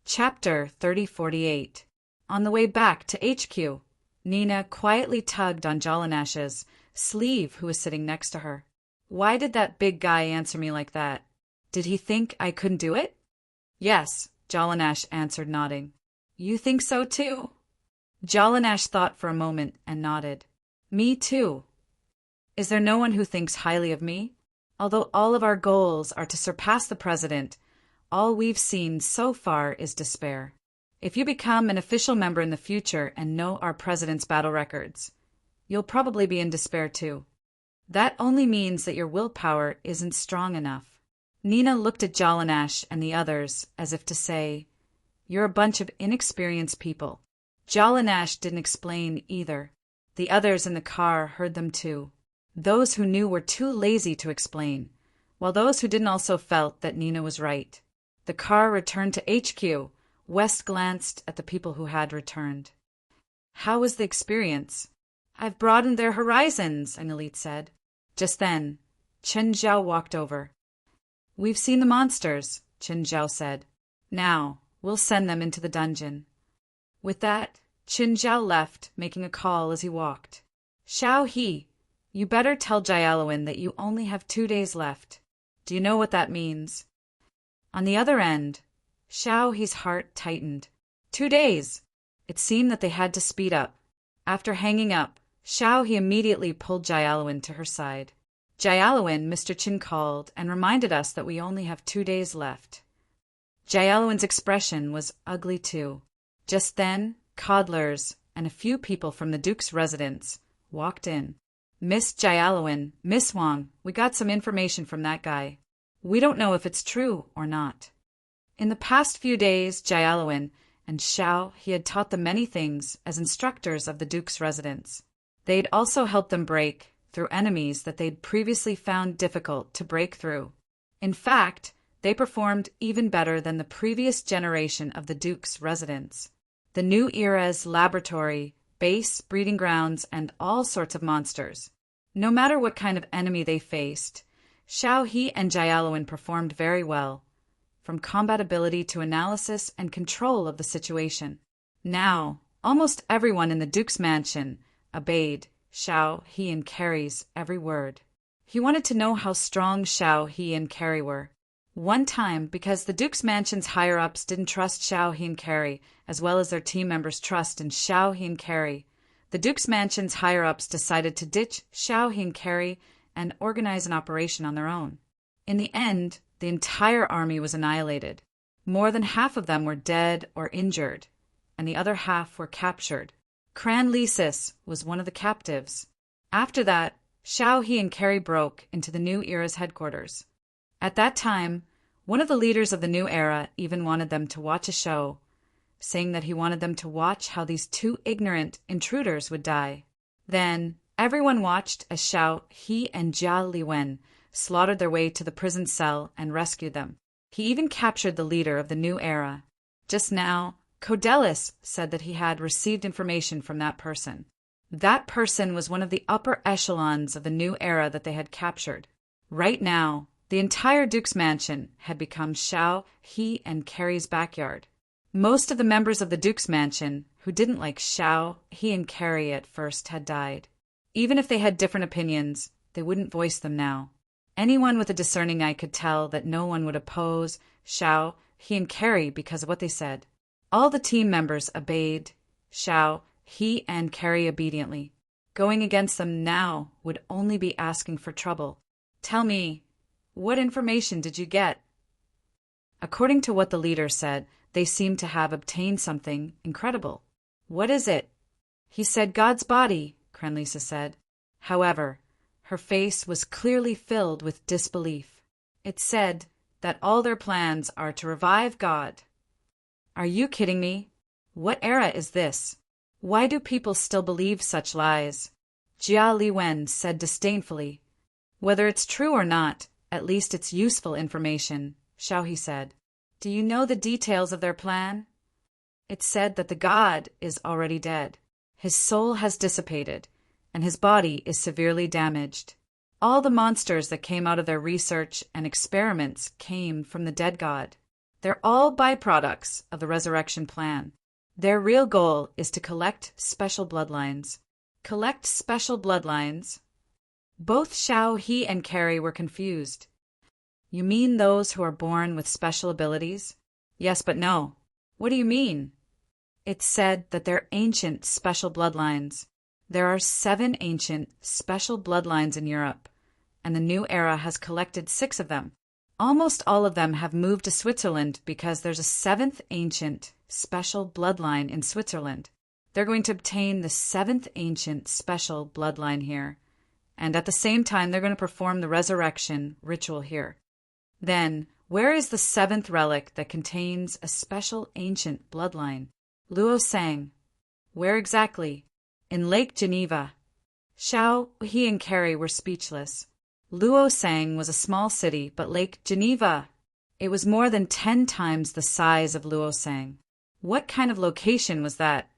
Chapter 3048. On the way back to HQ, Nina quietly tugged on Jalanash's sleeve, who was sitting next to her. Why did that big guy answer me like that? Did he think I couldn't do it? Yes, Jalanash answered, nodding. You think so too? Jalanash thought for a moment and nodded. Me too. Is there no one who thinks highly of me? Although all of our goals are to surpass the president, all we've seen so far is despair. If you become an official member in the future and know our president's battle records, you'll probably be in despair too. That only means that your willpower isn't strong enough. Nina looked at Jalanash and the others as if to say, You're a bunch of inexperienced people. Jalanash didn't explain either. The others in the car heard them too. Those who knew were too lazy to explain, while those who didn't also felt that Nina was right. The car returned to HQ. West glanced at the people who had returned. How was the experience? I've broadened their horizons, an elite said. Just then, Chen Zhao walked over. We've seen the monsters, Chen Zhao said. Now, we'll send them into the dungeon. With that, Chen Zhao left, making a call as he walked. Xiao He, you better tell Jayalawin that you only have 2 days left. Do you know what that means? On the other end, Xiao He's heart tightened. 2 days! It seemed that they had to speed up. After hanging up, Xiao He immediately pulled Jayalawin to her side. Jayalawin, Mr. Qin called and reminded us that we only have 2 days left. Jayalawin's expression was ugly too. Just then, coddlers and a few people from the Duke's residence walked in. Miss Jayalawin, Miss Wang, we got some information from that guy. We don't know if it's true or not. In the past few days, Jayalawin and Xiao He had taught them many things as instructors of the Duke's residence. They'd also helped them break through enemies that they'd previously found difficult to break through. In fact, they performed even better than the previous generation of the Duke's residents. The new era's laboratory, base, breeding grounds, and all sorts of monsters. No matter what kind of enemy they faced, Xiao He and Jayalawin performed very well, from combat ability to analysis and control of the situation. Now, almost everyone in the Duke's mansion obeyed Xiao He and Carrie's every word. He wanted to know how strong Xiao He and Carrie were. One time, because the Duke's mansion's higher-ups didn't trust Xiao He and Carrie, as well as their team members' trust in Xiao He and Carrie, the Duke's mansion's higher-ups decided to ditch Xiao He and Carrie and organize an operation on their own. In the end, the entire army was annihilated. More than half of them were dead or injured, and the other half were captured. Cran Lysis was one of the captives. After that, Xiao He and Carrie broke into the New Era's headquarters. At that time, one of the leaders of the New Era even wanted them to watch a show, saying that he wanted them to watch how these 2 ignorant intruders would die. Then, everyone watched as Xiao He and Jia Liwen slaughtered their way to the prison cell and rescued them. He even captured the leader of the New Era. Just now, Codelis said that he had received information from that person. That person was one of the upper echelons of the New Era that they had captured. Right now, the entire Duke's mansion had become Xiao He and Carrie's backyard. Most of the members of the Duke's mansion who didn't like Xiao He and Carrie at first had died. Even if they had different opinions, they wouldn't voice them now. Anyone with a discerning eye could tell that no one would oppose Xiao He and Carrie because of what they said. All the team members obeyed Xiao He and Carrie obediently. Going against them now would only be asking for trouble. Tell me, what information did you get? According to what the leader said, they seemed to have obtained something incredible. What is it? He said God's body, Cranlisa said. However, her face was clearly filled with disbelief. It said that all their plans are to revive God. Are you kidding me? What era is this? Why do people still believe such lies? Jia Liwen said disdainfully. Whether it's true or not, at least it's useful information, Xiao He said. Do you know the details of their plan? It said that the god is already dead. His soul has dissipated, and his body is severely damaged. All the monsters that came out of their research and experiments came from the dead god. They're all byproducts of the resurrection plan. Their real goal is to collect special bloodlines. Collect special bloodlines? Both Xiao He and Carrie were confused. You mean those who are born with special abilities? Yes, but no. What do you mean? It's said that they're ancient special bloodlines. There are 7 ancient special bloodlines in Europe, and the new era has collected 6 of them. Almost all of them have moved to Switzerland because there's a 7th ancient special bloodline in Switzerland. They're going to obtain the 7th ancient special bloodline here, and at the same time they're going to perform the resurrection ritual here. Then, where is the 7th relic that contains a special ancient bloodline? Luo sang. Where exactly? In Lake Geneva. Xiao, He, and Carrie were speechless. Luo sang was a small city, but Lake Geneva, it was more than 10 times the size of Luo sang. What kind of location was that?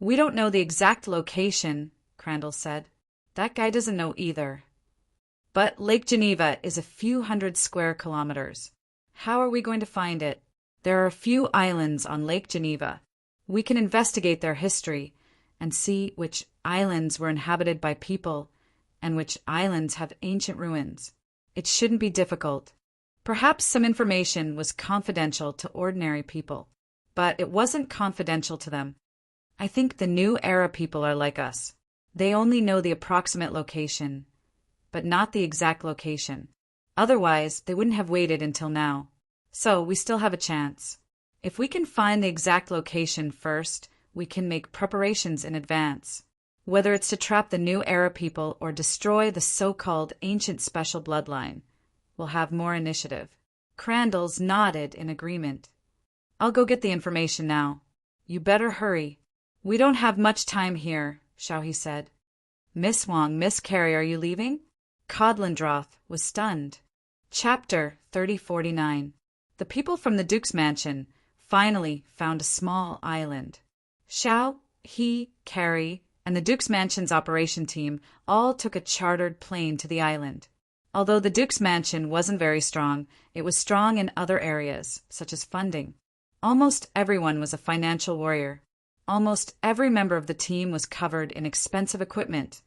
We don't know the exact location, Crandall said. That guy doesn't know either. But Lake Geneva is a few hundred square kilometers. How are we going to find it? There are a few islands on Lake Geneva. We can investigate their history and see which islands were inhabited by people and which islands have ancient ruins. It shouldn't be difficult. Perhaps some information was confidential to ordinary people, but it wasn't confidential to them. I think the new era people are like us. They only know the approximate location, but not the exact location. Otherwise, they wouldn't have waited until now. So we still have a chance. If we can find the exact location first, we can make preparations in advance. Whether it's to trap the new era people or destroy the so-called ancient special bloodline, we'll have more initiative. Crandall's nodded in agreement. I'll go get the information now. You better hurry. We don't have much time here, Xiaohe said. Miss Wang, Miss Carrie, are you leaving? Codlindroth was stunned. Chapter 3049. The people from the Duke's mansion finally found a small island. Xiao, He, Carrie, and the Duke's mansion's operation team all took a chartered plane to the island. Although the Duke's mansion wasn't very strong, it was strong in other areas, such as funding. Almost everyone was a financial warrior. Almost every member of the team was covered in expensive equipment,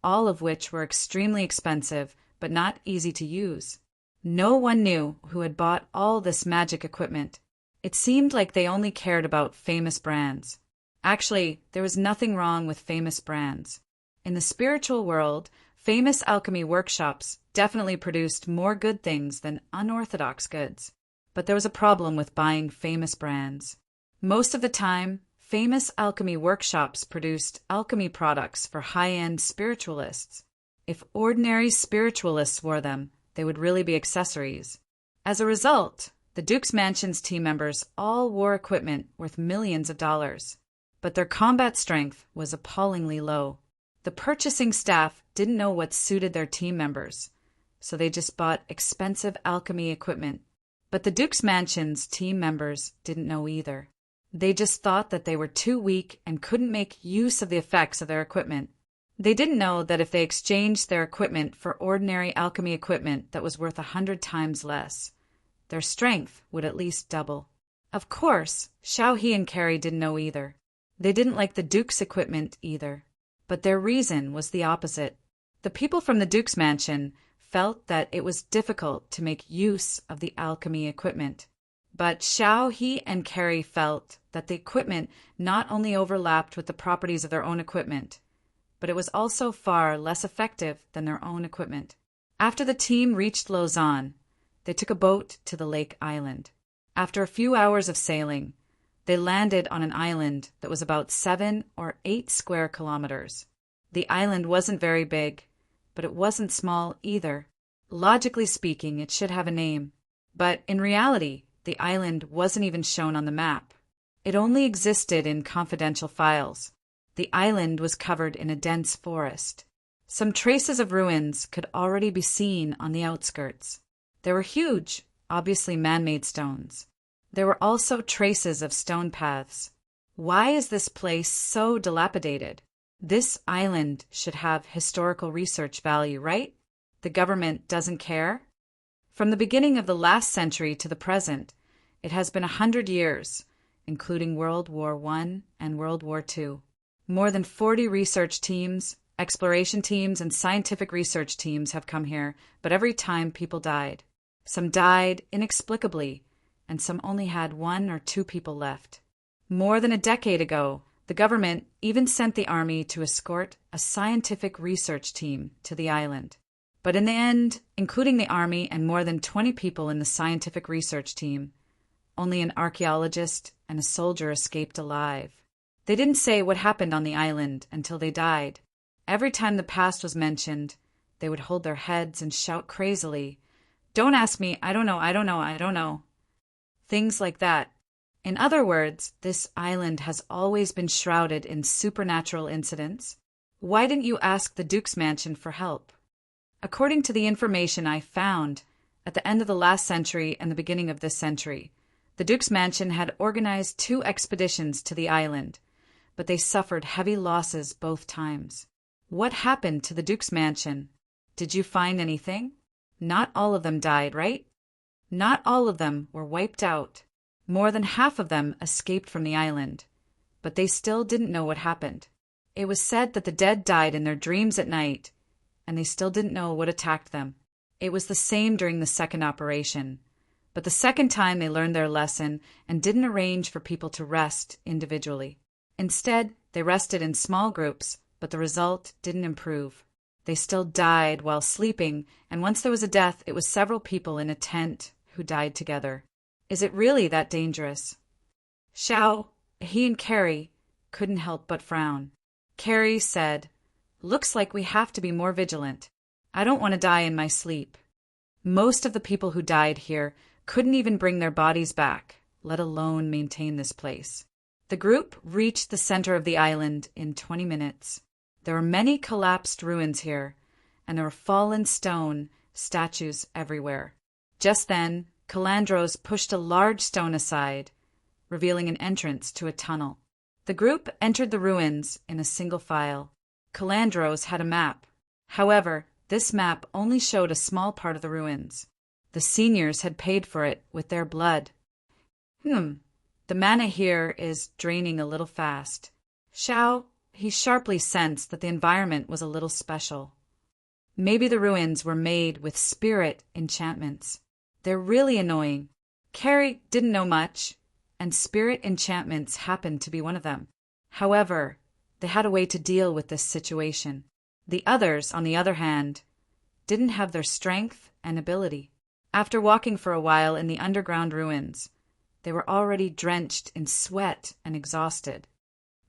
all of which were extremely expensive but not easy to use. No one knew who had bought all this magic equipment. It seemed like they only cared about famous brands. Actually, there was nothing wrong with famous brands. In the spiritual world, famous alchemy workshops definitely produced more good things than unorthodox goods. But there was a problem with buying famous brands. Most of the time, famous alchemy workshops produced alchemy products for high-end spiritualists. If ordinary spiritualists wore them, they would really be accessories. As a result, the Duke's Mansion's team members all wore equipment worth millions of dollars. But their combat strength was appallingly low. The purchasing staff didn't know what suited their team members, so they just bought expensive alchemy equipment. But the Duke's Mansion's team members didn't know either. They just thought that they were too weak and couldn't make use of the effects of their equipment. They didn't know that if they exchanged their equipment for ordinary alchemy equipment that was worth 100 times less, their strength would at least double. Of course, Xiaohe and Carrie didn't know either. They didn't like the Duke's equipment either. But their reason was the opposite. The people from the Duke's mansion felt that it was difficult to make use of the alchemy equipment. But Xiaohe and Carrie felt that the equipment not only overlapped with the properties of their own equipment, but it was also far less effective than their own equipment. After the team reached Lausanne, they took a boat to the lake island. After a few hours of sailing, they landed on an island that was about 7 or 8 square kilometers. The island wasn't very big, but it wasn't small either. Logically speaking, it should have a name. But in reality, the island wasn't even shown on the map. It only existed in confidential files. The island was covered in a dense forest. Some traces of ruins could already be seen on the outskirts. They were huge, obviously man-made stones. There were also traces of stone paths. Why is this place so dilapidated? This island should have historical research value, right? The government doesn't care? From the beginning of the last century to the present, It has been 100 years, including World War I and World War II. More than 40 research teams, exploration teams, and scientific research teams have come here, but every time people died. Some died inexplicably, and some only had 1 or 2 people left. More than a decade ago, the government even sent the army to escort a scientific research team to the island. But in the end, including the army and more than 20 people in the scientific research team, only an archaeologist and a soldier escaped alive. They didn't say what happened on the island until they died. Every time the past was mentioned, they would hold their heads and shout crazily, "Don't ask me, I don't know, I don't know, I don't know." Things like that. In other words, this island has always been shrouded in supernatural incidents. Why didn't you ask the Duke's mansion for help? According to the information I found, at the end of the last century and the beginning of this century, the Duke's mansion had organized 2 expeditions to the island, but they suffered heavy losses both times. What happened to the Duke's mansion? Did you find anything? Not all of them died, right? Not all of them were wiped out. More than half of them escaped from the island, but they still didn't know what happened. It was said that the dead died in their dreams at night, and they still didn't know what attacked them. It was the same during the second operation, but the second time they learned their lesson and didn't arrange for people to rest individually. Instead, they rested in small groups, but the result didn't improve. They still died while sleeping, and once there was a death, it was several people in a tent who died together. Is it really that dangerous? Xiao, he and Carrie, couldn't help but frown. Carrie said, "Looks like we have to be more vigilant. I don't want to die in my sleep." Most of the people who died here couldn't even bring their bodies back, let alone maintain this place. The group reached the center of the island in 20 minutes. There were many collapsed ruins here, and there were fallen stone statues everywhere. Just then, Calandros pushed a large stone aside, revealing an entrance to a tunnel. The group entered the ruins in a single file. Calandros had a map. However, this map only showed a small part of the ruins. The seniors had paid for it with their blood. The mana here is draining a little fast. Xiao, he sharply sensed that the environment was a little special. Maybe the ruins were made with spirit enchantments. They're really annoying. Carrie didn't know much, and spirit enchantments happened to be one of them. However, they had a way to deal with this situation. The others, on the other hand, didn't have their strength and ability. After walking for a while in the underground ruins, they were already drenched in sweat and exhausted.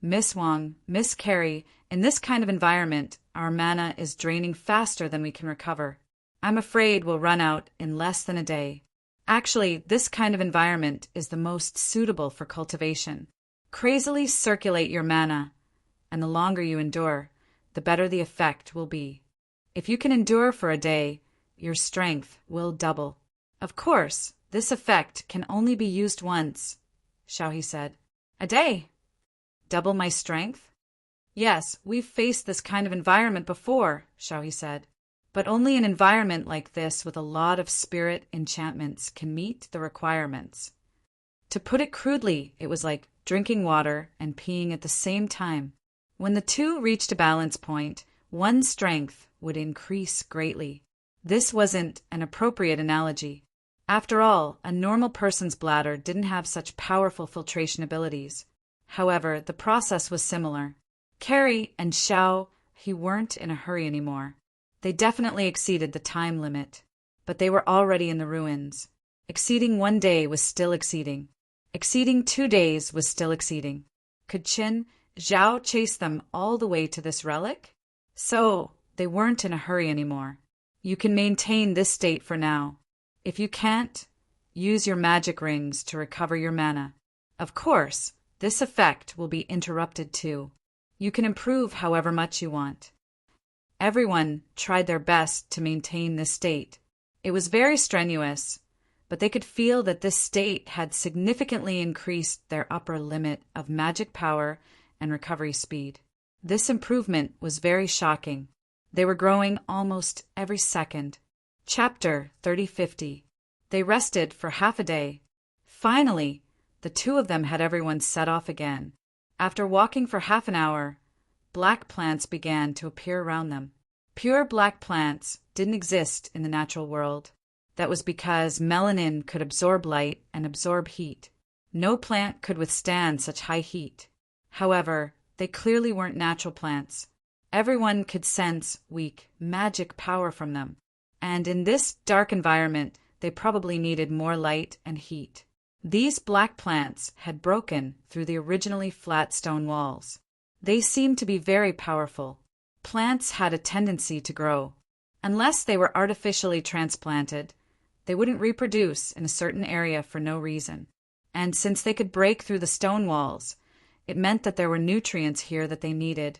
Miss Wang, Miss Carrie, in this kind of environment, our mana is draining faster than we can recover. I'm afraid we'll run out in less than a day. Actually, this kind of environment is the most suitable for cultivation. Crazily circulate your mana, and the longer you endure, the better the effect will be. If you can endure for a day, your strength will double. Of course, this effect can only be used once, Xiaohe said. A day? Double my strength? Yes, we've faced this kind of environment before, Xiaohe said. But only an environment like this with a lot of spirit enchantments can meet the requirements. To put it crudely, it was like drinking water and peeing at the same time. When the two reached a balance point, one's strength would increase greatly. This wasn't an appropriate analogy. After all, a normal person's bladder didn't have such powerful filtration abilities. However, the process was similar. Carrie and Xiao, he weren't in a hurry anymore. They definitely exceeded the time limit, but they were already in the ruins. Exceeding 1 day was still exceeding. Exceeding 2 days was still exceeding. Could Qin Zhao chase them all the way to this relic? So, they weren't in a hurry anymore. You can maintain this state for now. If you can't, use your magic rings to recover your mana. Of course, this effect will be interrupted too. You can improve however much you want. Everyone tried their best to maintain this state. It was very strenuous, but they could feel that this state had significantly increased their upper limit of magic power and recovery speed. This improvement was very shocking. They were growing almost every second. Chapter 3050. They rested for half a day. Finally, the two of them had everyone set off again. After walking for half an hour, black plants began to appear around them. Pure black plants didn't exist in the natural world. That was because melanin could absorb light and absorb heat. No plant could withstand such high heat. However, they clearly weren't natural plants. Everyone could sense weak, magic power from them. And in this dark environment, they probably needed more light and heat. These black plants had broken through the originally flat stone walls. They seemed to be very powerful. Plants had a tendency to grow. Unless they were artificially transplanted, they wouldn't reproduce in a certain area for no reason. And since they could break through the stone walls, it meant that there were nutrients here that they needed,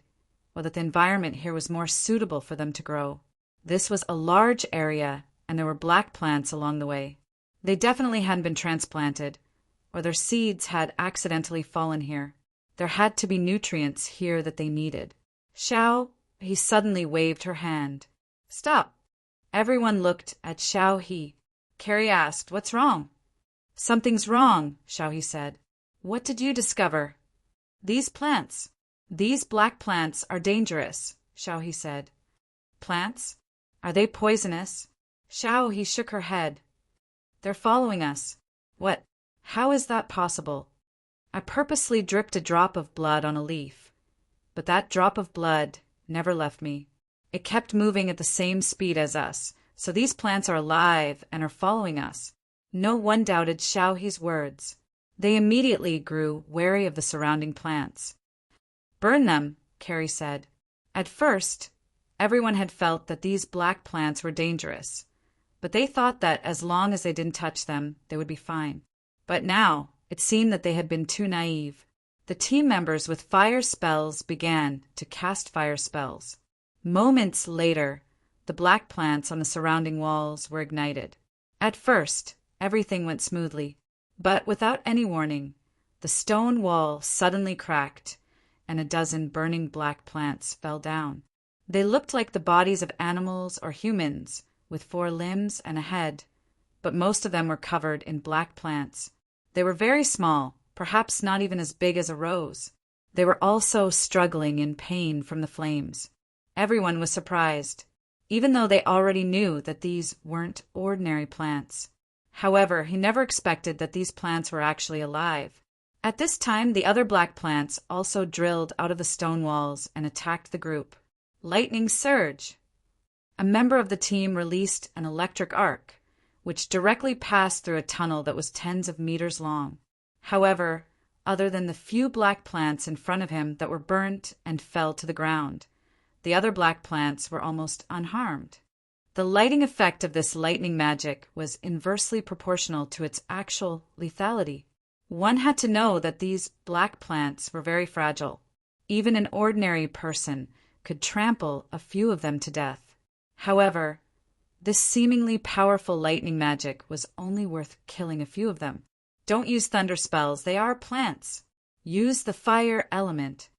or that the environment here was more suitable for them to grow. This was a large area, and there were black plants along the way. They definitely hadn't been transplanted, or their seeds had accidentally fallen here. There had to be nutrients here that they needed. Xiao, he suddenly waved her hand. Stop. Everyone looked at Xiao He. Carrie asked, What's wrong? Something's wrong, Xiao He said. What did you discover? These plants. These black plants are dangerous, Xiao He said. Plants? Are they poisonous? Xiao He shook her head. They're following us. What? How is that possible? I purposely dripped a drop of blood on a leaf, but that drop of blood never left me. It kept moving at the same speed as us, so these plants are alive and are following us. No one doubted Xiao He's words. They immediately grew wary of the surrounding plants. Burn them, Carrie said. At first, everyone had felt that these black plants were dangerous, but they thought that as long as they didn't touch them, they would be fine. But now, it seemed that they had been too naive. The team members with fire spells began to cast fire spells. Moments later, the black plants on the surrounding walls were ignited. At first, everything went smoothly, but without any warning, the stone wall suddenly cracked, and a dozen burning black plants fell down. They looked like the bodies of animals or humans, with 4 limbs and a head, but most of them were covered in black plants. They were very small, perhaps not even as big as a rose. They were also struggling in pain from the flames. Everyone was surprised, even though they already knew that these weren't ordinary plants. However, he never expected that these plants were actually alive. At this time, the other black plants also drilled out of the stone walls and attacked the group. Lightning surge! A member of the team released an electric arc, which directly passed through a tunnel that was tens of meters long. However, other than the few black plants in front of him that were burnt and fell to the ground, the other black plants were almost unharmed. The lighting effect of this lightning magic was inversely proportional to its actual lethality. One had to know that these black plants were very fragile. Even an ordinary person could trample a few of them to death. However, this seemingly powerful lightning magic was only worth killing a few of them. Don't use thunder spells, they are plants. Use the fire element.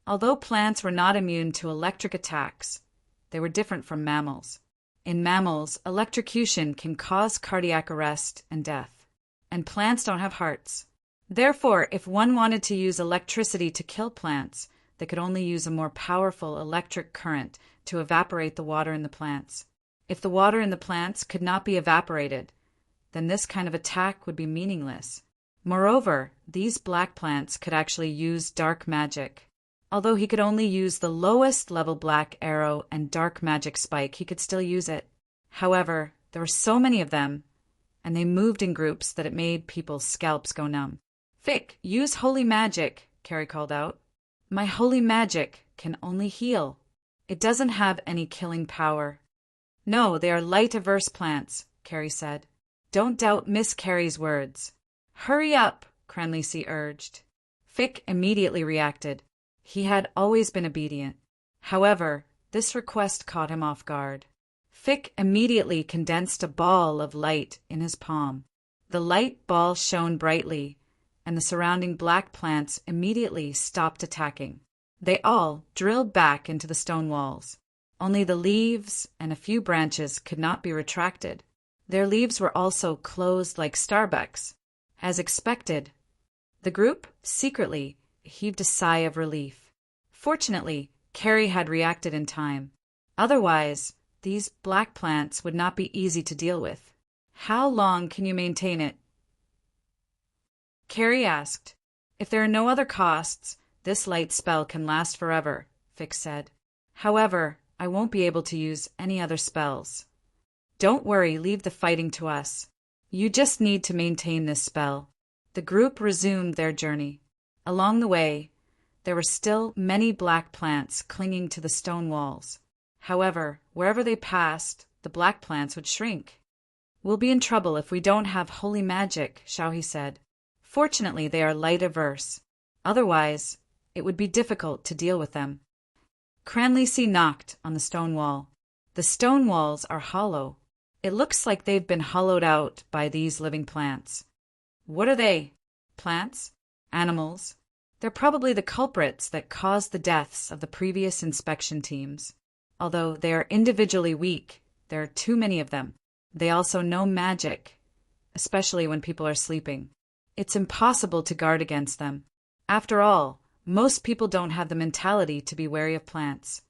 Although plants were not immune to electric attacks, they were different from mammals. In mammals, electrocution can cause cardiac arrest and death, and plants don't have hearts. Therefore, if one wanted to use electricity to kill plants, they could only use a more powerful electric current to evaporate the water in the plants. If the water in the plants could not be evaporated, then this kind of attack would be meaningless. Moreover, these black plants could actually use dark magic. Although he could only use the lowest level black arrow and dark magic spike, he could still use it. However, there were so many of them, and they moved in groups that it made people's scalps go numb. Fick, use holy magic, Carrie called out. My holy magic can only heal. It doesn't have any killing power. No, they are light-averse plants, Carrie said. Don't doubt Miss Carrie's words. Hurry up, Crenlisi urged. Fick immediately reacted. He had always been obedient. However, this request caught him off guard. Fick immediately condensed a ball of light in his palm. The light ball shone brightly, and the surrounding black plants immediately stopped attacking. They all drilled back into the stone walls. Only the leaves and a few branches could not be retracted. Their leaves were also closed like Starbucks, As expected, the group, secretly, heaved a sigh of relief. Fortunately, Carrie had reacted in time. Otherwise, these black plants would not be easy to deal with. How long can you maintain it? Carrie asked. If there are no other costs, this light spell can last forever, Fix said. However, I won't be able to use any other spells. Don't worry, leave the fighting to us. You just need to maintain this spell. The group resumed their journey. Along the way, there were still many black plants clinging to the stone walls. However, wherever they passed, the black plants would shrink. We'll be in trouble if we don't have holy magic, Xiaohe said. Fortunately, they are light averse. Otherwise, it would be difficult to deal with them. Cranlisi knocked on the stone wall. The stone walls are hollow. It looks like they've been hollowed out by these living plants. What are they? Plants? Animals? They're probably the culprits that caused the deaths of the previous inspection teams. Although they are individually weak, there are too many of them. They also know magic, especially when people are sleeping. It's impossible to guard against them. After all, most people don't have the mentality to be wary of plants.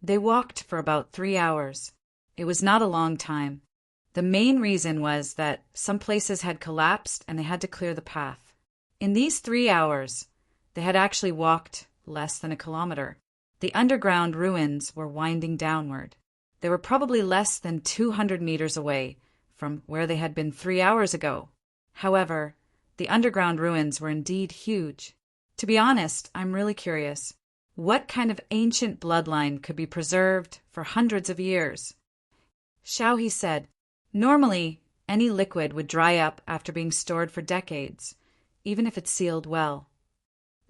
They walked for about 3 hours. It was not a long time. The main reason was that some places had collapsed and they had to clear the path. In these 3 hours, they had actually walked less than a kilometer. The underground ruins were winding downward. They were probably less than 200 meters away from where they had been 3 hours ago. However, the underground ruins were indeed huge. To be honest, I'm really curious. What kind of ancient bloodline could be preserved for hundreds of years? Xiaohe said, normally, any liquid would dry up after being stored for decades, even if it's sealed well.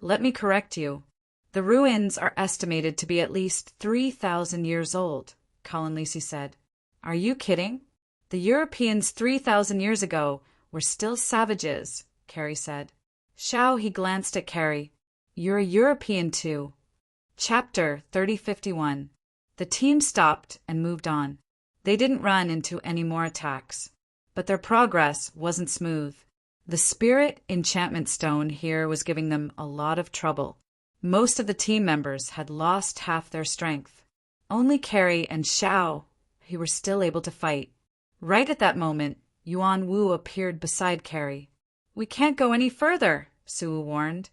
Let me correct you. The ruins are estimated to be at least 3,000 years old, Cranlisi said. Are you kidding? The Europeans 3,000 years ago were still savages, Carrie said. Xiaohe glanced at Carrie. You're a European too. Chapter 3051. The team stopped and moved on. They didn't run into any more attacks, but their progress wasn't smooth. The spirit enchantment stone here was giving them a lot of trouble. Most of the team members had lost half their strength. Only Carrie and Xiao, who were still able to fight. Right at that moment, Yuan Wu appeared beside Carrie. We can't go any further, Suwu warned.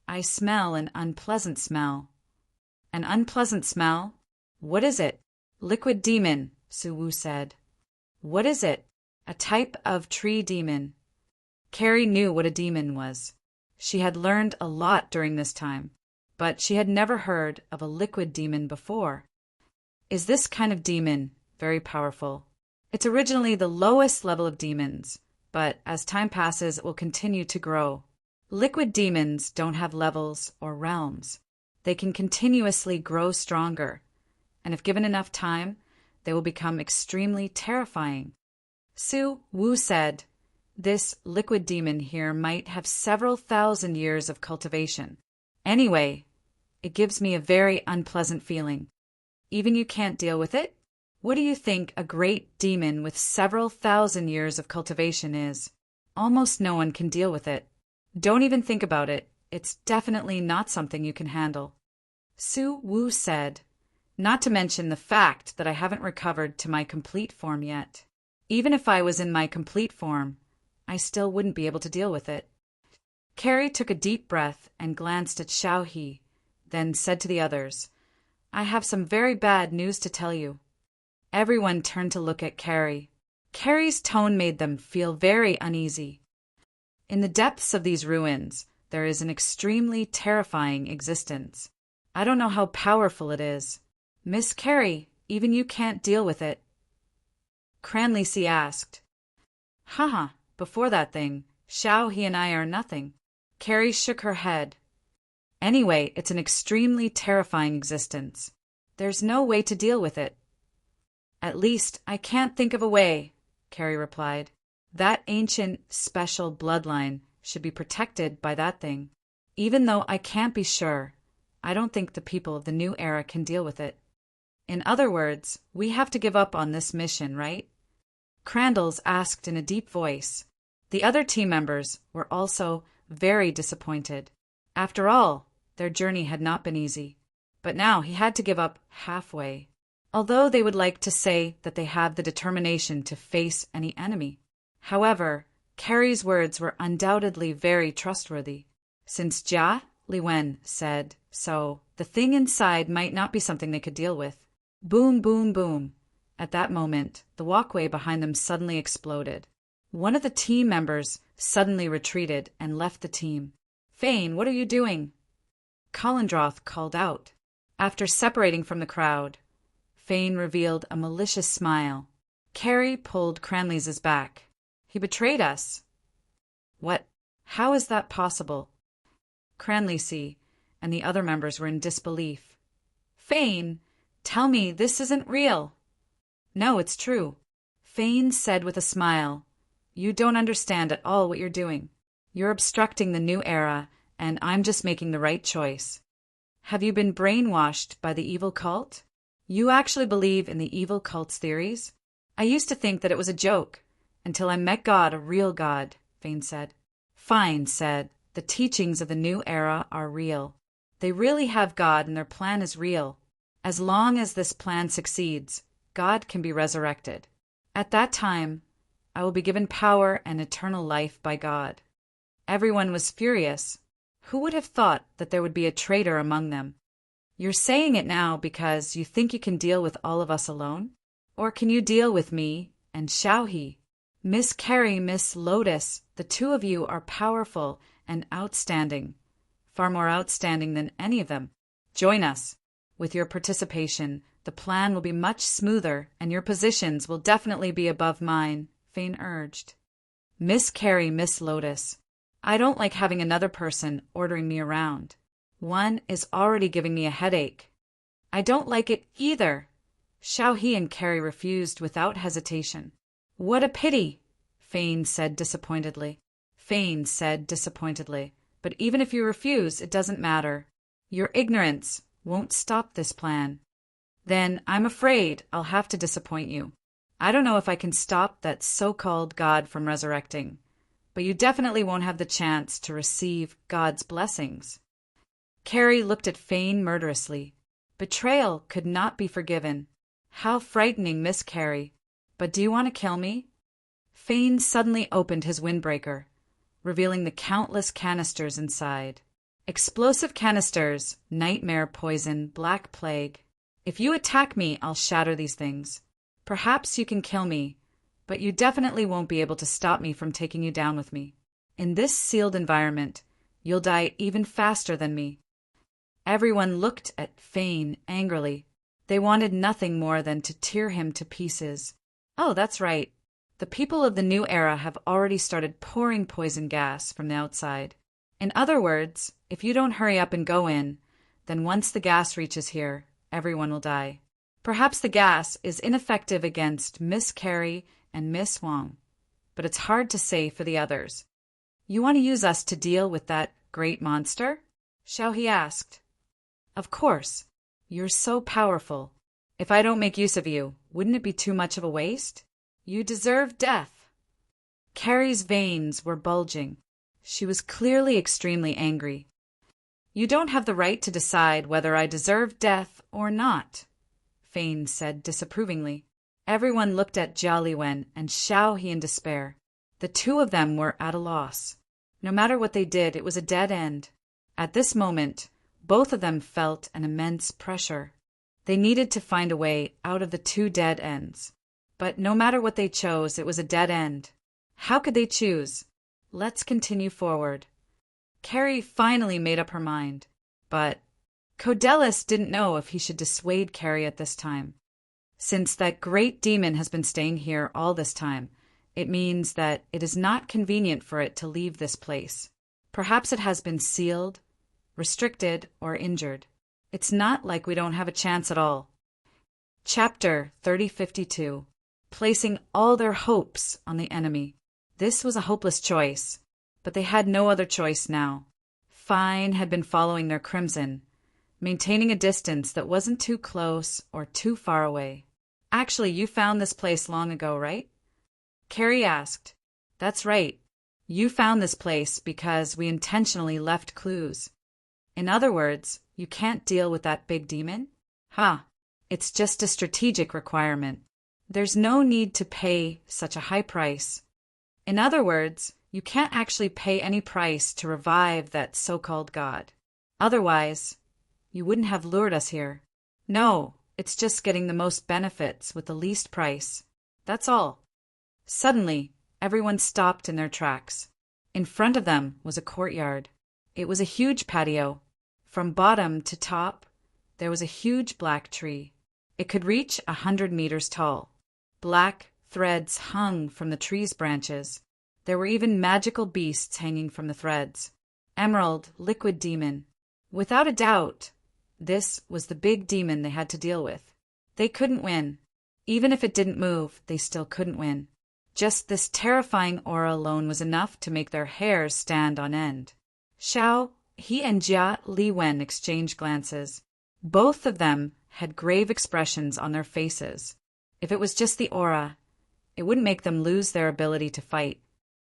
I smell an unpleasant smell. An unpleasant smell? What is it? Liquid demon, Suwu said. What is it? A type of tree demon. Carrie knew what a demon was. She had learned a lot during this time, but she had never heard of a liquid demon before. Is this kind of demon very powerful? It's originally the lowest level of demons, but as time passes, it will continue to grow. Liquid demons don't have levels or realms. They can continuously grow stronger, and if given enough time, they will become extremely terrifying. Su Wu said, this liquid demon here might have several thousand years of cultivation. Anyway, it gives me a very unpleasant feeling. Even you can't deal with it? What do you think a great demon with several thousand years of cultivation is? Almost no one can deal with it. Don't even think about it. It's definitely not something you can handle. Su Wu said, not to mention the fact that I haven't recovered to my complete form yet. Even if I was in my complete form, I still wouldn't be able to deal with it. Carrie took a deep breath and glanced at Xiaohe, then said to the others, I have some very bad news to tell you. Everyone turned to look at Carrie. Carrie's tone made them feel very uneasy. In the depths of these ruins, there is an extremely terrifying existence. I don't know how powerful it is. Miss Carrie, even you can't deal with it. Cranlisi asked. Haha, before that thing, Xiaohe and I are nothing. Carrie shook her head. Anyway, it's an extremely terrifying existence. There's no way to deal with it. At least, I can't think of a way, Carrie replied. That ancient, special bloodline should be protected by that thing. Even though I can't be sure, I don't think the people of the new era can deal with it. In other words, we have to give up on this mission, right? Crandalls asked in a deep voice. The other team members were also very disappointed. After all, their journey had not been easy. But now he had to give up halfway. Although they would like to say that they have the determination to face any enemy. However, Carrie's words were undoubtedly very trustworthy. Since Jia Liwen said so, the thing inside might not be something they could deal with. Boom, boom, boom. At that moment, the walkway behind them suddenly exploded. One of the team members suddenly retreated and left the team. "Fane, what are you doing?" Collindroth called out. After separating from the crowd, Fane revealed a malicious smile. Carrie pulled Cranley's back. "He betrayed us." "What? How is that possible?" Cranley and the other members were in disbelief. "Fane, tell me this isn't real." "No, it's true," Fane said with a smile. "You don't understand at all what you're doing. You're obstructing the new era, and I'm just making the right choice." "Have you been brainwashed by the evil cult? You actually believe in the evil cult's theories?" "I used to think that it was a joke, until I met God, a real God," Fane said. "Fine," said, "the teachings of the new era are real. They really have God and their plan is real. As long as this plan succeeds, God can be resurrected. At that time, I will be given power and eternal life by God." Everyone was furious. Who would have thought that there would be a traitor among them? "You're saying it now because you think you can deal with all of us alone? Or can you deal with me and Xiaohe? Miss Carrie, Miss Lotus, the two of you are powerful and outstanding. Far more outstanding than any of them. Join us. With your participation, the plan will be much smoother and your positions will definitely be above mine," Fane urged. "Miss Carrie, Miss Lotus, I don't like having another person ordering me around. One is already giving me a headache." "I don't like it either." Xiaohe and Carrie refused without hesitation. "What a pity," Fane said disappointedly. "But even if you refuse, it doesn't matter. Your ignorance won't stop this plan." "Then I'm afraid I'll have to disappoint you. I don't know if I can stop that so-called God from resurrecting, but you definitely won't have the chance to receive God's blessings." Carrie looked at Fane murderously. Betrayal could not be forgiven. How frightening, Miss Carrie. "But do you want to kill me?" Fane suddenly opened his windbreaker, revealing the countless canisters inside. Explosive canisters, nightmare poison, black plague. "If you attack me, I'll shatter these things. Perhaps you can kill me, but you definitely won't be able to stop me from taking you down with me. In this sealed environment, you'll die even faster than me." Everyone looked at Fane angrily. They wanted nothing more than to tear him to pieces. "Oh, that's right. The people of the new era have already started pouring poison gas from the outside. In other words, if you don't hurry up and go in, then once the gas reaches here, everyone will die. Perhaps the gas is ineffective against Miss Carrie and Miss Wang, but it's hard to say for the others." "You want to use us to deal with that great monster?" Xiaohe asked. "Of course. You're so powerful. If I don't make use of you, wouldn't it be too much of a waste? You deserve death." Carrie's veins were bulging. She was clearly extremely angry. "You don't have the right to decide whether I deserve death or not," Fane said disapprovingly. Everyone looked at Jia Liwen and Xiaohe in despair. The two of them were at a loss. No matter what they did, it was a dead end. At this moment, both of them felt an immense pressure. They needed to find a way out of the two dead ends. But no matter what they chose, it was a dead end. How could they choose? Let's continue forward. Carrie finally made up her mind. But Codellis didn't know if he should dissuade Carrie at this time. Since that great demon has been staying here all this time, it means that it is not convenient for it to leave this place. Perhaps it has been sealed, restricted, or injured. It's not like we don't have a chance at all. Chapter 3052. Placing all their hopes on the enemy. This was a hopeless choice, but they had no other choice now. Fine had been following their crimson, maintaining a distance that wasn't too close or too far away. "Actually, you found this place long ago, right?" Carrie asked. "That's right. You found this place because we intentionally left clues. In other words, you can't deal with that big demon? Ha! It's just a strategic requirement. There's no need to pay such a high price. In other words, you can't actually pay any price to revive that so-called god. Otherwise, you wouldn't have lured us here. No, it's just getting the most benefits with the least price. That's all. Suddenly, everyone stopped in their tracks. In front of them was a courtyard. It was a huge patio. From bottom to top, there was a huge black tree. It could reach 100 meters tall. Black threads hung from the tree's branches. There were even magical beasts hanging from the threads. Emerald, liquid demon. Without a doubt, this was the big demon they had to deal with. They couldn't win. Even if it didn't move, they still couldn't win. Just this terrifying aura alone was enough to make their hairs stand on end. Xiao, he and Jia Liwen exchanged glances. Both of them had grave expressions on their faces. If it was just the aura, it wouldn't make them lose their ability to fight.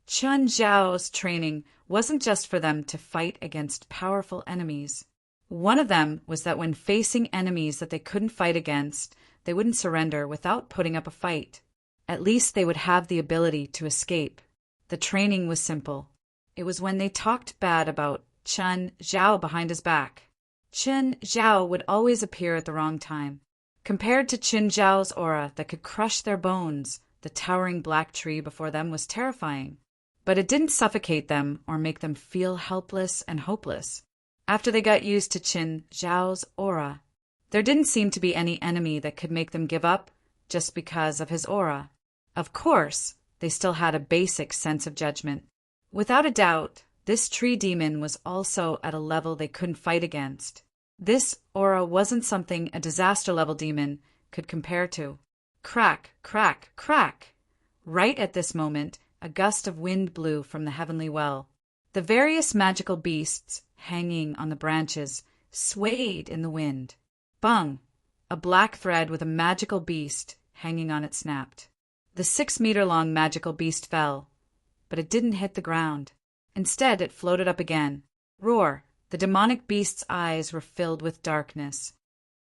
Chun Zhao's training wasn't just for them to fight against powerful enemies. One of them was that when facing enemies that they couldn't fight against, they wouldn't surrender without putting up a fight. At least they would have the ability to escape. The training was simple. It was when they talked bad about Chun Zhao behind his back. Chun Zhao would always appear at the wrong time. Compared to Chun Zhao's aura that could crush their bones, the towering black tree before them was terrifying. But it didn't suffocate them or make them feel helpless and hopeless. After they got used to Chun Zhao's aura, there didn't seem to be any enemy that could make them give up just because of his aura. Of course, they still had a basic sense of judgment. Without a doubt, this tree demon was also at a level they couldn't fight against. This aura wasn't something a disaster-level demon could compare to. Crack, crack, crack! Right at this moment, a gust of wind blew from the heavenly well. The various magical beasts hanging on the branches swayed in the wind. Bung! A black thread with a magical beast hanging on it snapped. The 6-meter-long magical beast fell, but it didn't hit the ground. Instead, it floated up again. Roar! The demonic beast's eyes were filled with darkness.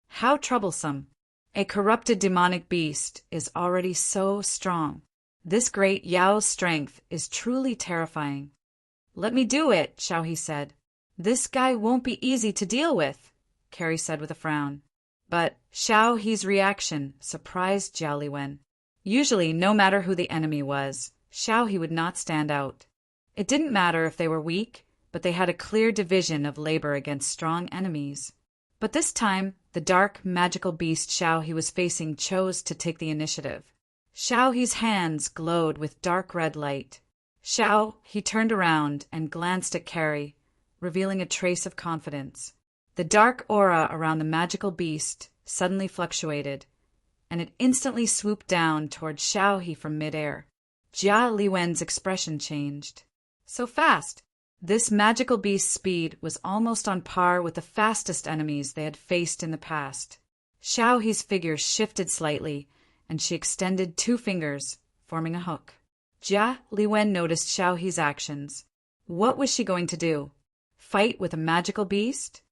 How troublesome! A corrupted demonic beast is already so strong. This great Yao's strength is truly terrifying. Let me do it, Xiaohe said. This guy won't be easy to deal with, Carrie said with a frown. But Xiaohe's reaction surprised Jiao Liwen. Usually, no matter who the enemy was, Xiaohe would not stand out. It didn't matter if they were weak, but they had a clear division of labor against strong enemies. But this time, the dark, magical beast Xiaohe was facing chose to take the initiative. Xiaohe's hands glowed with dark red light. He turned around and glanced at Carrie, revealing a trace of confidence. The dark aura around the magical beast suddenly fluctuated, and it instantly swooped down toward Xiaohe from midair. Jia Liwen's expression changed. So fast! This magical beast's speed was almost on par with the fastest enemies they had faced in the past. Xiaohe's figure shifted slightly, and she extended 2 fingers, forming a hook. Jia Liwen noticed Xiaohe's actions. What was she going to do? Fight with a magical beast?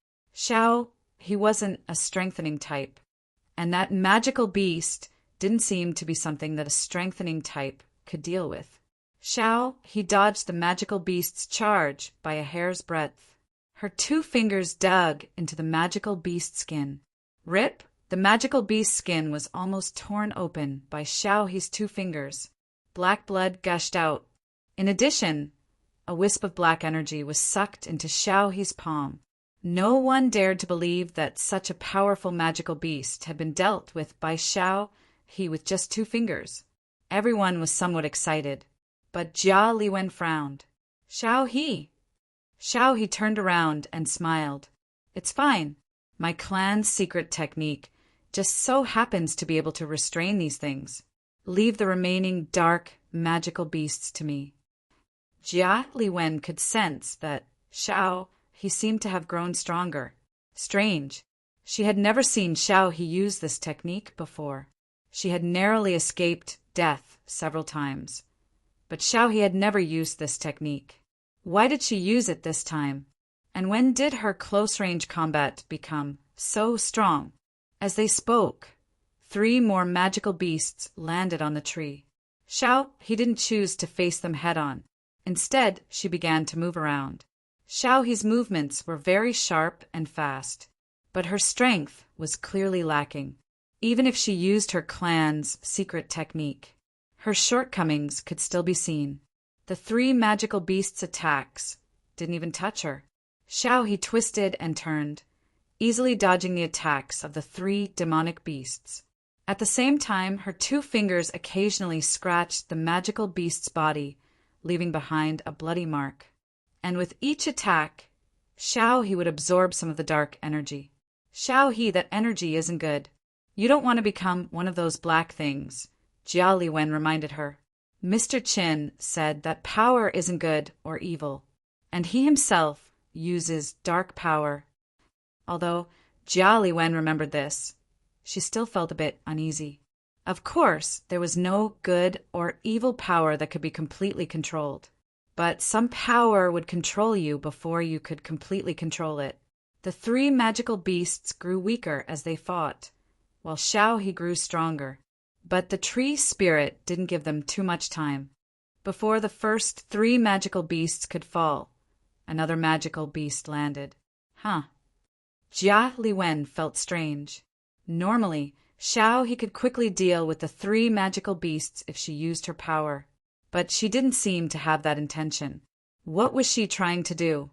He wasn't a strengthening type, and that magical beast didn't seem to be something that a strengthening type could deal with. He dodged the magical beast's charge by a hair's breadth. Her 2 fingers dug into the magical beast skin. Rip! The magical beast skin was almost torn open by Xiaohe's 2 fingers. Black blood gushed out. In addition, a wisp of black energy was sucked into Xiaohe's palm. No one dared to believe that such a powerful magical beast had been dealt with by Xiaohe with just 2 fingers. Everyone was somewhat excited, but Jia Liwen frowned. Xiaohe turned around and smiled. It's fine. My clan's secret technique just so happens to be able to restrain these things. Leave the remaining dark, magical beasts to me. Jia Liwen could sense that he seemed to have grown stronger. Strange. She had never seen Xiaohe use this technique before. She had narrowly escaped death several times. But Xiaohe had never used this technique. Why did she use it this time? And when did her close-range combat become so strong? As they spoke, 3 more magical beasts landed on the tree. Xiaohe didn't choose to face them head-on. Instead, she began to move around. Xiaohe's movements were very sharp and fast, but her strength was clearly lacking. Even if she used her clan's secret technique, her shortcomings could still be seen. The 3 magical beasts' attacks didn't even touch her. Xiaohe twisted and turned, easily dodging the attacks of the 3 demonic beasts. At the same time, her 2 fingers occasionally scratched the magical beast's body, leaving behind a bloody mark. And with each attack, Xiaohe would absorb some of the dark energy. Xiaohe, that energy isn't good. You don't want to become one of those black things, Jia Liwen reminded her. Mr. Qin said that power isn't good or evil, and he himself uses dark power. Although Jia Liwen remembered this, she still felt a bit uneasy. Of course, there was no good or evil power that could be completely controlled, but some power would control you before you could completely control it. The 3 magical beasts grew weaker as they fought, while Xiaohe grew stronger. But the tree spirit didn't give them too much time. Before the first 3 magical beasts could fall, another magical beast landed. Jia Liwen felt strange. Normally, Xiaohe could quickly deal with the 3 magical beasts if she used her power, but she didn't seem to have that intention. What was she trying to do?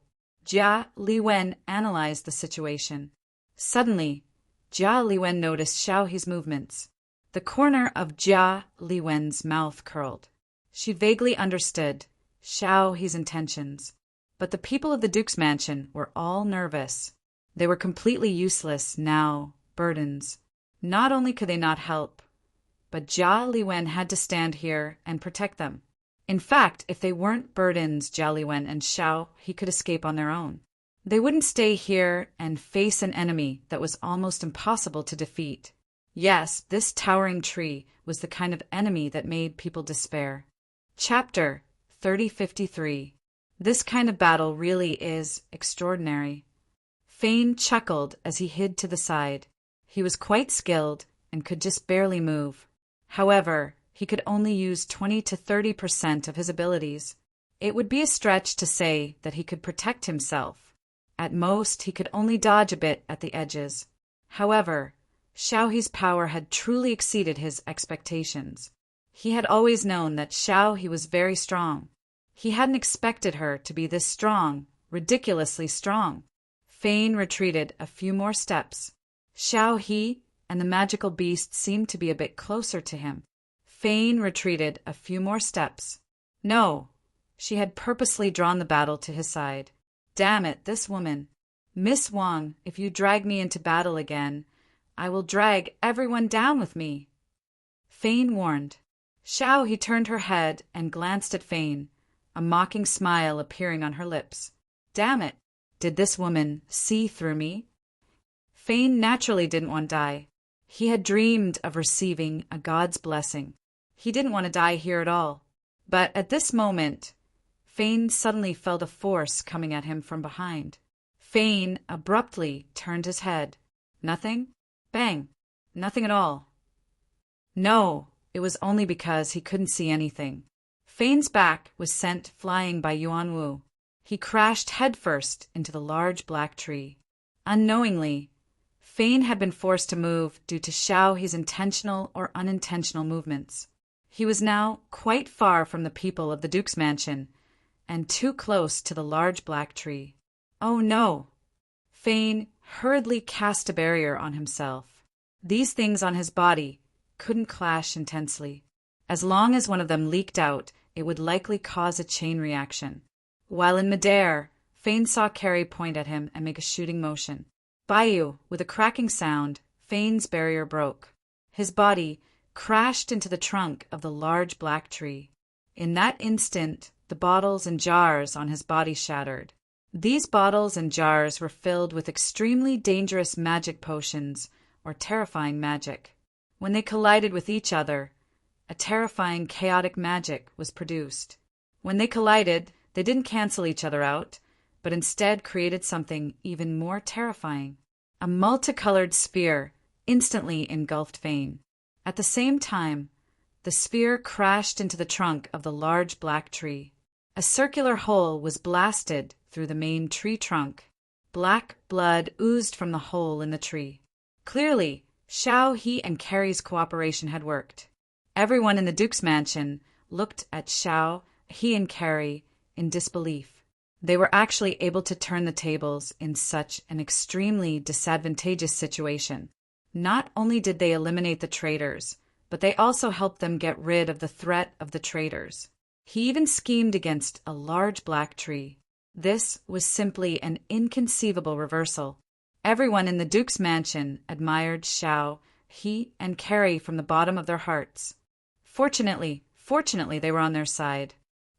Jia Liwen analyzed the situation. Suddenly, Jia Liwen noticed Xiaohe's movements. The corner of Jia Liwen's mouth curled. She vaguely understood Xiaohe's intentions, but the people of the Duke's mansion were all nervous. They were completely useless now, burdens. Not only could they not help, but Jia Liwen had to stand here and protect them. In fact, if they weren't burdens, Jia Liwen and Xiaohe could escape on their own. They wouldn't stay here and face an enemy that was almost impossible to defeat. Yes, this towering tree was the kind of enemy that made people despair. Chapter 3053. This kind of battle really is extraordinary. Fane chuckled as he hid to the side. He was quite skilled and could just barely move. However, he could only use 20 to 30% of his abilities. It would be a stretch to say that he could protect himself. At most, he could only dodge a bit at the edges. However, Xiaohe's power had truly exceeded his expectations. He had always known that Xiaohe was very strong. He hadn't expected her to be this strong, ridiculously strong. Fane retreated a few more steps. Xiaohe and the magical beast seemed to be a bit closer to him. Fane retreated a few more steps. No, she had purposely drawn the battle to his side. Damn it, this woman. Miss Wang, if you drag me into battle again, I will drag everyone down with me. Fane warned. Xiaohe turned her head and glanced at Fane, a mocking smile appearing on her lips. Damn it, did this woman see through me? Fane naturally didn't want to die. He had dreamed of receiving a god's blessing. He didn't want to die here at all. But at this moment, Fane suddenly felt a force coming at him from behind. Fane abruptly turned his head. Nothing? Bang! Nothing at all. No, it was only because he couldn't see anything. Fane's back was sent flying by Yuan Wu. He crashed headfirst into the large black tree. Unknowingly, Fane had been forced to move due to Xiaohe's intentional or unintentional movements. He was now quite far from the people of the Duke's mansion, and too close to the large black tree. Oh no! Fane hurriedly cast a barrier on himself. These things on his body couldn't clash intensely. As long as one of them leaked out, it would likely cause a chain reaction. While in midair, Fane saw Carrie point at him and make a shooting motion. Baiyu, with a cracking sound, Fane's barrier broke. His body crashed into the trunk of the large black tree. In that instant, the bottles and jars on his body shattered. These bottles and jars were filled with extremely dangerous magic potions or terrifying magic. When they collided with each other, A terrifying, chaotic magic was produced. When they collided, they didn't cancel each other out, but instead created something even more terrifying. A multicolored sphere instantly engulfed Vane. At the same time, the sphere crashed into the trunk of the large black tree. A circular hole was blasted through the main tree trunk. Black blood oozed from the hole in the tree. Clearly, Xiao, He, and Carrie's cooperation had worked. Everyone in the Duke's mansion looked at Xiao, He, and Carrie in disbelief. They were actually able to turn the tables in such an extremely disadvantageous situation. Not only did they eliminate the traitors, but they also helped them get rid of the threat of the traitors. He even schemed against a large black tree. This was simply an inconceivable reversal. Everyone in the Duke's mansion admired Xiao, He, and Carrie from the bottom of their hearts. Fortunately, they were on their side.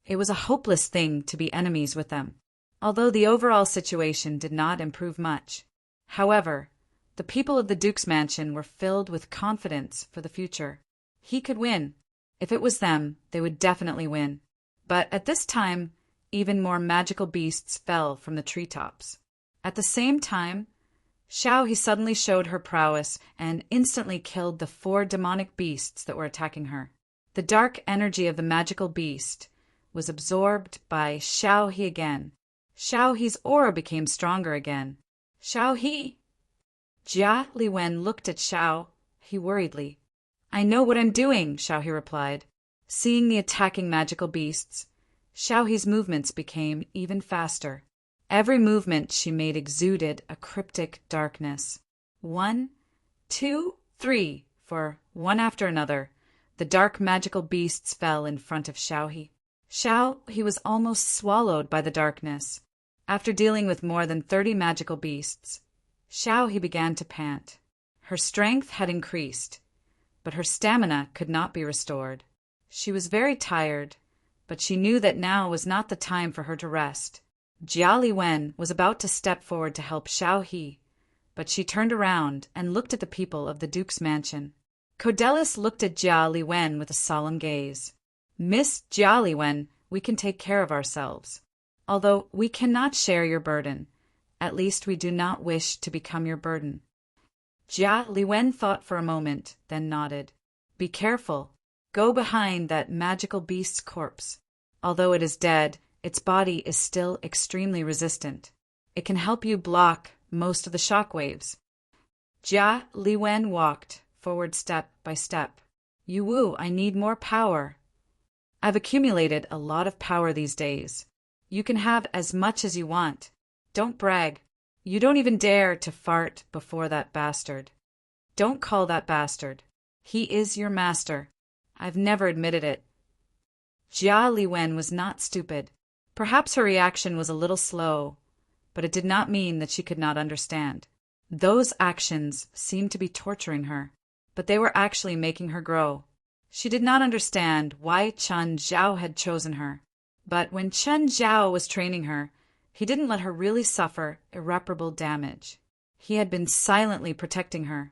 It was a hopeless thing to be enemies with them, although the overall situation did not improve much. However, the people of the Duke's mansion were filled with confidence for the future. He could win. If it was them, they would definitely win. But at this time, even more magical beasts fell from the treetops. At the same time, Xiao He suddenly showed her prowess and instantly killed the 4 demonic beasts that were attacking her. The dark energy of the magical beast was absorbed by Xiao He again. Xiao He's aura became stronger again. Xiao He! Jia Liwen looked at Xiao He worriedly. I know what I'm doing, Xiao He replied. Seeing the attacking magical beasts, Xiao He's movements became even faster. Every movement she made exuded a cryptic darkness. 1, 2, 3, for one after another, the dark magical beasts fell in front of Xiao He. Xiao He was almost swallowed by the darkness. After dealing with more than 30 magical beasts, Xiao He began to pant. Her strength had increased, but her stamina could not be restored. She was very tired, but she knew that now was not the time for her to rest. Jia Liwen was about to step forward to help Xiao He, but she turned around and looked at the people of the Duke's mansion. Codelis looked at Jia Liwen with a solemn gaze. Miss Jia Liwen, we can take care of ourselves. Although we cannot share your burden, at least we do not wish to become your burden. Jia Liwen thought for a moment, then nodded. Be careful. Go behind that magical beast's corpse. Although it is dead, its body is still extremely resistant. It can help you block most of the shock waves. Jia Liwen walked forward step by step. Yu Wu, I need more power. I've accumulated a lot of power these days. You can have as much as you want. Don't brag. You don't even dare to fart before that bastard. Don't call that bastard. He is your master. I've never admitted it. Jia Liwen was not stupid. Perhaps her reaction was a little slow, but it did not mean that she could not understand. Those actions seemed to be torturing her, but they were actually making her grow. She did not understand why Chen Zhao had chosen her, but when Chen Zhao was training her, he didn't let her really suffer irreparable damage. He had been silently protecting her.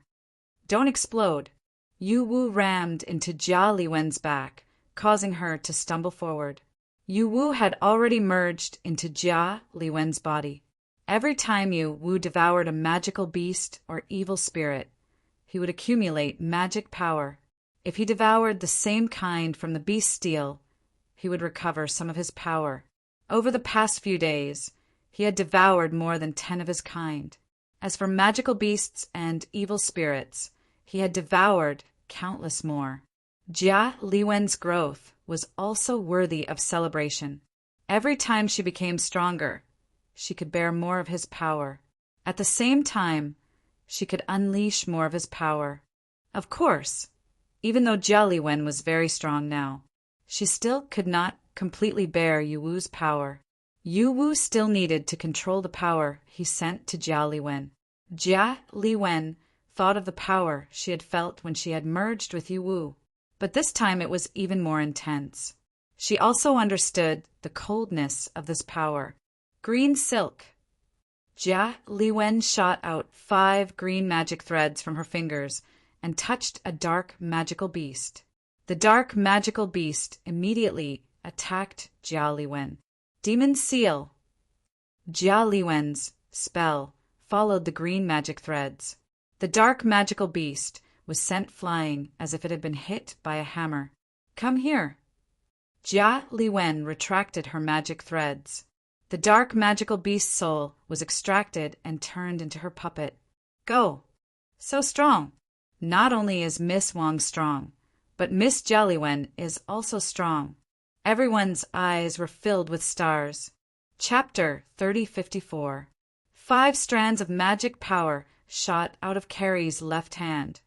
Don't explode. Yu Wu rammed into Jia Liwen's back, causing her to stumble forward. Yu Wu had already merged into Jia Liwen's body. Every time Yu Wu devoured a magical beast or evil spirit, he would accumulate magic power. If he devoured the same kind from the beast steel, he would recover some of his power. Over the past few days, he had devoured more than 10 of his kind. As for magical beasts and evil spirits, he had devoured countless more. Jia Liwen's growth was also worthy of celebration. Every time she became stronger, she could bear more of his power. At the same time, she could unleash more of his power. Of course, even though Jia Liwen was very strong now, she still could not completely bear Yu Wu's power. Yu Wu still needed to control the power he sent to Jia Liwen. Jia Liwen thought of the power she had felt when she had merged with Yu Wu, but this time it was even more intense. She also understood the coldness of this power. Green silk. Jia Liwen shot out 5 green magic threads from her fingers and touched a dark magical beast. The dark magical beast immediately attacked Jia Liwen. Demon Seal. Jia Liwen's spell followed the green magic threads. The dark magical beast was sent flying as if it had been hit by a hammer. Come here. Jia Liwen retracted her magic threads. The dark magical beast's soul was extracted and turned into her puppet. Go. So strong. Not only is Miss Wang strong, but Miss Jia Liwen is also strong. Everyone's eyes were filled with stars. Chapter 3054. 5 strands of magic power shot out of Carrie's left hand,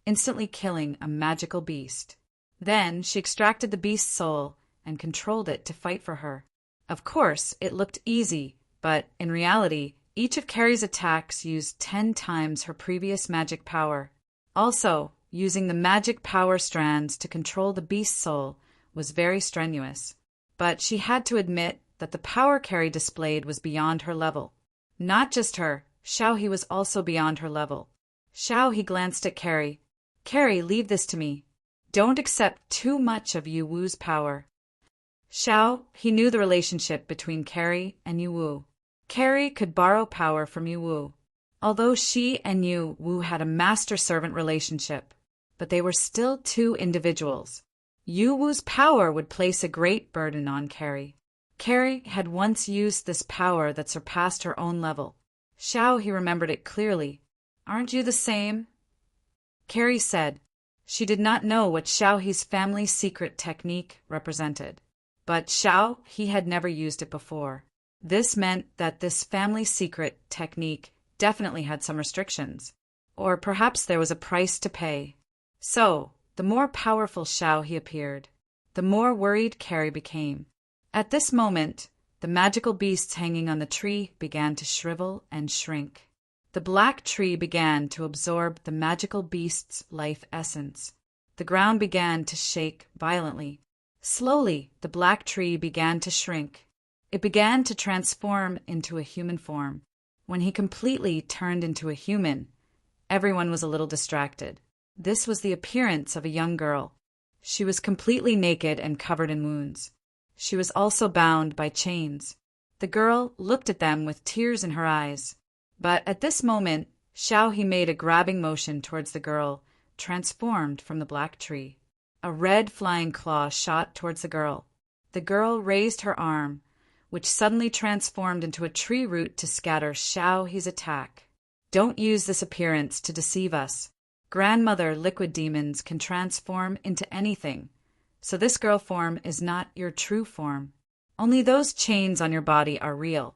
instantly killing a magical beast. Then she extracted the beast's soul and controlled it to fight for her. Of course, it looked easy, but in reality, each of Carrie's attacks used 10 times her previous magic power. Also, using the magic power strands to control the beast's soul was very strenuous. But she had to admit that the power Carrie displayed was beyond her level. Not just her, Xiaohe was also beyond her level. Xiaohe glanced at Carrie. Carrie, leave this to me. Don't accept too much of Yu Wu's power. He knew the relationship between Carrie and Yu Wu. Carrie could borrow power from Yu Wu, although she and Yu Wu had a master-servant relationship, but they were still 2 individuals. Yu Wu's power would place a great burden on Carrie. Carrie had once used this power that surpassed her own level. He remembered it clearly. Aren't you the same? Carrie said. She did not know what Xiaohe's family secret technique represented, but he had never used it before. This meant that this family secret technique definitely had some restrictions, or perhaps there was a price to pay. So, the more powerful Xiaohe appeared, the more worried Carrie became. At this moment, the magical beasts hanging on the tree began to shrivel and shrink. The black tree began to absorb the magical beast's life essence. The ground began to shake violently. Slowly, the black tree began to shrink. It began to transform into a human form. When he completely turned into a human, everyone was a little distracted. This was the appearance of a young girl. She was completely naked and covered in wounds. She was also bound by chains. The girl looked at them with tears in her eyes. But at this moment, Xiaohe made a grabbing motion towards the girl, transformed from the black tree. A red flying claw shot towards the girl. The girl raised her arm, which suddenly transformed into a tree root to scatter Xiaohe's attack. Don't use this appearance to deceive us. Grandmother liquid demons can transform into anything, so this girl form is not your true form. Only those chains on your body are real.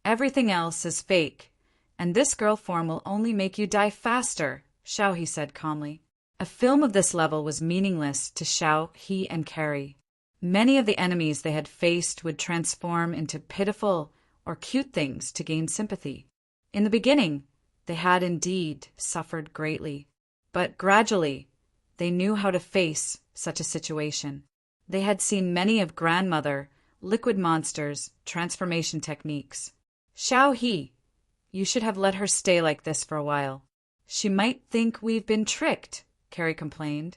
Everything else is fake. And this girl form will only make you die faster, Xiaohe said calmly. A film of this level was meaningless to Xiaohe and Carrie. Many of the enemies they had faced would transform into pitiful or cute things to gain sympathy. In the beginning, they had indeed suffered greatly, but gradually, they knew how to face such a situation. They had seen many of Grandmother, Liquid Monster's transformation techniques. Xiaohe, you should have let her stay like this for a while. She might think we've been tricked, Carrie complained.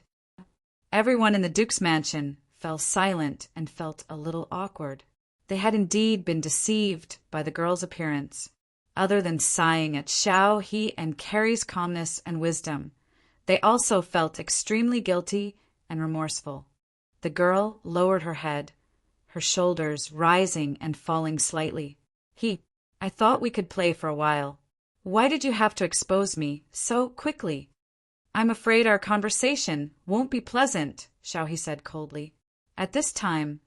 Everyone in the Duke's mansion fell silent and felt a little awkward. They had indeed been deceived by the girl's appearance. Other than sighing at Xiaohe and Carrie's calmness and wisdom, they also felt extremely guilty and remorseful. The girl lowered her head, her shoulders rising and falling slightly. I thought we could play for a while. Why did you have to expose me so quickly? I'm afraid our conversation won't be pleasant, Xiaohe said coldly. At this time,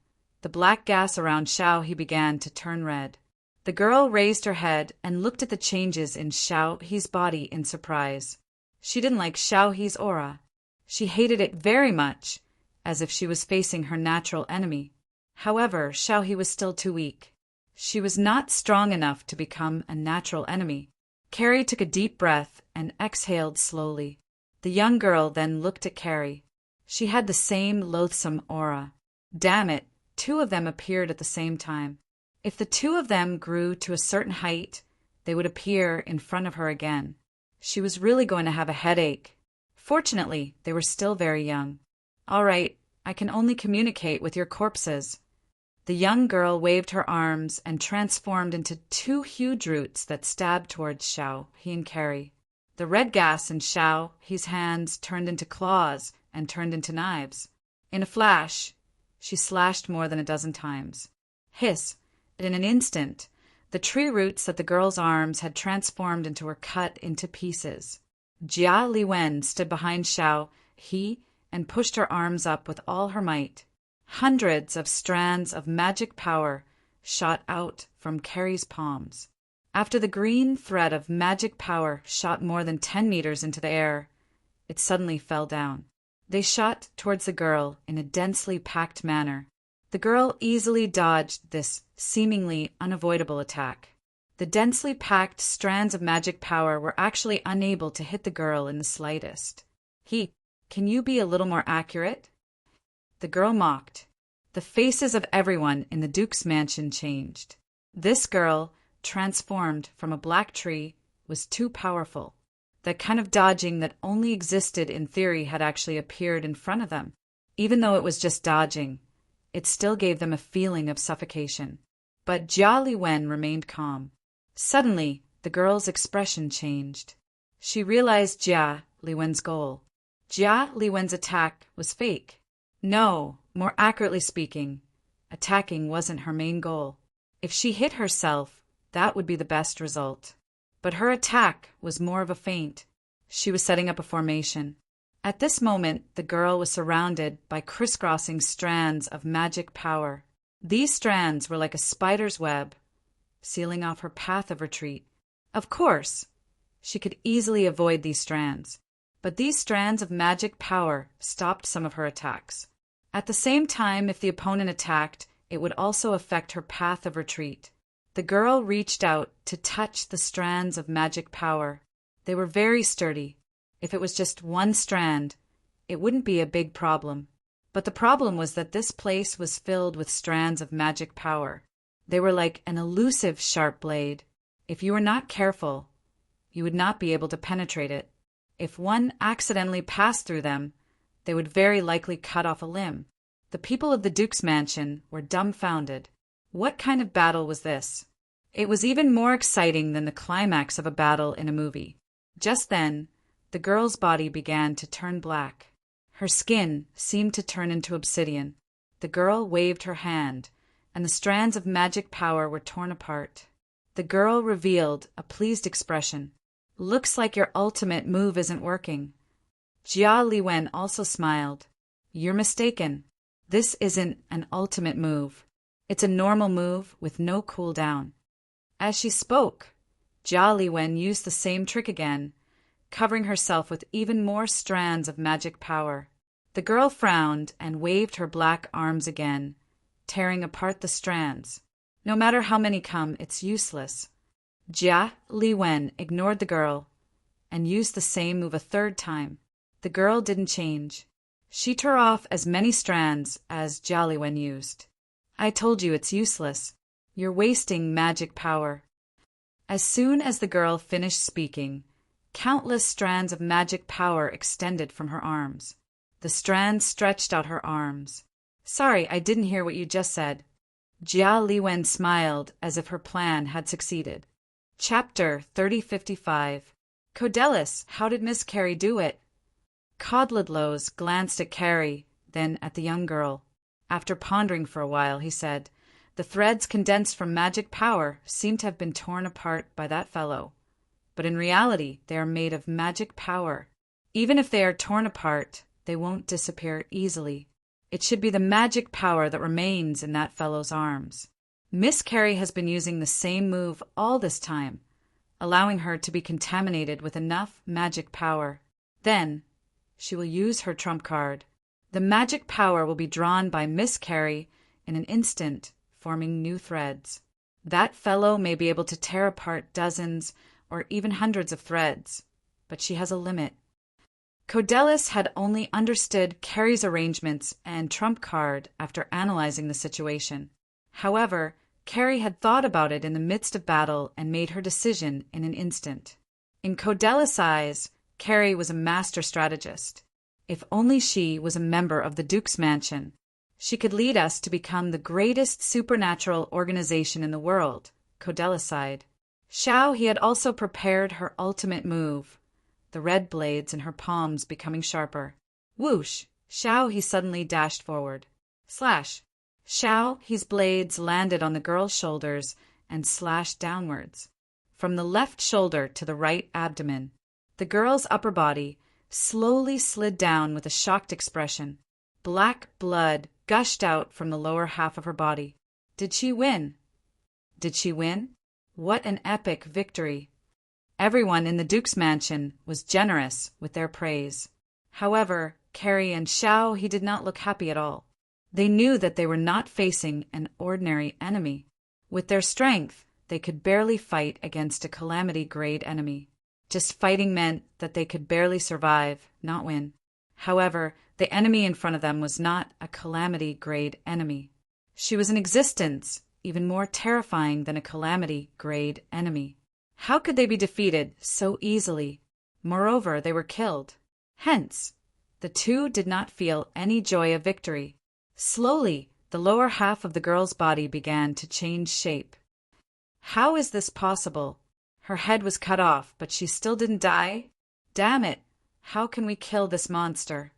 the black gas around Xiaohe began to turn red. The girl raised her head and looked at the changes in Xiaohe's body in surprise. She didn't like Xiaohe's aura. She hated it very much, as if she was facing her natural enemy. However, Xiaohe was still too weak. She was not strong enough to become a natural enemy. Carrie took a deep breath and exhaled slowly. The young girl then looked at Carrie. She had the same loathsome aura. Damn it, 2 of them appeared at the same time. If the 2 of them grew to a certain height, they would appear in front of her again. She was really going to have a headache. Fortunately, they were still very young. All right, I can only communicate with your corpses. The young girl waved her arms and transformed into two huge roots that stabbed towards Xiao, He, and Carrie. The red gas in Xiao, He's hands turned into claws and turned into knives. In a flash, she slashed more than a dozen times. Hiss! In an instant, the tree roots that the girl's arms had transformed into were cut into pieces. Jia Liwen stood behind Xiao, He, and pushed her arms up with all her might. Hundreds of strands of magic power shot out from Carrie's palms. After the green thread of magic power shot more than 10 meters into the air, it suddenly fell down. They shot towards the girl in a densely packed manner. The girl easily dodged this seemingly unavoidable attack. The densely packed strands of magic power were actually unable to hit the girl in the slightest. Can you be a little more accurate? The girl mocked. The faces of everyone in the Duke's mansion changed. This girl, transformed from a black tree, was too powerful. That kind of dodging that only existed in theory had actually appeared in front of them. Even though it was just dodging, it still gave them a feeling of suffocation. But Jia Liwen remained calm. Suddenly, the girl's expression changed. She realized Jia Liwen's goal. Jia Liwen's attack was fake. No, more accurately speaking, attacking wasn't her main goal. If she hit herself, that would be the best result. But her attack was more of a feint. She was setting up a formation. At this moment, the girl was surrounded by crisscrossing strands of magic power. These strands were like a spider's web, sealing off her path of retreat. Of course, she could easily avoid these strands, but these strands of magic power stopped some of her attacks. At the same time, if the opponent attacked, it would also affect her path of retreat. The girl reached out to touch the strands of magic power. They were very sturdy. If it was just one strand, it wouldn't be a big problem. But the problem was that this place was filled with strands of magic power. They were like an elusive sharp blade. If you were not careful, you would not be able to penetrate it. If one accidentally passed through them, they would very likely cut off a limb. The people of the Duke's mansion were dumbfounded. What kind of battle was this? It was even more exciting than the climax of a battle in a movie. Just then, the girl's body began to turn black. Her skin seemed to turn into obsidian. The girl waved her hand, and the strands of magic power were torn apart. The girl revealed a pleased expression. Looks like your ultimate move isn't working. Jia Liwen also smiled. You're mistaken. This isn't an ultimate move. It's a normal move with no cooldown. As she spoke, Jia Liwen used the same trick again, covering herself with even more strands of magic power. The girl frowned and waved her black arms again, tearing apart the strands. No matter how many come, it's useless. Jia Liwen ignored the girl and used the same move a third time. The girl didn't change. She tore off as many strands as Jia Liwen used. I told you it's useless. You're wasting magic power. As soon as the girl finished speaking, countless strands of magic power extended from her arms. The strands stretched out her arms. Sorry, I didn't hear what you just said. Jia Liwen smiled as if her plan had succeeded. Chapter 3055. Codelis, how did Miss Carrie do it? Codlidlows glanced at Carrie, then at the young girl. After pondering for a while, he said, The threads condensed from magic power seem to have been torn apart by that fellow. But in reality, they are made of magic power. Even if they are torn apart, they won't disappear easily. It should be the magic power that remains in that fellow's arms. Miss Carrie has been using the same move all this time, allowing her to be contaminated with enough magic power. Then, she will use her trump card. The magic power will be drawn by Miss Carrie in an instant, forming new threads. That fellow may be able to tear apart dozens or even hundreds of threads, but she has a limit. Codelis had only understood Carrie's arrangements and trump card after analyzing the situation. However, Carrie had thought about it in the midst of battle and made her decision in an instant. In Codelis' eyes, Carrie was a master strategist. If only she was a member of the Duke's mansion. She could lead us to become the greatest supernatural organization in the world, Codella sighed. Xiao He had also prepared her ultimate move, the red blades in her palms becoming sharper. Whoosh! Xiao He suddenly dashed forward. Slash! Xiao He's blades landed on the girl's shoulders and slashed downwards, from the left shoulder to the right abdomen. The girl's upper body slowly slid down with a shocked expression. Black blood gushed out from the lower half of her body. Did she win? Did she win? What an epic victory! Everyone in the Duke's mansion was generous with their praise. However, Carrie and Xiao He did not look happy at all. They knew that they were not facing an ordinary enemy. With their strength, they could barely fight against a calamity-grade enemy. Just fighting meant that they could barely survive, not win. However, the enemy in front of them was not a calamity-grade enemy. She was in existence, even more terrifying than a calamity-grade enemy. How could they be defeated so easily? Moreover, they were killed. Hence, the two did not feel any joy of victory. Slowly, the lower half of the girl's body began to change shape. How is this possible? Her head was cut off, but she still didn't die? Damn it! How can we kill this monster?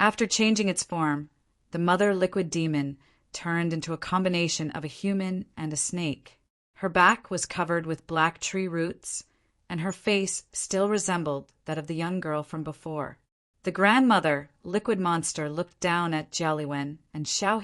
After changing its form, the mother liquid demon turned into a combination of a human and a snake. Her back was covered with black tree roots, and her face still resembled that of the young girl from before. The grandmother liquid monster looked down at Jialiwen and Xiao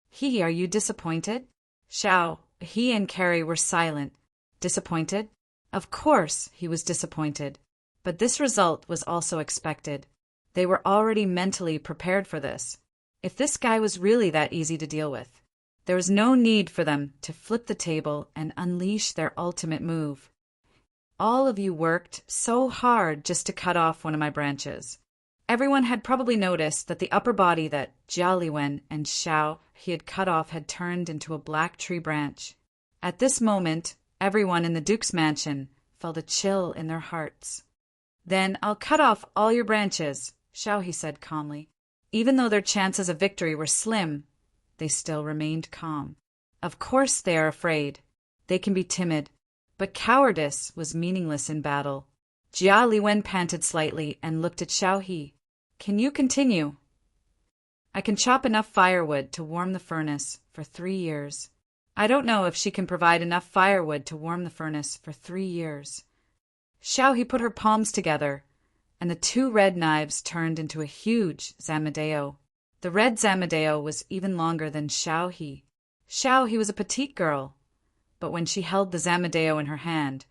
He, are you disappointed? Xiao He and Carrie were silent. Disappointed? Of course he was disappointed. But this result was also expected. They were already mentally prepared for this. If this guy was really that easy to deal with, there was no need for them to flip the table and unleash their ultimate move. All of you worked so hard just to cut off one of my branches. Everyone had probably noticed that the upper body that Jialiwen and Xiao He had cut off had turned into a black tree branch. At this moment, everyone in the Duke's mansion felt a chill in their hearts. Then I'll cut off all your branches, Xiao He said calmly. Even though their chances of victory were slim, they still remained calm. Of course they are afraid. They can be timid. But cowardice was meaningless in battle. Jia Liwen panted slightly and looked at Xiao He. Can you continue? I can chop enough firewood to warm the furnace for 3 years. I don't know if she can provide enough firewood to warm the furnace for 3 years. Xiao He put her palms together, and the 2 red knives turned into a huge zamadeo. The red zamadeo was even longer than Xiao He. Xiao He was a petite girl, but when she held the zamadeo in her hand,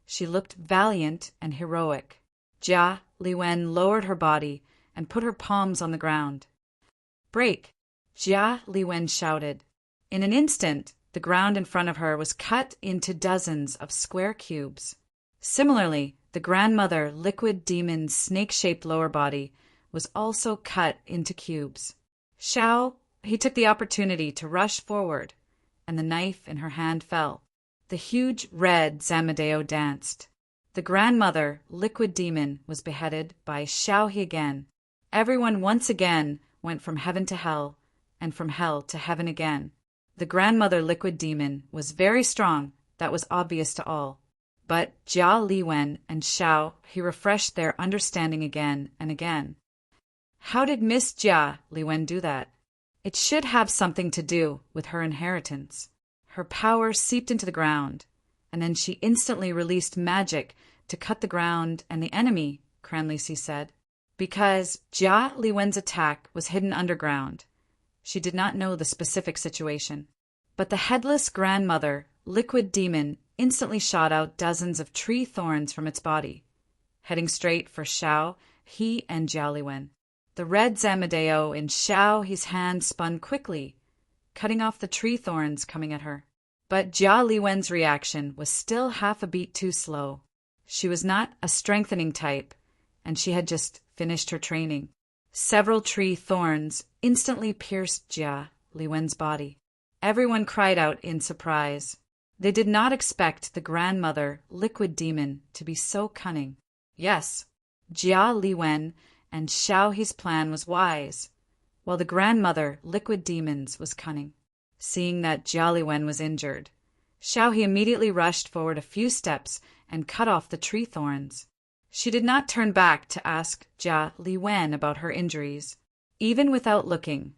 she looked valiant and heroic. Jia Liwen lowered her body and put her palms on the ground. Break! Jia Liwen shouted. In an instant, the ground in front of her was cut into dozens of square cubes. Similarly, the grandmother liquid demon's snake-shaped lower body was also cut into cubes. Xiao He took the opportunity to rush forward, and the knife in her hand fell. The huge red zamadeo danced. The grandmother liquid demon was beheaded by Xiao He again. Everyone once again went from heaven to hell, and from hell to heaven again. The grandmother liquid demon was very strong, that was obvious to all. But Jia Liwen and Xiao He refreshed their understanding again and again. How did Miss Jia Liwen do that? It should have something to do with her inheritance. Her power seeped into the ground, and then she instantly released magic to cut the ground and the enemy, Cranlisi said. Because Jia Liwen's attack was hidden underground, she did not know the specific situation. But the headless grandmother, liquid demon, instantly shot out dozens of tree thorns from its body, heading straight for Xiao He and Jia Liwen. The red zamadeo in Xiao He's hand spun quickly, cutting off the tree thorns coming at her. But Jia Liwen's reaction was still half a beat too slow. She was not a strengthening type, and she had just finished her training. Several tree thorns instantly pierced Jia Liwen's body. Everyone cried out in surprise. They did not expect the grandmother liquid demon to be so cunning. Yes, Jia Liwen and Xiaohe's plan was wise, while the grandmother, Liquid Demons, was cunning. Seeing that Jia Liwen was injured, Xiaohe immediately rushed forward a few steps and cut off the tree thorns. She did not turn back to ask Jia Liwen about her injuries. Even without looking,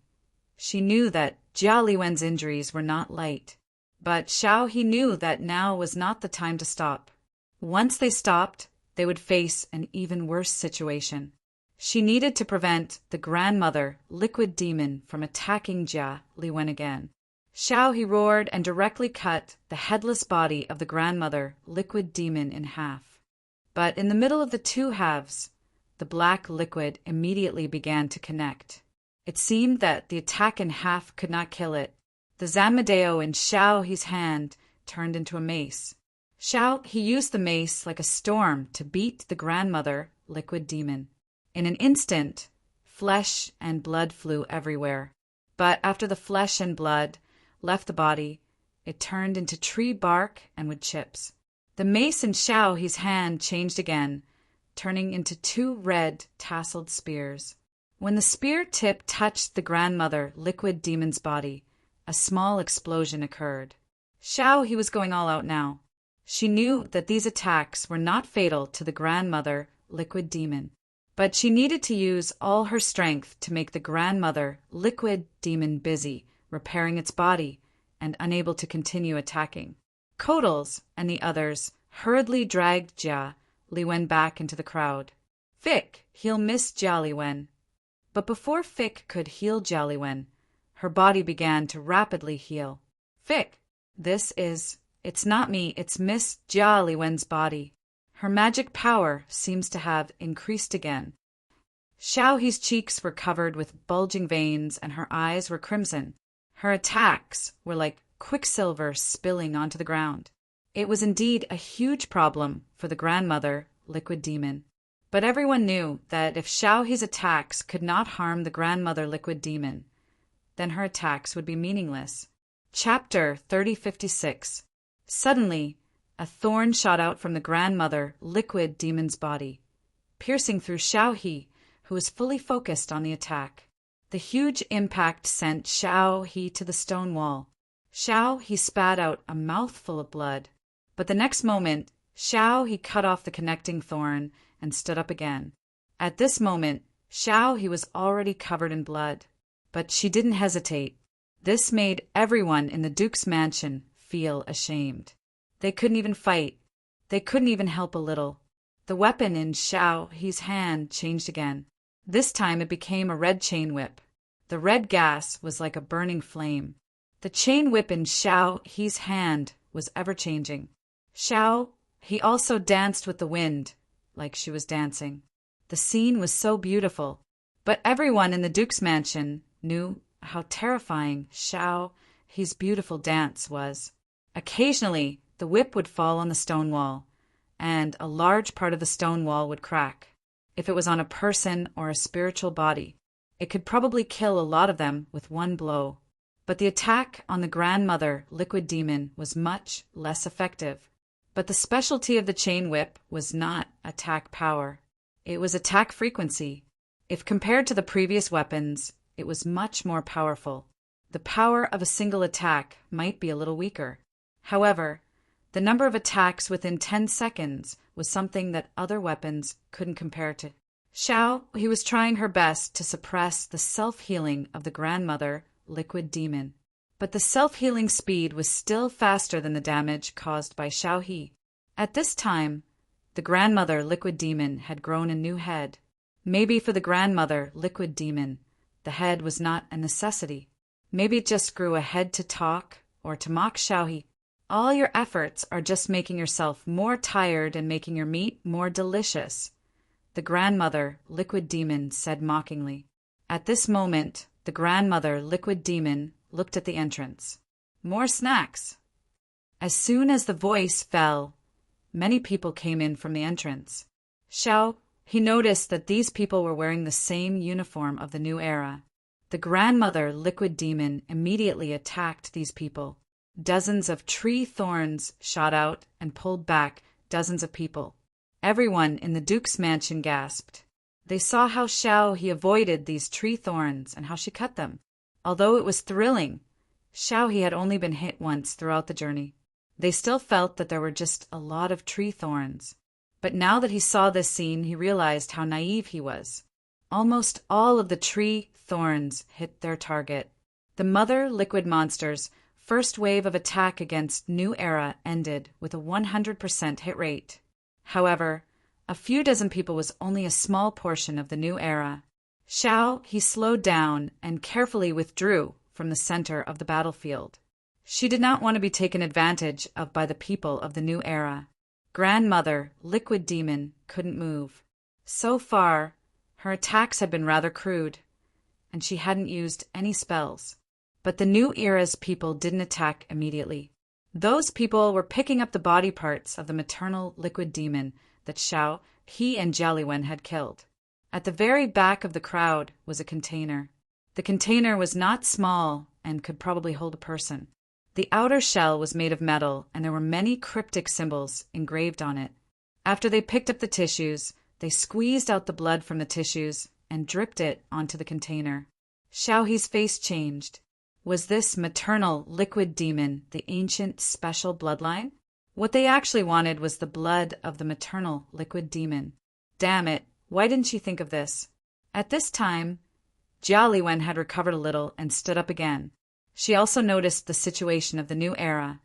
she knew that Jia Liwen's injuries were not light. But Xiaohe knew that now was not the time to stop. Once they stopped, they would face an even worse situation. She needed to prevent the grandmother, Liquid Demon, from attacking Jia Liwen again. Xiaohe roared and directly cut the headless body of the grandmother, Liquid Demon, in half. But in the middle of the two halves, the black liquid immediately began to connect. It seemed that the attack in half could not kill it. The Zamadeo in Xiaohe's hand turned into a mace. Xiaohe used the mace like a storm to beat the grandmother, Liquid Demon. In an instant, flesh and blood flew everywhere. But after the flesh and blood left the body, it turned into tree bark and wood chips. The mace in Xiaohe's hand changed again, turning into two red tasseled spears. When the spear tip touched the grandmother, Liquid Demon's body, a small explosion occurred. Xiaohe was going all out now. She knew that these attacks were not fatal to the grandmother, Liquid Demon, but she needed to use all her strength to make the grandmother, Liquid Demon, busy, repairing its body, and unable to continue attacking. Kodals and the others hurriedly dragged Jia Liwen back into the crowd. Fick, he'll miss Jia Liwen. But before Fick could heal Jia Liwen, her body began to rapidly heal. Fick, it's not me, it's Miss Jia Liwen's body. Her magic power seems to have increased again. Xiaohe's cheeks were covered with bulging veins and her eyes were crimson. Her attacks were like quicksilver spilling onto the ground. It was indeed a huge problem for the grandmother, Liquid Demon. But everyone knew that if Xiaohe's attacks could not harm the grandmother, Liquid Demon, then her attacks would be meaningless. Chapter 3056. Suddenly, a thorn shot out from the grandmother, Liquid Demon's body, piercing through Xiaohe, who was fully focused on the attack. The huge impact sent Xiaohe to the stone wall. Xiaohe spat out a mouthful of blood, but the next moment, Xiaohe cut off the connecting thorn and stood up again. At this moment, Xiaohe was already covered in blood, but she didn't hesitate. This made everyone in the Duke's mansion feel ashamed. They couldn't even fight. They couldn't even help a little. The weapon in Xiaohe's hand changed again. This time it became a red chain whip. The red gas was like a burning flame. The chain whip in Xiaohe's hand was ever-changing. He also danced with the wind, like she was dancing. The scene was so beautiful, but everyone in the Duke's mansion knew how terrifying Xiaohe's beautiful dance was. Occasionally, the whip would fall on the stone wall, and a large part of the stone wall would crack. If it was on a person or a spiritual body, it could probably kill a lot of them with one blow. But the attack on the grandmother, Liquid Demon, was much less effective. But the specialty of the chain whip was not attack power. It was attack frequency. If compared to the previous weapons, it was much more powerful. The power of a single attack might be a little weaker. However, the number of attacks within 10 seconds was something that other weapons couldn't compare to. He was trying her best to suppress the self-healing of the grandmother, Liquid Demon. But the self-healing speed was still faster than the damage caused by Xiaohe. At this time, the grandmother, Liquid Demon, had grown a new head. Maybe for the grandmother, Liquid Demon, the head was not a necessity. Maybe it just grew a head to talk or to mock Xiaohe. All your efforts are just making yourself more tired and making your meat more delicious, the grandmother, Liquid Demon, said mockingly. At this moment, the grandmother, Liquid Demon, looked at the entrance. More snacks. As soon as the voice fell, many people came in from the entrance. He noticed that these people were wearing the same uniform of the new era. The grandmother, Liquid Demon, immediately attacked these people. Dozens of tree thorns shot out and pulled back dozens of people. Everyone in the Duke's mansion gasped. They saw how Xiao he avoided these tree thorns and how she cut them. Although it was thrilling, Xiao he had only been hit once throughout the journey. They still felt that there were just a lot of tree thorns. But now that he saw this scene, he realized how naive he was. Almost all of the tree thorns hit their target. The mother liquid monster's first wave of attack against New Era ended with a 100% hit rate. However, a few dozen people was only a small portion of the New Era. Xiao he slowed down and carefully withdrew from the center of the battlefield. She did not want to be taken advantage of by the people of the New Era. Grandmother, Liquid Demon, couldn't move. So far, her attacks had been rather crude, and she hadn't used any spells. But the New Era's people didn't attack immediately. Those people were picking up the body parts of the maternal Liquid Demon that Xiao, he and Jialiwen had killed. At the very back of the crowd was a container. The container was not small and could probably hold a person. The outer shell was made of metal, and there were many cryptic symbols engraved on it. After they picked up the tissues, they squeezed out the blood from the tissues and dripped it onto the container. Xiaohe's face changed. Was this maternal Liquid Demon the ancient special bloodline? What they actually wanted was the blood of the maternal Liquid Demon. Damn it, why didn't she think of this? At this time, Jialiwen had recovered a little and stood up again. She also noticed the situation of the New Era.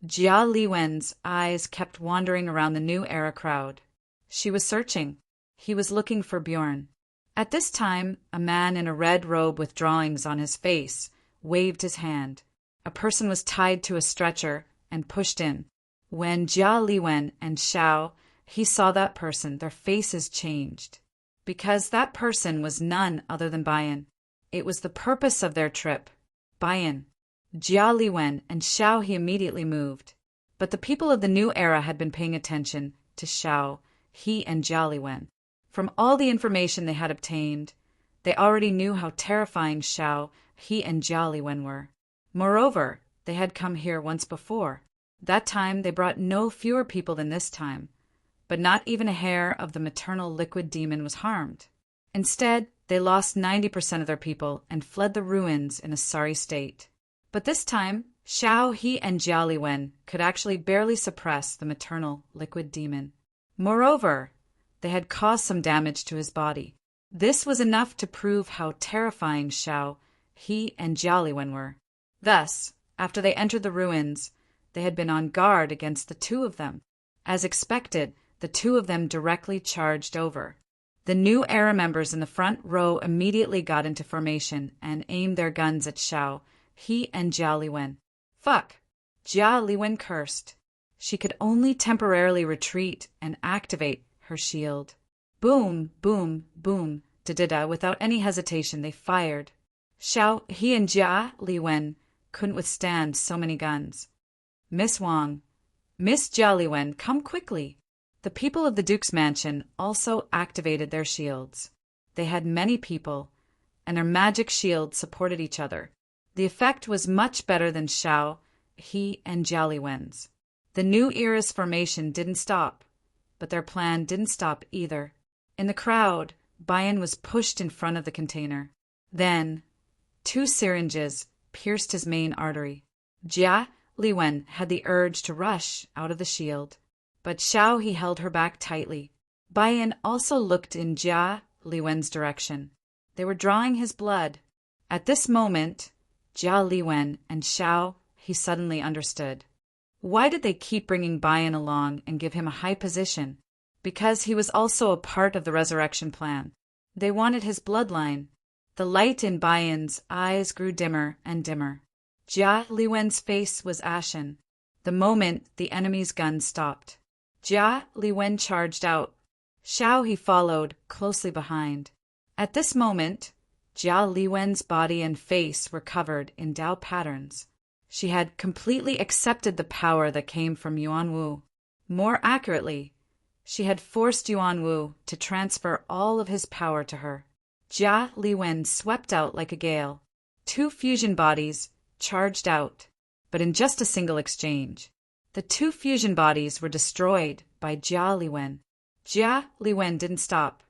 Jialiwen's eyes kept wandering around the New Era crowd. She was searching. He was looking for Bjorn. At this time, a man in a red robe with drawings on his face waved his hand. A person was tied to a stretcher and pushed in. When Jialiwen and Xiao he saw that person, their faces changed. Because that person was none other than Bayan. It was the purpose of their trip. Bayan. Jialiwen and Xiao he immediately moved. But the people of the New Era had been paying attention to Xiao, he and Jialiwen. From all the information they had obtained, they already knew how terrifying Xiao, he and Jialiwen were. Moreover, they had come here once before. That time they brought no fewer people than this time, but not even a hair of the maternal Liquid Demon was harmed. Instead, they lost 90% of their people and fled the ruins in a sorry state. But this time, Xiao, he and Jialiwen could actually barely suppress the maternal Liquid Demon. Moreover, they had caused some damage to his body. This was enough to prove how terrifying Xiao, he and Jialiwen were. Thus, after they entered the ruins, they had been on guard against the two of them. As expected, the two of them directly charged over. The New Era members in the front row immediately got into formation and aimed their guns at Xiao, he and Jialiwen. Fuck! Jialiwen cursed. She could only temporarily retreat and activate her shield. Boom, boom, boom, da-da-da, without any hesitation, they fired. Xiao, he and Jialiwen couldn't withstand so many guns. Miss Wang, Miss Jialiwen, come quickly. The people of the Duke's mansion also activated their shields. They had many people, and their magic shields supported each other. The effect was much better than Xiao, he and Jialiwen's. The New Era's formation didn't stop, but their plan didn't stop either. In the crowd, Bayan was pushed in front of the container. Then, 2 syringes pierced his main artery. Jialiwen had the urge to rush out of the shield, but Xiao he held her back tightly. Bayan also looked in Jialiwen's direction. They were drawing his blood. At this moment, Jialiwen and Xiao he suddenly understood. Why did they keep bringing Bayan along and give him a high position? Because he was also a part of the resurrection plan. They wanted his bloodline. The light in Bayan's eyes grew dimmer and dimmer. Jialiwen's face was ashen. The moment the enemy's gun stopped, Jialiwen charged out. Xiao he followed closely behind. At this moment, Jialiwen's body and face were covered in Dao patterns. She had completely accepted the power that came from Yuanwu. More accurately, she had forced Yuanwu to transfer all of his power to her. Jialiwen swept out like a gale. 2 fusion bodies charged out, but in just a single exchange. The 2 fusion bodies were destroyed by Jialiwen. Jialiwen didn't stop.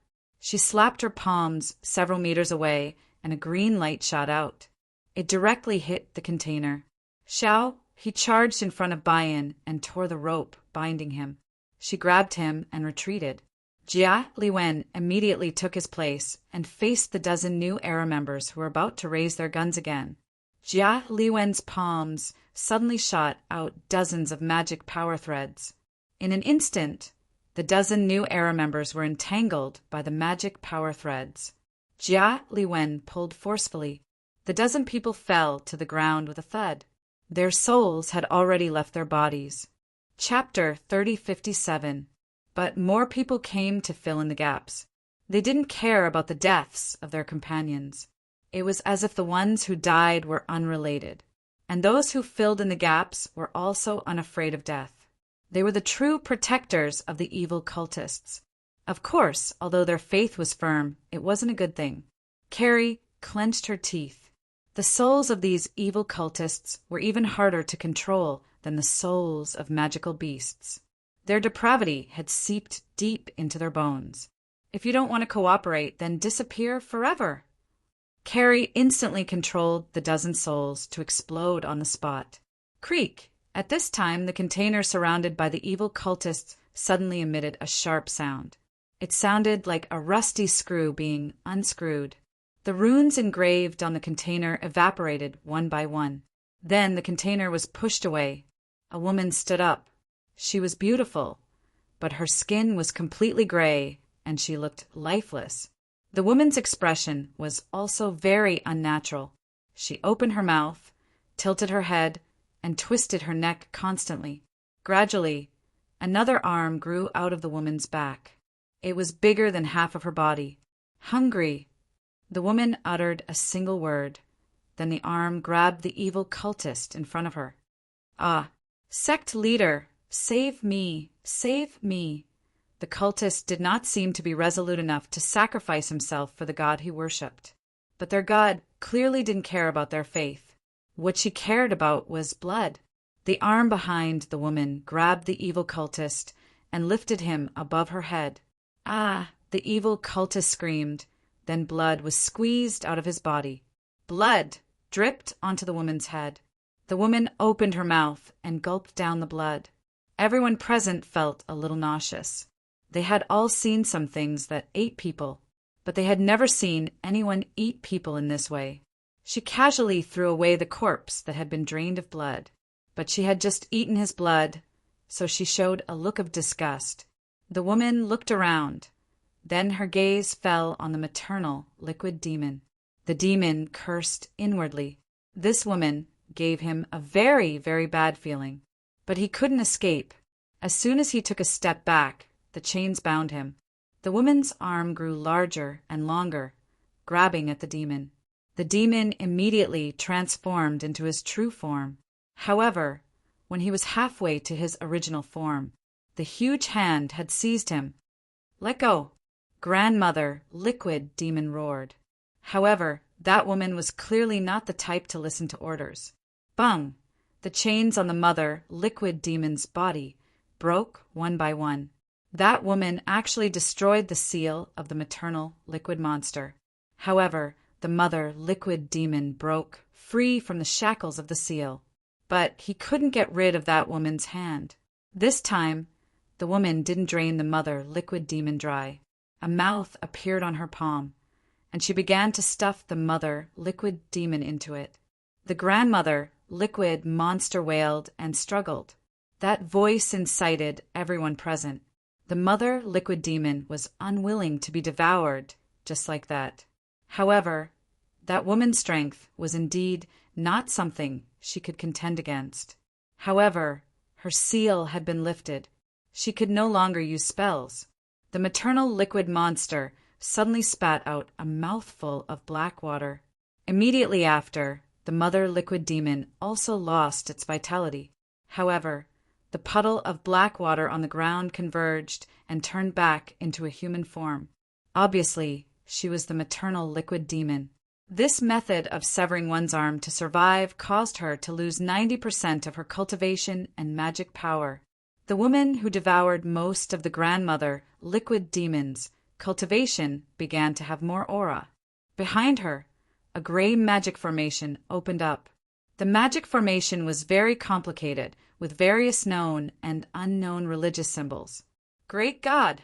She slapped her palms several meters away, and a green light shot out. It directly hit the container. Xiao, he charged in front of Bayan and tore the rope binding him. She grabbed him and retreated. Jia Liwen immediately took his place and faced the dozen new era members who were about to raise their guns again. Jia Liwen's palms suddenly shot out dozens of magic power threads. In an instant, the dozen new era members were entangled by the magic power threads. Jia Liwen pulled forcefully. The dozen people fell to the ground with a thud. Their souls had already left their bodies. Chapter 3057. But more people came to fill in the gaps. They didn't care about the deaths of their companions. It was as if the ones who died were unrelated, and those who filled in the gaps were also unafraid of death. They were the true protectors of the evil cultists. Of course, although their faith was firm, it wasn't a good thing. Carrie clenched her teeth. The souls of these evil cultists were even harder to control than the souls of magical beasts. Their depravity had seeped deep into their bones. If you don't want to cooperate, then disappear forever. Carrie instantly controlled the dozen souls to explode on the spot. Creak! At this time, the container surrounded by the evil cultists suddenly emitted a sharp sound. It sounded like a rusty screw being unscrewed. The runes engraved on the container evaporated one by one. Then the container was pushed away. A woman stood up. She was beautiful, but her skin was completely gray, and she looked lifeless. The woman's expression was also very unnatural. She opened her mouth, tilted her head, and twisted her neck constantly. Gradually, another arm grew out of the woman's back. It was bigger than half of her body. Hungry. The woman uttered a single word. Then the arm grabbed the evil cultist in front of her. Ah, sect leader! Save me! Save me! The cultist did not seem to be resolute enough to sacrifice himself for the god he worshipped. But their god clearly didn't care about their faith. What she cared about was blood. The arm behind the woman grabbed the evil cultist and lifted him above her head. Ah! The evil cultist screamed. Then blood was squeezed out of his body. Blood dripped onto the woman's head. The woman opened her mouth and gulped down the blood. Everyone present felt a little nauseous. They had all seen some things that ate people, but they had never seen anyone eat people in this way. She casually threw away the corpse that had been drained of blood, but she had just eaten his blood, so she showed a look of disgust. The woman looked around. Then her gaze fell on the maternal liquid demon. The demon cursed inwardly. This woman gave him a very, very bad feeling. But he couldn't escape. As soon as he took a step back, the chains bound him. The woman's arm grew larger and longer, grabbing at the demon. The demon immediately transformed into his true form. However, when he was halfway to his original form, the huge hand had seized him. "Let go!" "Grandmother, liquid," demon roared. However, that woman was clearly not the type to listen to orders. Bung! The chains on the mother, liquid demon's body broke one by one. That woman actually destroyed the seal of the maternal liquid monster. However, the mother, liquid demon broke free from the shackles of the seal. But he couldn't get rid of that woman's hand. This time, the woman didn't drain the mother, liquid demon dry. A mouth appeared on her palm, and she began to stuff the mother, liquid demon into it. The grandmother, liquid monster wailed and struggled. That voice incited everyone present. The mother, liquid demon, was unwilling to be devoured just like that. However, that woman's strength was indeed not something she could contend against. However, her seal had been lifted. She could no longer use spells. The maternal liquid monster suddenly spat out a mouthful of black water. Immediately after, the mother liquid demon also lost its vitality. However, the puddle of black water on the ground converged and turned back into a human form. Obviously, she was the maternal liquid demon. This method of severing one's arm to survive caused her to lose 90% of her cultivation and magic power. The woman who devoured most of the grandmother, liquid demons, cultivation began to have more aura. Behind her, a gray magic formation opened up. The magic formation was very complicated, with various known and unknown religious symbols. Great God!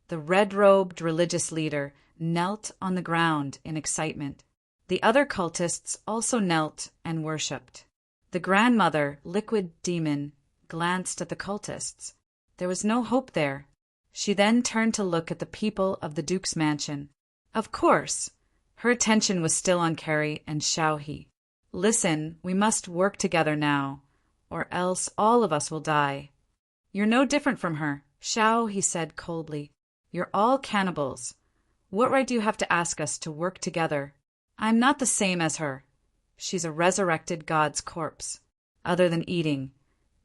The red-robed religious leader knelt on the ground in excitement. The other cultists also knelt and worshipped. The grandmother, liquid demon, glanced at the cultists. There was no hope there. She then turned to look at the people of the Duke's mansion. Of course, her attention was still on Carrie and Xiaohe. Listen, we must work together now, or else all of us will die. You're no different from her, Xiaohe said coldly. You're all cannibals. What right do you have to ask us to work together? I'm not the same as her. She's a resurrected god's corpse. Other than eating,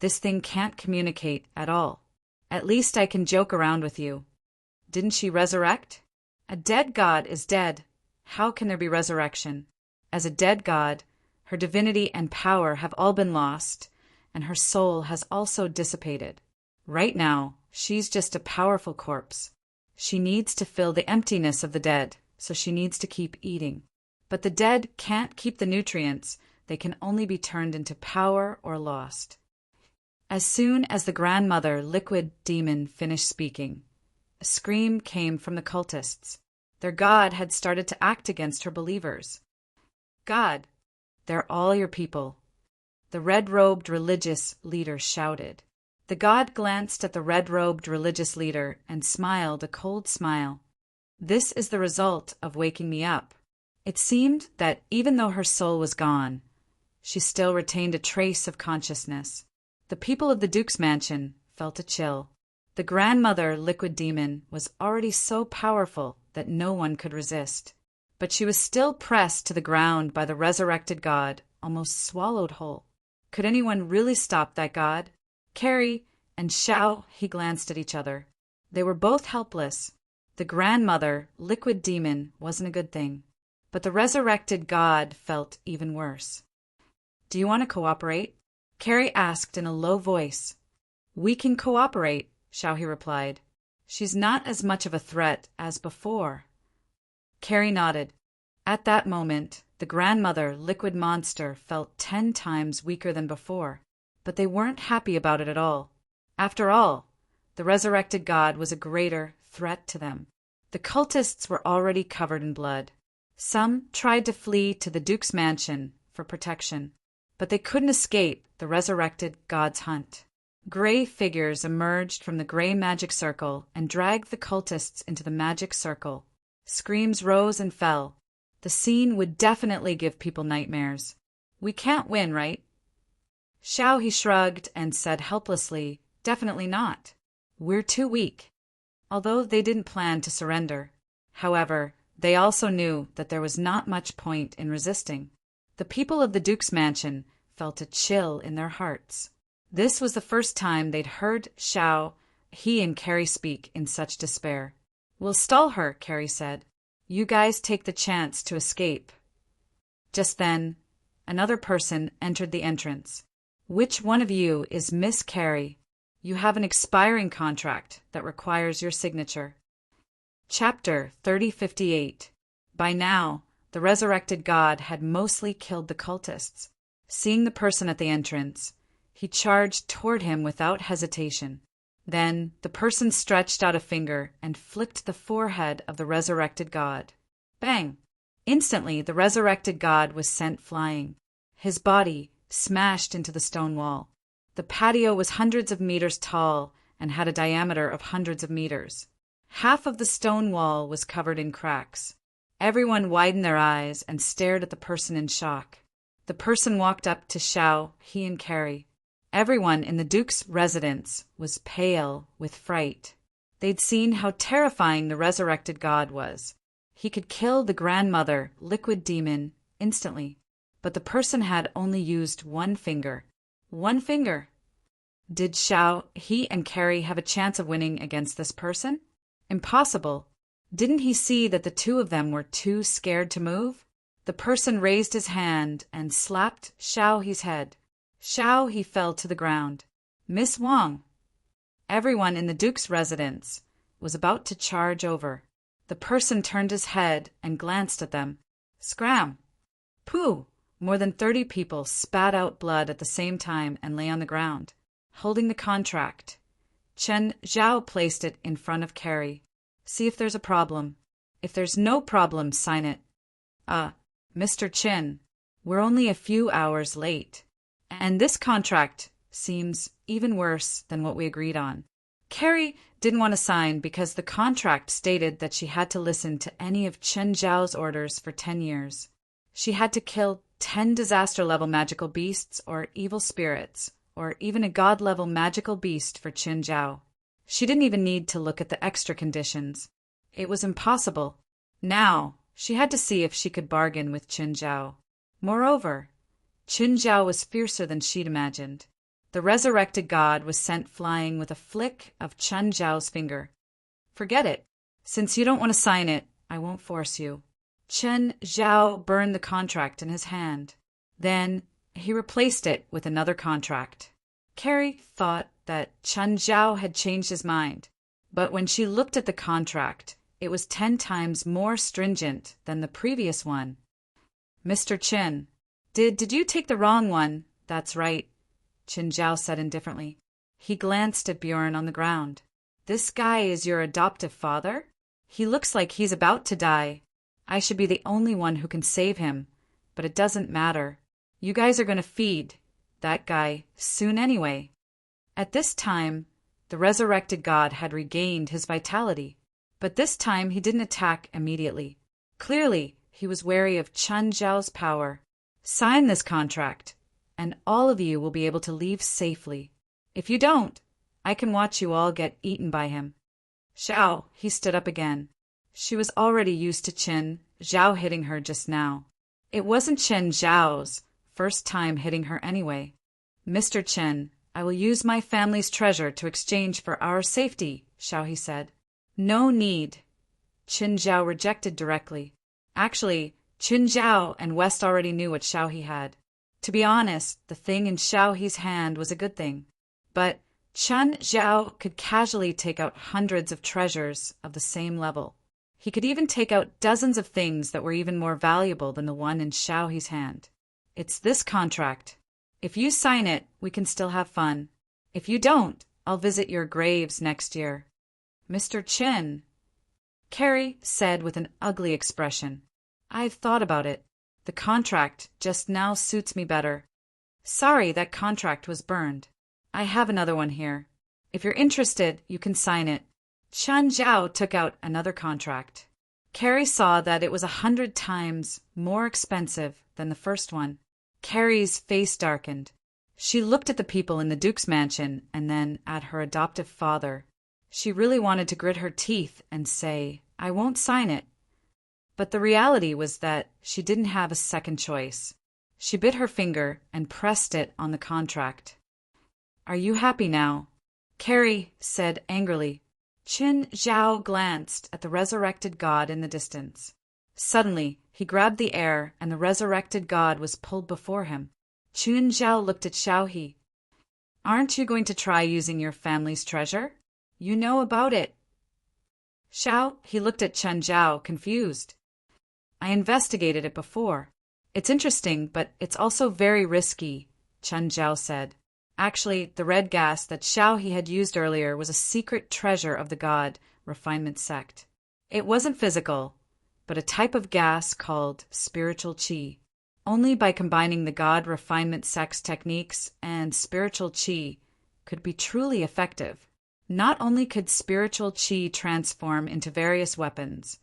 this thing can't communicate at all. At least I can joke around with you. Didn't she resurrect? A dead god is dead. How can there be resurrection? As a dead god, her divinity and power have all been lost, and her soul has also dissipated. Right now, she's just a powerful corpse. She needs to fill the emptiness of the dead, so she needs to keep eating. But the dead can't keep the nutrients. They can only be turned into power or lost. As soon as the grandmother liquid demon finished speaking, a scream came from the cultists. Their god had started to act against her believers. God, they're all your people, the red-robed religious leader shouted. The god glanced at the red-robed religious leader and smiled a cold smile. This is the result of waking me up. It seemed that even though her soul was gone, she still retained a trace of consciousness. The people of the Duke's mansion felt a chill. The grandmother liquid demon was already so powerful that no one could resist. But she was still pressed to the ground by the resurrected god, almost swallowed whole. Could anyone really stop that god? Carrie and Xiao, he glanced at each other. They were both helpless. The grandmother liquid demon wasn't a good thing. But the resurrected god felt even worse. Do you want to cooperate? Carrie asked in a low voice. We can cooperate, Xiaohe replied. She's not as much of a threat as before. Carrie nodded. At that moment, the grandmother liquid monster felt 10 times weaker than before, but they weren't happy about it at all. After all, the resurrected god was a greater threat to them. The cultists were already covered in blood. Some tried to flee to the Duke's mansion for protection, but they couldn't escape the resurrected god's hunt. Gray figures emerged from the gray magic circle and dragged the cultists into the magic circle. Screams rose and fell. The scene would definitely give people nightmares. We can't win, right? Xiaohe shrugged and said helplessly, definitely not. We're too weak. Although they didn't plan to surrender. However, they also knew that there was not much point in resisting. The people of the Duke's mansion felt a chill in their hearts. This was the first time they'd heard Xiaohe and Carrie speak in such despair. We'll stall her, Carrie said. You guys take the chance to escape. Just then, another person entered the entrance. Which one of you is Miss Carrie? You have an expiring contract that requires your signature. Chapter 3058. By now, the resurrected god had mostly killed the cultists. Seeing the person at the entrance, he charged toward him without hesitation. Then the person stretched out a finger and flicked the forehead of the resurrected god. Bang! Instantly, the resurrected god was sent flying. His body smashed into the stone wall. The patio was hundreds of meters tall and had a diameter of hundreds of meters. Half of the stone wall was covered in cracks. Everyone widened their eyes and stared at the person in shock. The person walked up to Xiaohe and Carrie. Everyone in the Duke's residence was pale with fright. They'd seen how terrifying the resurrected god was. He could kill the grandmother, liquid demon, instantly. But the person had only used one finger. One finger. Did Xiaohe and Carrie have a chance of winning against this person? Impossible. Didn't he see that the two of them were too scared to move? The person raised his hand and slapped Xiaohe's head. Xiaohe fell to the ground. Miss Wang. Everyone in the Duke's residence was about to charge over. The person turned his head and glanced at them. Scram! Pooh! More than 30 people spat out blood at the same time and lay on the ground, holding the contract. Chen Zhao placed it in front of Carrie. See if there's a problem. If there's no problem, sign it. Mr. Chin, we're only a few hours late. And this contract seems even worse than what we agreed on. Carrie didn't want to sign because the contract stated that she had to listen to any of Chen Zhao's orders for 10 years. She had to kill 10 disaster-level magical beasts or evil spirits, or even a god-level magical beast for Chen Zhao. She didn't even need to look at the extra conditions. It was impossible. Now, she had to see if she could bargain with Chen Zhao. Moreover, Chen Zhao was fiercer than she'd imagined. The resurrected god was sent flying with a flick of Chen Zhao's finger. Forget it. Since you don't want to sign it, I won't force you. Chen Zhao burned the contract in his hand. Then he replaced it with another contract. Carrie thought that Chen Zhao had changed his mind, but when she looked at the contract, it was 10 times more stringent than the previous one. Mr. Chen, did you take the wrong one? That's right, Chen Zhao said indifferently. He glanced at Bjorn on the ground. This guy is your adoptive father? He looks like he's about to die. I should be the only one who can save him, but it doesn't matter. You guys are going to feed that guy soon anyway. At this time, the resurrected god had regained his vitality, but this time he didn't attack immediately. Clearly, he was wary of Chen Zhao's power. Sign this contract, and all of you will be able to leave safely. If you don't, I can watch you all get eaten by him. Xiao, he stood up again. She was already used to Chen Zhao hitting her just now. It wasn't Chen Zhao's first time hitting her anyway. Mr. Chen, I will use my family's treasure to exchange for our safety, Xiao he said. No need. Chen Zhao rejected directly. Actually, Chen Zhao and West already knew what Xiao he had. To be honest, the thing in Xiao He's hand was a good thing. But Chen Zhao could casually take out hundreds of treasures of the same level. He could even take out dozens of things that were even more valuable than the one in Xiao He's hand. It's this contract. If you sign it, we can still have fun. If you don't, I'll visit your graves next year. Mr. Chen, Carrie said with an ugly expression. I've thought about it. The contract just now suits me better. Sorry that contract was burned. I have another one here. If you're interested, you can sign it. Chen Zhao took out another contract. Carrie saw that it was 100 times more expensive than the first one. Carrie's face darkened. She looked at the people in the Duke's mansion and then at her adoptive father. She really wanted to grit her teeth and say, I won't sign it. But the reality was that she didn't have a second choice. She bit her finger and pressed it on the contract. Are you happy now? Carrie said angrily. Chen Zhao glanced at the resurrected god in the distance. Suddenly, he grabbed the air and the resurrected god was pulled before him. Chen Zhao looked at Xiao He. Aren't you going to try using your family's treasure? You know about it. Xiao He looked at Chen Zhao, confused. I investigated it before. It's interesting, but it's also very risky, Chen Zhao said. Actually, the red gas that Xiao He had used earlier was a secret treasure of the god refinement sect. It wasn't physical, but a type of gas called spiritual qi. Only by combining the god refinement sect's techniques and spiritual qi could be truly effective. Not only could spiritual qi transform into various weapons,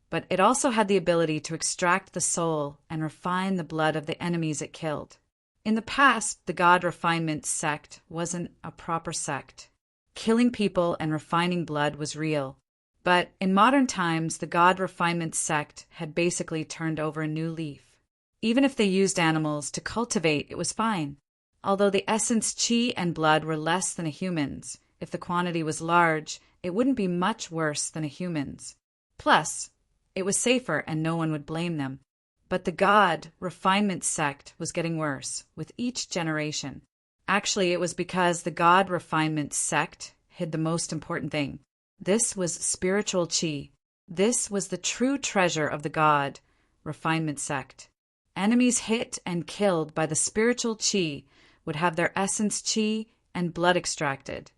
but it also had the ability to extract the soul and refine the blood of the enemies it killed. In the past, the God Refinement sect wasn't a proper sect. Killing people and refining blood was real. But in modern times, the God Refinement sect had basically turned over a new leaf. Even if they used animals to cultivate, it was fine. Although the essence qi and blood were less than a human's, if the quantity was large, it wouldn't be much worse than a human's. Plus, it was safer and no one would blame them. But the God Refinement sect was getting worse with each generation. Actually, it was because the God Refinement sect hid the most important thing. This was spiritual qi. This was the true treasure of the god refinement sect. Enemies hit and killed by the spiritual qi would have their essence qi and blood extracted,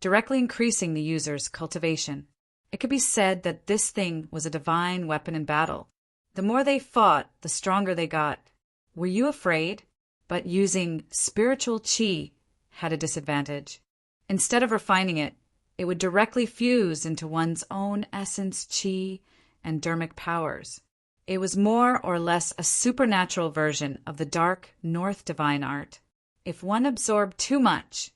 directly increasing the user's cultivation. It could be said that this thing was a divine weapon in battle. The more they fought, the stronger they got. Were you afraid? But using spiritual qi had a disadvantage. Instead of refining it, it would directly fuse into one's own essence qi and dermic powers. It was more or less a supernatural version of the dark North divine art. If one absorbed too much,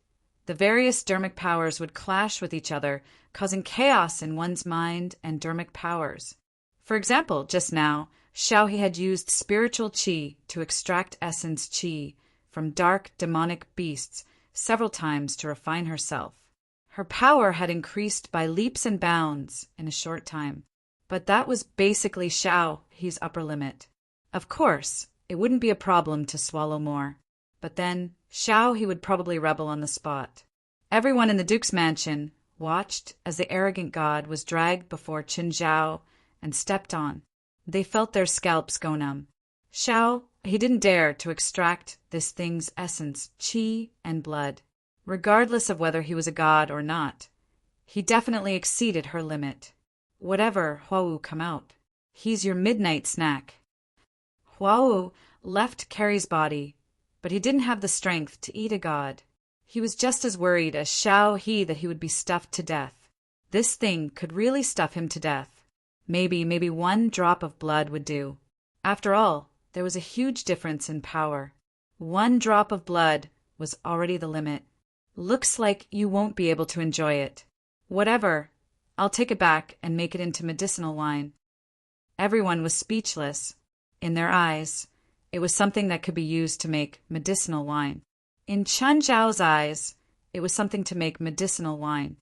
the various dermic powers would clash with each other, causing chaos in one's mind and dermic powers. For example, just now, Xiaohe had used spiritual qi to extract essence qi from dark demonic beasts several times to refine herself. Her power had increased by leaps and bounds in a short time, but that was basically Xiaohe's upper limit. Of course, it wouldn't be a problem to swallow more, but then Xiaohe would probably rebel on the spot. Everyone in the Duke's mansion watched as the arrogant god was dragged before Qin Zhao and stepped on. They felt their scalps go numb. He didn't dare to extract this thing's essence, qi and blood. Regardless of whether he was a god or not, he definitely exceeded her limit. Whatever Huawu come out, he's your midnight snack. Huawu left Carrie's body, but he didn't have the strength to eat a god. He was just as worried as Xiaohe that he would be stuffed to death. This thing could really stuff him to death. Maybe one drop of blood would do. After all, there was a huge difference in power. 1 drop of blood was already the limit. Looks like you won't be able to enjoy it. Whatever, I'll take it back and make it into medicinal wine. Everyone was speechless. In their eyes, it was something that could be used to make medicinal wine. In Chen Zhao's eyes, it was something to make medicinal wine.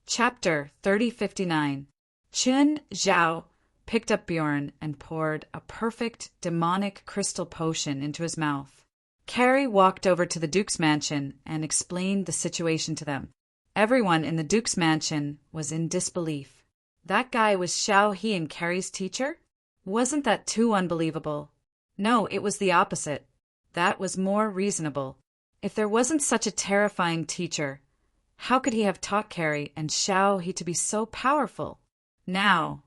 Chapter 3059. Qin Zhao picked up Bjorn and poured a perfect demonic crystal potion into his mouth. Carrie walked over to the Duke's mansion and explained the situation to them. Everyone in the Duke's mansion was in disbelief. That guy was Xiaohe and Carrie's teacher? Wasn't that too unbelievable? No, it was the opposite. That was more reasonable. If there wasn't such a terrifying teacher, how could he have taught Carrie and Xiaohe to be so powerful? Now,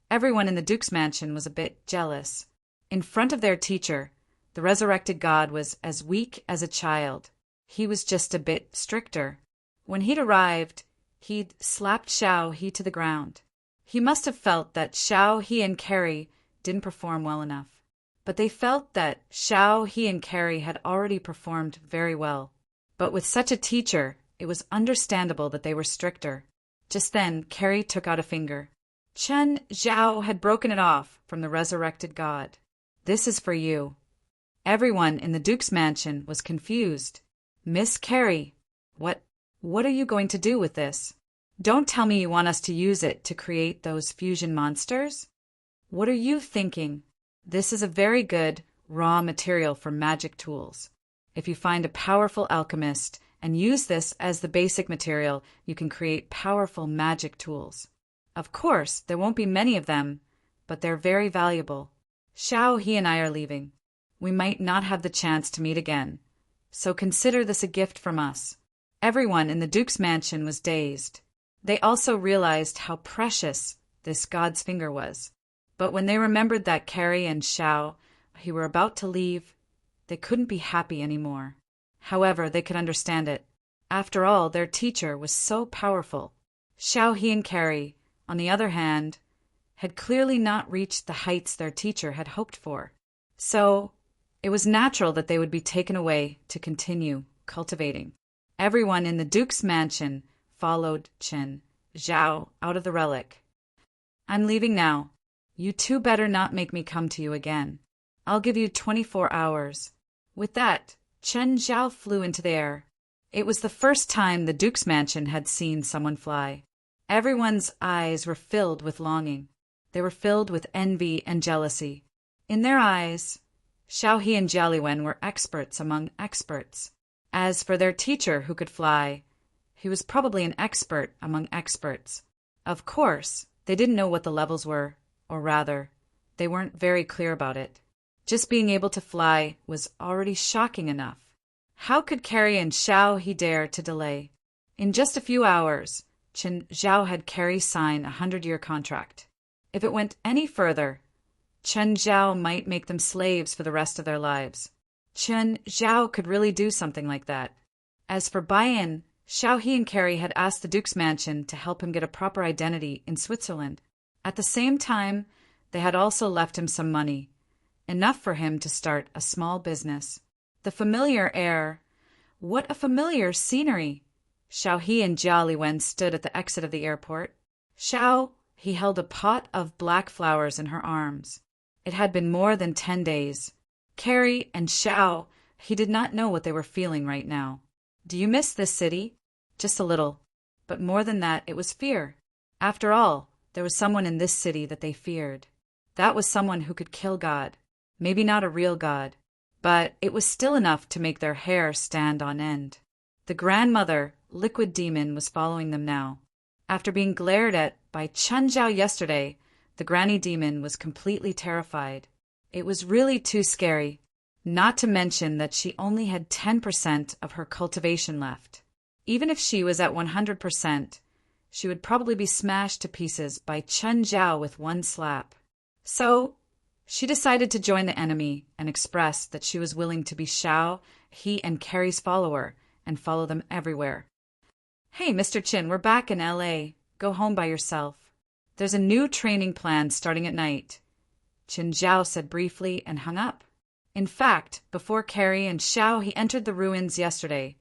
everyone in the Duke's mansion was a bit jealous. In front of their teacher, the resurrected god was as weak as a child. He was just a bit stricter. When he'd arrived, he'd slapped Xiaohe to the ground. He must have felt that Xiaohe and Carrie didn't perform well enough. But they felt that Xiaohe and Carrie had already performed very well. But with such a teacher, it was understandable that they were stricter. Just then, Carrie took out a finger. Chen Zhao had broken it off from the resurrected god. This is for you. Everyone in the Duke's mansion was confused. Miss Carrie, what are you going to do with this? Don't tell me you want us to use it to create those fusion monsters? What are you thinking? This is a very good raw material for magic tools. If you find a powerful alchemist and use this as the basic material, you can create powerful magic tools. Of course, there won't be many of them, but they're very valuable. Xiaohe and I are leaving. We might not have the chance to meet again, so consider this a gift from us. Everyone in the Duke's mansion was dazed. They also realized how precious this god's finger was. But when they remembered that Carrie and Xiaohe were about to leave, they couldn't be happy anymore. However, they could understand it. After all, their teacher was so powerful. Xiaohe and Carrie, on the other hand, had clearly not reached the heights their teacher had hoped for. So, it was natural that they would be taken away to continue cultivating. Everyone in the Duke's mansion followed Qin Zhao out of the relic. I'm leaving now. You two better not make me come to you again. I'll give you 24 hours. With that, Chen Zhao flew into the air. It was the first time the Duke's mansion had seen someone fly. Everyone's eyes were filled with longing. They were filled with envy and jealousy. In their eyes, Xiaohe and Jialiwen were experts among experts. As for their teacher who could fly, he was probably an expert among experts. Of course, they didn't know what the levels were, or rather, they weren't very clear about it. Just being able to fly was already shocking enough. How could Carrie and Xiao he dare to delay? In just a few hours, Chen Zhao had Carrie sign a 100-year contract. If it went any further, Chen Zhao might make them slaves for the rest of their lives. Chen Zhao could really do something like that. As for Bayan, Xiao He and Carrie had asked the Duke's mansion to help him get a proper identity in Switzerland. At the same time, they had also left him some money, enough for him to start a small business. The familiar air. What a familiar scenery! Xiao He and Jia Liwen stood at the exit of the airport. Xiao He held a pot of black flowers in her arms. It had been more than 10 days. Carrie and Xiao He did not know what they were feeling right now. Do you miss this city? Just a little. But more than that, it was fear. After all, there was someone in this city that they feared. That was someone who could kill God. Maybe not a real God, but it was still enough to make their hair stand on end. The grandmother, Liquid Demon, was following them now. After being glared at by Chen Zhao yesterday, the Granny Demon was completely terrified. It was really too scary, not to mention that she only had 10% of her cultivation left. Even if she was at 100%, she would probably be smashed to pieces by Chen Zhao with one slap. So, she decided to join the enemy and express that she was willing to be Xiao He and Carrie's follower and follow them everywhere. Hey, Mr. Chin, we're back in LA. Go home by yourself. There's a new training plan starting at night. Chen Zhao said briefly and hung up. In fact, before Carrie and Xiao He entered the ruins yesterday,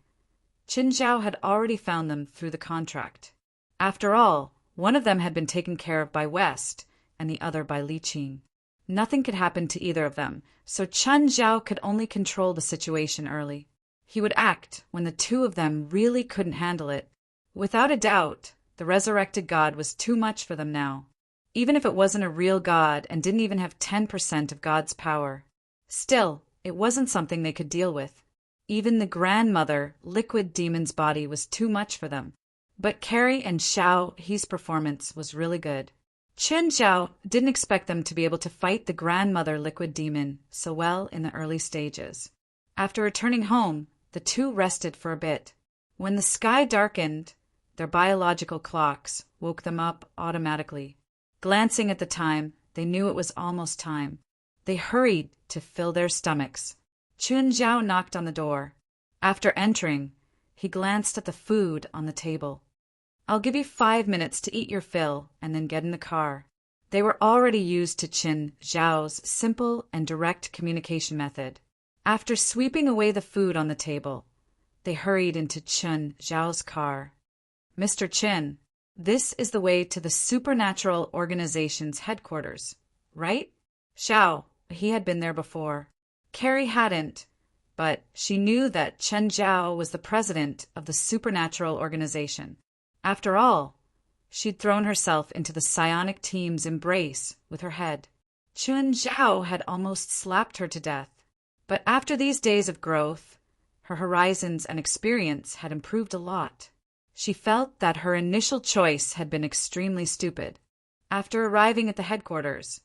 Chen Zhao had already found them through the contract. After all, one of them had been taken care of by West, and the other by Li Qing. Nothing could happen to either of them, so Chen Zhao could only control the situation early. He would act when the two of them really couldn't handle it. Without a doubt, the resurrected god was too much for them now. Even if it wasn't a real god and didn't even have 10% of God's power. Still, it wasn't something they could deal with. Even the grandmother, Liquid Demon's body was too much for them. But Carrie and Xiao He's performance was really good. Chen Zhao didn't expect them to be able to fight the grandmother Liquid Demon so well in the early stages. After returning home, the two rested for a bit. When the sky darkened, their biological clocks woke them up automatically. Glancing at the time, they knew it was almost time. They hurried to fill their stomachs. Chen Zhao knocked on the door. After entering, he glanced at the food on the table. I'll give you 5 minutes to eat your fill and then get in the car. They were already used to Chen Zhao's simple and direct communication method. After sweeping away the food on the table, they hurried into Chen Zhao's car. Mr. Chen, this is the way to the Supernatural Organization's headquarters, right? Xiao, he had been there before. Carrie hadn't, but she knew that Chen Zhao was the president of the Supernatural Organization. After all, she'd thrown herself into the psionic team's embrace with her head. Chen Zhao had almost slapped her to death. But after these days of growth, her horizons and experience had improved a lot. She felt that her initial choice had been extremely stupid. After arriving at the headquarters,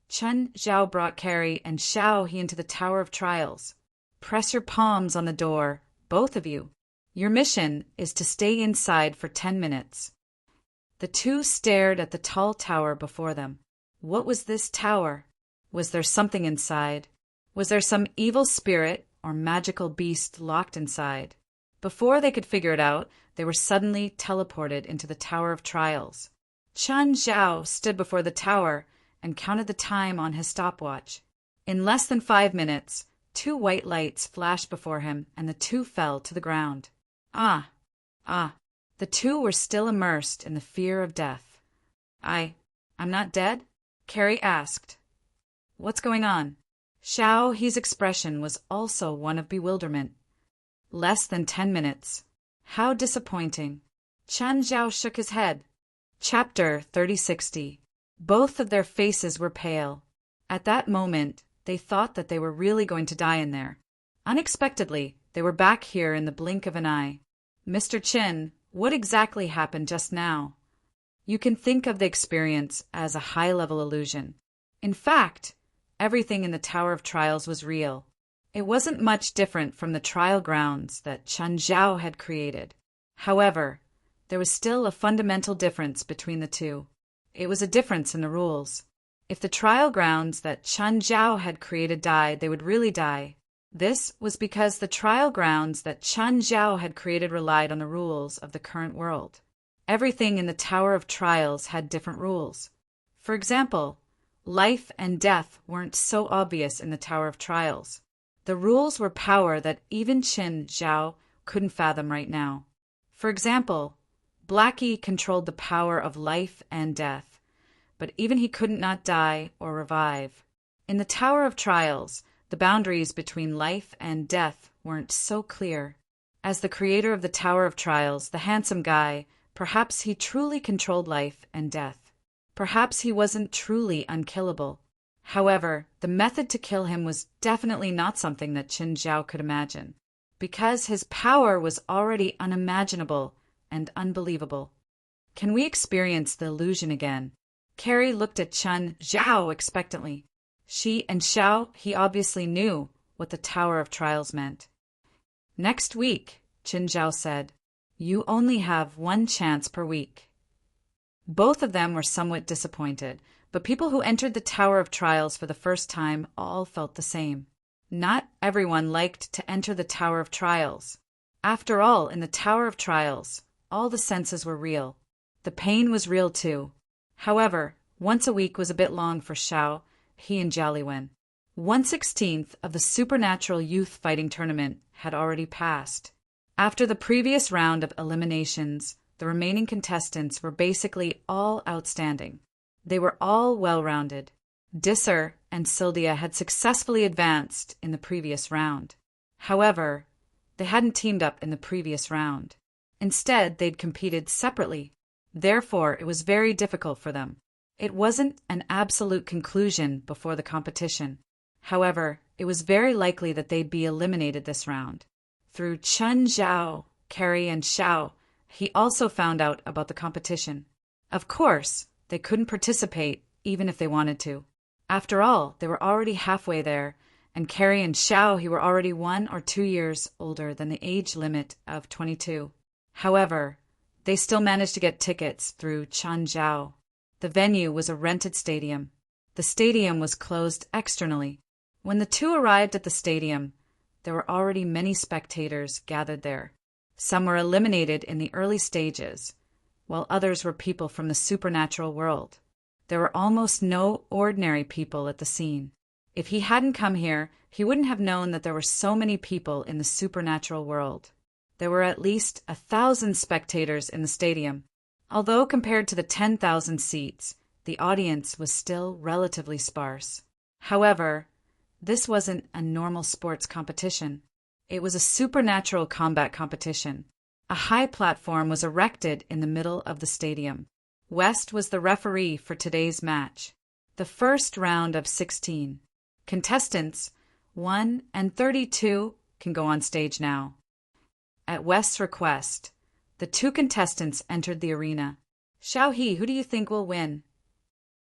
Chen Zhao brought Carrie and Xiao He into the Tower of Trials. Press your palms on the door, both of you. Your mission is to stay inside for 10 minutes. The two stared at the tall tower before them. What was this tower? Was there something inside? Was there some evil spirit or magical beast locked inside? Before they could figure it out, they were suddenly teleported into the Tower of Trials. Chen Zhao stood before the tower and counted the time on his stopwatch. In less than 5 minutes, 2 white lights flashed before him, and the two fell to the ground. Ah! The two were still immersed in the fear of death. I'm not dead? Carrie asked. What's going on? Xiao He's expression was also one of bewilderment. Less than 10 minutes. How disappointing. Chen Zhao shook his head. Chapter 3060. Both of their faces were pale. At that moment, they thought that they were really going to die in there. Unexpectedly, they were back here in the blink of an eye. Mr. Chin, what exactly happened just now? You can think of the experience as a high-level illusion. In fact, everything in the Tower of Trials was real. It wasn't much different from the trial grounds that Chen Zhao had created. However, there was still a fundamental difference between the two. It was a difference in the rules. If the trial grounds that Chen Zhao had created died, they would really die. This was because the trial grounds that Chen Zhao had created relied on the rules of the current world. Everything in the Tower of Trials had different rules. For example, life and death weren't so obvious in the Tower of Trials. The rules were power that even Chen Zhao couldn't fathom right now. For example, Blackie controlled the power of life and death, but even he couldn't not die or revive. In the Tower of Trials, the boundaries between life and death weren't so clear. As the creator of the Tower of Trials, the handsome guy, perhaps he truly controlled life and death. Perhaps he wasn't truly unkillable. However, the method to kill him was definitely not something that Chen Zhao could imagine, because his power was already unimaginable and unbelievable. Can we experience the illusion again? Carrie looked at Chen Zhao expectantly. She and Xiao, he obviously knew what the Tower of Trials meant. Next week, Chen Zhao said, you only have one chance per week. Both of them were somewhat disappointed, but people who entered the Tower of Trials for the first time all felt the same. Not everyone liked to enter the Tower of Trials. After all, in the Tower of Trials, all the senses were real. The pain was real too. However, once a week was a bit long for Xiao, he and Jiaoliwen. 1/16 of the Supernatural Youth Fighting Tournament had already passed. After the previous round of eliminations, the remaining contestants were basically all outstanding. They were all well-rounded. Disser and Sylvia had successfully advanced in the previous round. However, they hadn't teamed up in the previous round. Instead, they'd competed separately. Therefore, it was very difficult for them. It wasn't an absolute conclusion before the competition. However, it was very likely that they'd be eliminated this round. Through Chen Zhao, Carrie, and Xiao, he also found out about the competition. Of course, they couldn't participate even if they wanted to. After all, they were already halfway there, and Carrie and Xiao, he were already 1 or 2 years older than the age limit of 22. However, they still managed to get tickets through Chen Zhao. The venue was a rented stadium. The stadium was closed externally. When the two arrived at the stadium, there were already many spectators gathered there. Some were eliminated in the early stages, while others were people from the supernatural world. There were almost no ordinary people at the scene. If he hadn't come here, he wouldn't have known that there were so many people in the supernatural world. There were at least 1,000 spectators in the stadium. Although compared to the 10,000 seats, the audience was still relatively sparse. However, this wasn't a normal sports competition. It was a supernatural combat competition. A high platform was erected in the middle of the stadium. West was the referee for today's match. The first round of 16. Contestants 1 and 32 can go on stage now. At West's request, the two contestants entered the arena. Xiaohe, who do you think will win?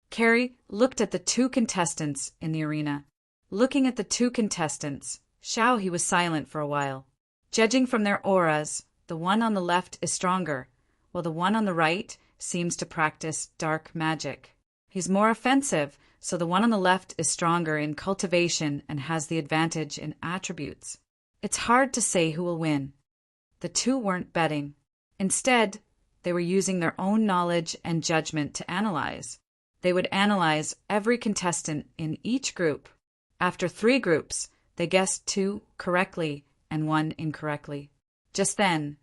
Carrie looked at the two contestants in the arena. Looking at the two contestants, Xiaohe was silent for a while. Judging from their auras, the one on the left is stronger, while the one on the right seems to practice dark magic. He's more offensive, so the one on the left is stronger in cultivation and has the advantage in attributes. It's hard to say who will win. The two weren't betting. Instead, they were using their own knowledge and judgment to analyze. They would analyze every contestant in each group. After 3 groups, they guessed 2 correctly and 1 incorrectly. Just then,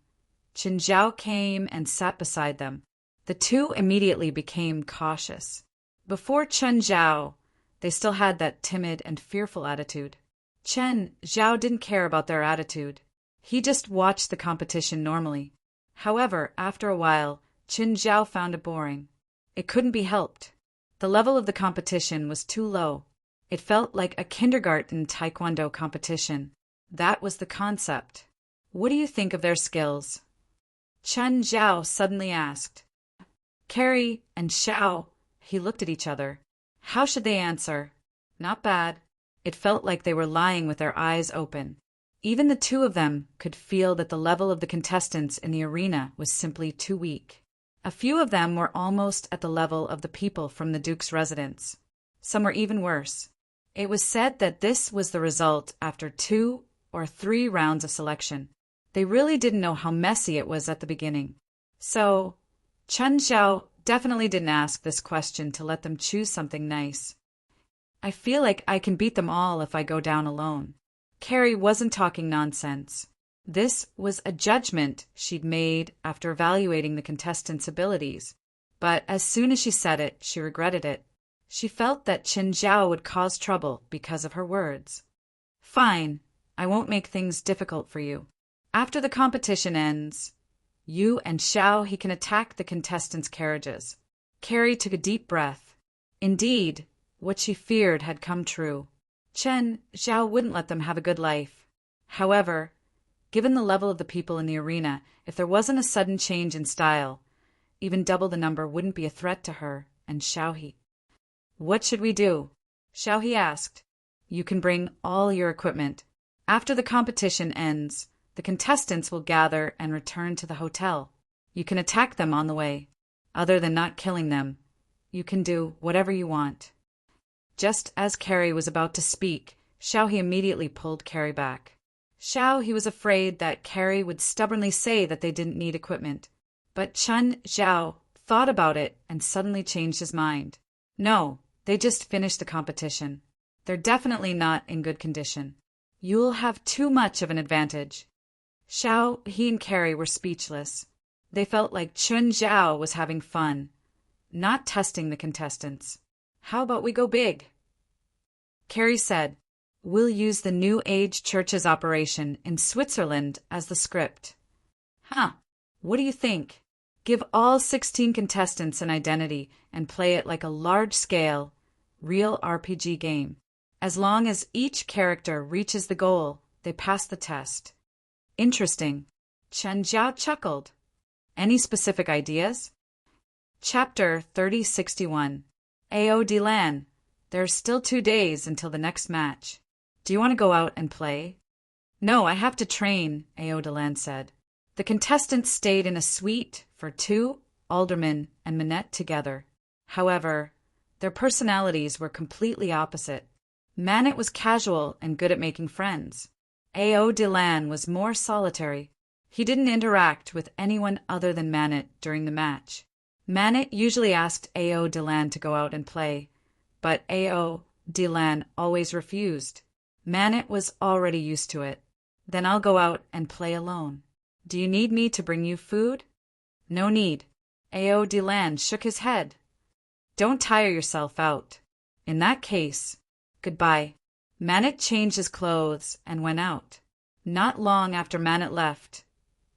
Chen Zhao came and sat beside them. The two immediately became cautious. Before Chen Zhao, they still had that timid and fearful attitude. Chen Zhao didn't care about their attitude. He just watched the competition normally. However, after a while, Chen Zhao found it boring. It couldn't be helped. The level of the competition was too low. It felt like a kindergarten taekwondo competition. That was the concept. What do you think of their skills? Chen Zhao suddenly asked. Carrie and Xiao, he looked at each other. How should they answer? Not bad. It felt like they were lying with their eyes open. Even the two of them could feel that the level of the contestants in the arena was simply too weak. A few of them were almost at the level of the people from the Duke's residence. Some were even worse. It was said that this was the result after 2 or 3 rounds of selection. They really didn't know how messy it was at the beginning. So, Chen Xiao definitely didn't ask this question to let them choose something nice. I feel like I can beat them all if I go down alone. Carrie wasn't talking nonsense. This was a judgment she'd made after evaluating the contestants' abilities. But as soon as she said it, she regretted it. She felt that Chen Zhao would cause trouble because of her words. Fine, I won't make things difficult for you. After the competition ends, you and Xiao he can attack the contestants' carriages. Carrie took a deep breath. Indeed, what she feared had come true. Chen Zhao wouldn't let them have a good life. However, given the level of the people in the arena, if there wasn't a sudden change in style, even double the number wouldn't be a threat to her and Xiaohe. What should we do? Xiaohe asked. You can bring all your equipment. After the competition ends, the contestants will gather and return to the hotel. You can attack them on the way. Other than not killing them, you can do whatever you want. Just as Carrie was about to speak, Xiaohe immediately pulled Carrie back. He was afraid that Carrie would stubbornly say that they didn't need equipment. But Chen Zhao thought about it and suddenly changed his mind. No, they just finished the competition. They're definitely not in good condition. You'll have too much of an advantage. He and Carrie were speechless. They felt like Chen Zhao was having fun, not testing the contestants. How about we go big? Carrie said, we'll use the New Age Church's operation in Switzerland as the script. What do you think? Give all 16 contestants an identity and play it like a large-scale, real RPG game. As long as each character reaches the goal, they pass the test. Interesting. Chen Zhao chuckled. Any specific ideas? Chapter 3061. Ao Dilan. There's still 2 days until the next match. Do you want to go out and play? No, I have to train, Ao Dilan said. The contestants stayed in a suite for 2, Alderman and Minette together. However, their personalities were completely opposite. Manette was casual and good at making friends. Ao Dilan was more solitary. He didn't interact with anyone other than Manette during the match. Manette usually asked Ao Dilan to go out and play, but Ao Dilan always refused. Manette was already used to it. Then I'll go out and play alone. Do you need me to bring you food? No need. Ao Dilan shook his head. Don't tire yourself out. In that case, goodbye. Manette changed his clothes and went out. Not long after Manette left,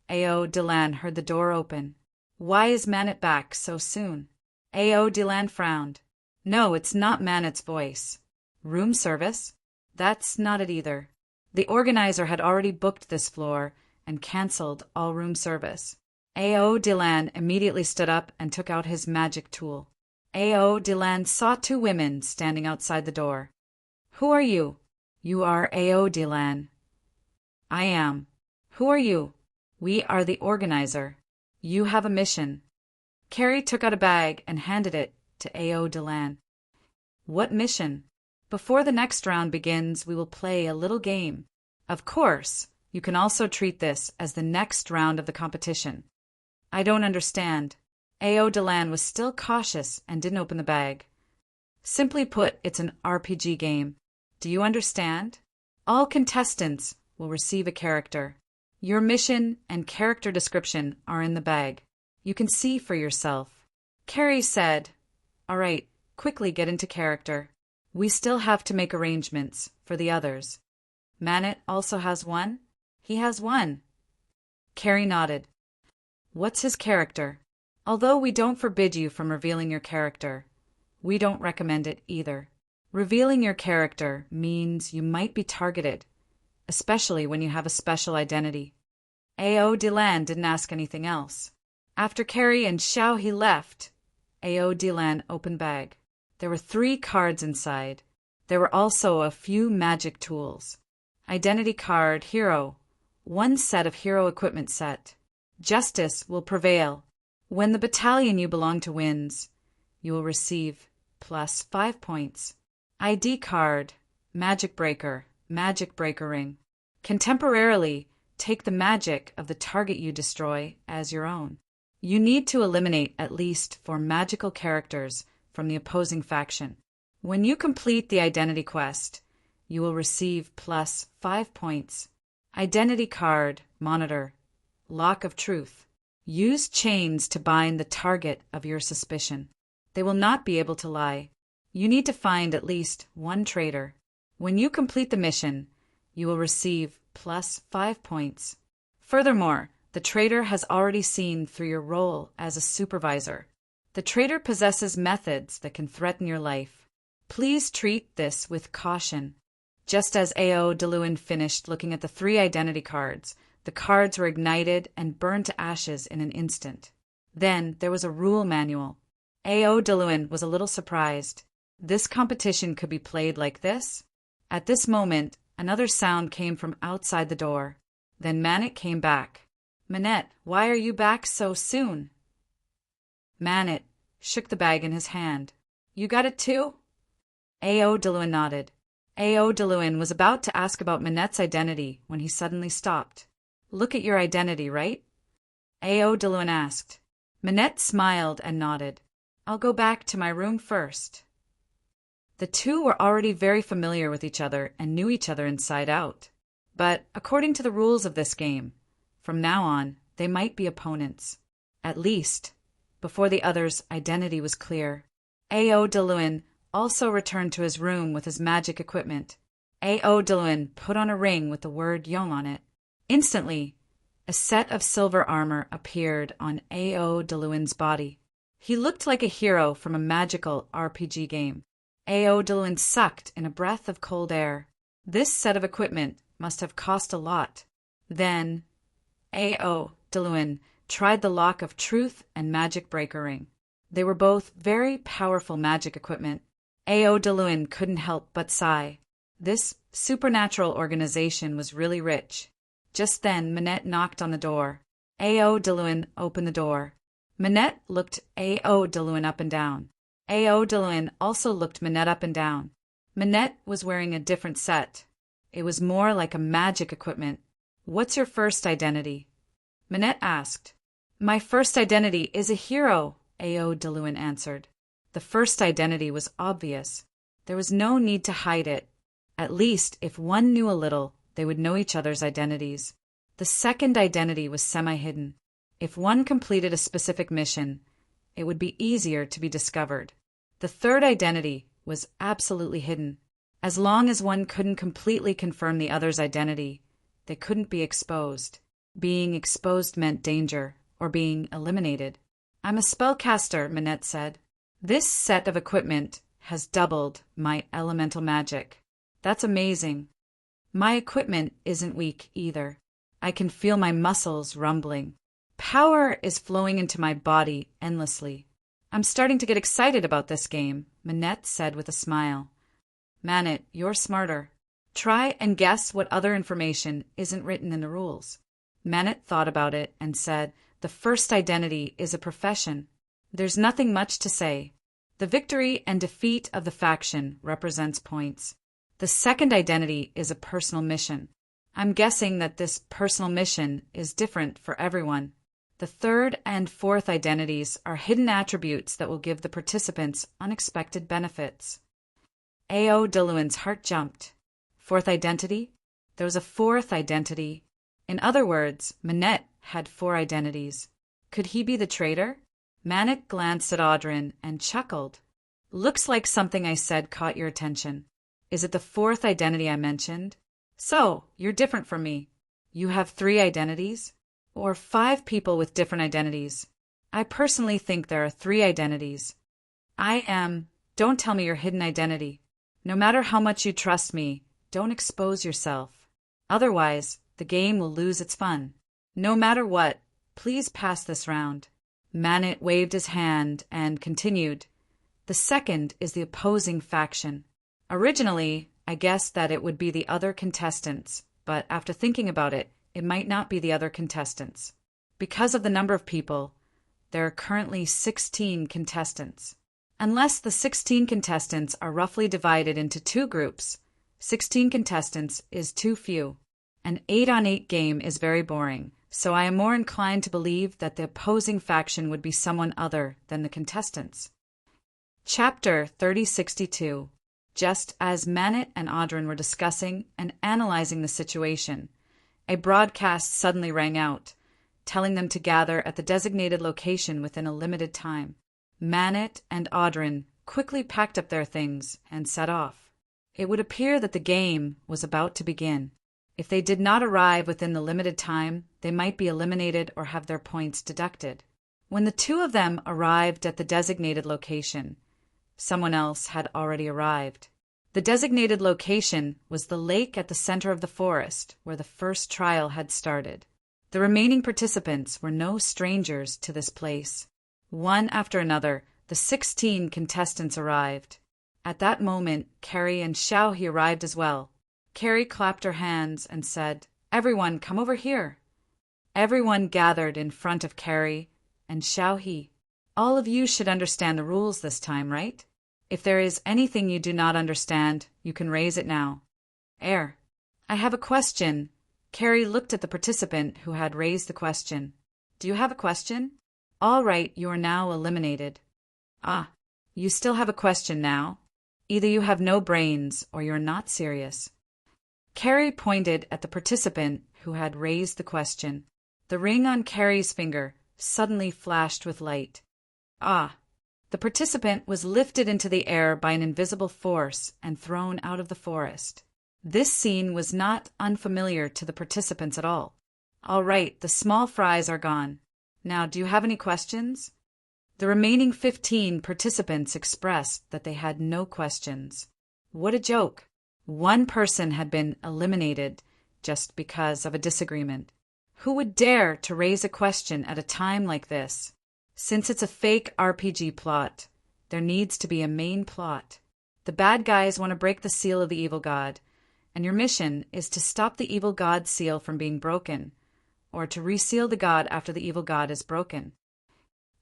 Ao Dilan heard the door open. Why is Manette back so soon? Ao Dilan frowned. No, it's not Manette's voice. Room service? That's not it either. The organizer had already booked this floor and cancelled all room service. Ao Dilan immediately stood up and took out his magic tool. Ao Dilan saw 2 women standing outside the door. Who are you? You are Ao Dilan. I am. Who are you? We are the organizer. You have a mission. Carrie took out a bag and handed it to Ao Dilan. What mission? Before the next round begins, we will play a little game. Of course, you can also treat this as the next round of the competition. I don't understand. Ao Dilan was still cautious and didn't open the bag. Simply put, it's an RPG game. Do you understand? All contestants will receive a character. Your mission and character description are in the bag. You can see for yourself. Carrie said, All right, quickly get into character. We still have to make arrangements for the others. Manette also has one? He has one. Carrie nodded. What's his character? Although we don't forbid you from revealing your character, we don't recommend it either. Revealing your character means you might be targeted, especially when you have a special identity. Ao Dilan didn't ask anything else. After Carrie and Xiaohe left, A.O. Delan open bag. There were 3 cards inside. There were also a few magic tools. Identity card, hero. 1 set of hero equipment set. Justice will prevail. When the battalion you belong to wins, you will receive plus 5 points. ID card, magic breaker ring. Can temporarily take the magic of the target you destroy as your own. You need to eliminate at least 4 magical characters from the opposing faction. When you complete the identity quest, you will receive plus 5 points. Identity card, monitor, lock of truth. Use chains to bind the target of your suspicion. They will not be able to lie. You need to find at least 1 traitor. When you complete the mission, you will receive plus 5 points. Furthermore, the traitor has already seen through your role as a supervisor. The traitor possesses methods that can threaten your life. Please treat this with caution. Just as A.O. Deluan finished looking at the 3 identity cards, the cards were ignited and burned to ashes in an instant. Then there was a rule manual. A.O. Deluan was a little surprised. This competition could be played like this? At this moment, another sound came from outside the door. Then Manet came back. Manette, why are you back so soon? Manet shook the bag in his hand. You got it too? A.O. Deluan nodded. A.O. Deluan was about to ask about Manette's identity when he suddenly stopped. Look at your identity, right? A.O. Deluan asked. Manette smiled and nodded. I'll go back to my room first. The two were already very familiar with each other and knew each other inside out. But according to the rules of this game, from now on, they might be opponents. At least, before the other's identity was clear. A.O. Deluan also returned to his room with his magic equipment. A.O. Deluan put on a ring with the word Yong on it. Instantly, a set of silver armor appeared on A.O. Deluan's body. He looked like a hero from a magical RPG game. A.O. Deluan sucked in a breath of cold air. This set of equipment must have cost a lot. Then, A.O. Deluan tried the lock of truth and magic breaker ring. They were both very powerful magic equipment. A.O. Deluan couldn't help but sigh. This supernatural organization was really rich. Just then, Manette knocked on the door. A.O. Deluan opened the door. Manette looked A.O. Deluan up and down. A.O. Deluan also looked Manette up and down. Manette was wearing a different set. It was more like a magic equipment. What's your first identity? Manette asked. My first identity is a hero, A.O. Deluan answered. The first identity was obvious. There was no need to hide it. At least, if one knew a little, they would know each other's identities. The second identity was semi-hidden. If one completed a specific mission, it would be easier to be discovered. The third identity was absolutely hidden. As long as one couldn't completely confirm the other's identity, they couldn't be exposed. Being exposed meant danger, or being eliminated. I'm a spellcaster, Manette said. This set of equipment has doubled my elemental magic. That's amazing. My equipment isn't weak either. I can feel my muscles rumbling. Power is flowing into my body endlessly. I'm starting to get excited about this game, Manette said with a smile. Manet, you're smarter. Try and guess what other information isn't written in the rules. Manet thought about it and said, the first identity is a profession. There's nothing much to say. The victory and defeat of the faction represents points. The second identity is a personal mission. I'm guessing that this personal mission is different for everyone. The third and fourth identities are hidden attributes that will give the participants unexpected benefits. A.O. Deluan's heart jumped. Fourth identity? There was a fourth identity. In other words, Manette had 4 identities. Could he be the traitor? Manet glanced at Audrin and chuckled. Looks like something I said caught your attention. Is it the fourth identity I mentioned? So, you're different from me. You have 3 identities? Or 5 people with different identities? I personally think there are 3 identities. Don't tell me your hidden identity. No matter how much you trust me, don't expose yourself. Otherwise, the game will lose its fun. No matter what, please pass this round. Manet waved his hand and continued. The second is the opposing faction. Originally, I guessed that it would be the other contestants, but after thinking about it, it might not be the other contestants. Because of the number of people, there are currently 16 contestants. Unless the 16 contestants are roughly divided into two groups, 16 contestants is too few. An 8-on-8 game is very boring, so I am more inclined to believe that the opposing faction would be someone other than the contestants. Chapter 3062. Just as Manet and Audrin were discussing and analyzing the situation, a broadcast suddenly rang out, telling them to gather at the designated location within a limited time. Manet and Audrin quickly packed up their things and set off. It would appear that the game was about to begin. If they did not arrive within the limited time, they might be eliminated or have their points deducted. When the two of them arrived at the designated location, someone else had already arrived. The designated location was the lake at the center of the forest where the first trial had started. The remaining participants were no strangers to this place. One after another, the 16 contestants arrived. At that moment, Carrie and Xiaohe arrived as well. Carrie clapped her hands and said, "Everyone, come over here." Everyone gathered in front of Carrie and Xiaohe. All of you should understand the rules this time, right? If there is anything you do not understand, you can raise it now. I have a question. Carrie looked at the participant who had raised the question. Do you have a question? All right, you are now eliminated. You still have a question now? Either you have no brains or you're not serious. Carrie pointed at the participant who had raised the question. The ring on Carrie's finger suddenly flashed with light. The participant was lifted into the air by an invisible force and thrown out of the forest. This scene was not unfamiliar to the participants at all. All right, the small fries are gone. Now, do you have any questions? The remaining 15 participants expressed that they had no questions. What a joke. One person had been eliminated just because of a disagreement. Who would dare to raise a question at a time like this? Since it's a fake RPG plot, there needs to be a main plot. The bad guys want to break the seal of the evil god, and your mission is to stop the evil god's seal from being broken, or to reseal the god after the evil god is broken.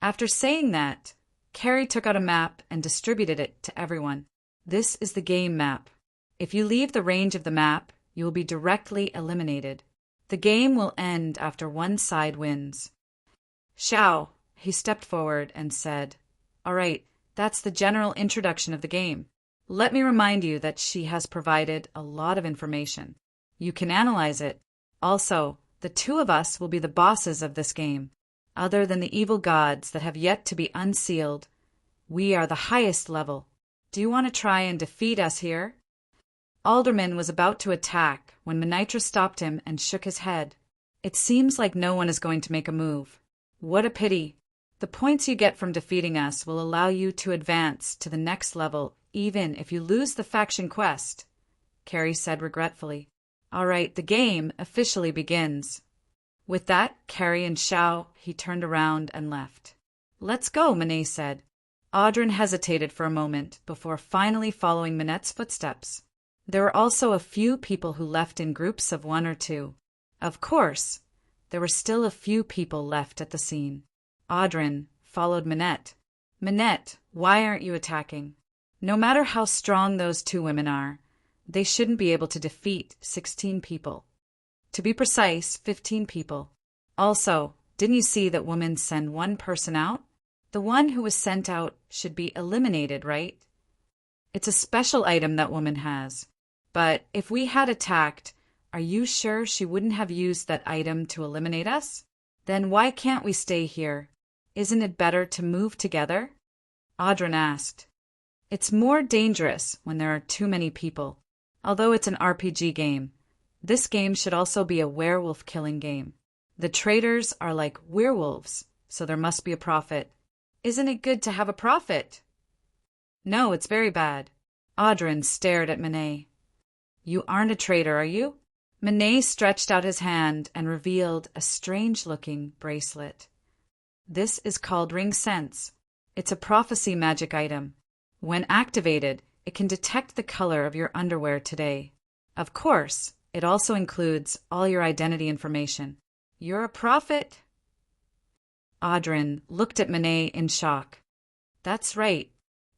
After saying that, Carrie took out a map and distributed it to everyone. This is the game map. If you leave the range of the map, you will be directly eliminated. The game will end after one side wins. Xiao, he stepped forward and said, "All right, that's the general introduction of the game. Let me remind you that she has provided a lot of information. You can analyze it. Also, the two of us will be the bosses of this game. Other than the evil gods that have yet to be unsealed, we are the highest level. Do you want to try and defeat us here?" Alderman was about to attack when Minitra stopped him and shook his head. "It seems like no one is going to make a move. What a pity. The points you get from defeating us will allow you to advance to the next level even if you lose the faction quest," Carrie said regretfully. "All right, the game officially begins." With that, Carrie and Xiao, he turned around and left. "Let's go," Manet said. Audrin hesitated for a moment before finally following Manette's footsteps. There were also a few people who left in groups of 1 or 2. Of course, there were still a few people left at the scene. Audrin followed Manette. "Manette, why aren't you attacking? No matter how strong those 2 women are, they shouldn't be able to defeat 16 people. To be precise, 15 people. Also, didn't you see that women send one person out? The one who was sent out should be eliminated, right? It's a special item that woman has. But if we had attacked, are you sure she wouldn't have used that item to eliminate us? Then why can't we stay here? Isn't it better to move together?" Audrin asked. "It's more dangerous when there are too many people. Although it's an RPG game, this game should also be a werewolf killing game. The traders are like werewolves, so there must be a profit. Isn't it good to have a profit?" "No, it's very bad." Audrin stared at Manet. "You aren't a trader, are you?" Manet stretched out his hand and revealed a strange-looking bracelet. This is called Ring Sense. It's a prophecy magic item. When activated, it can detect the color of your underwear today. Of course, it also includes all your identity information. You're a prophet? Audrin looked at Manet in shock. That's right,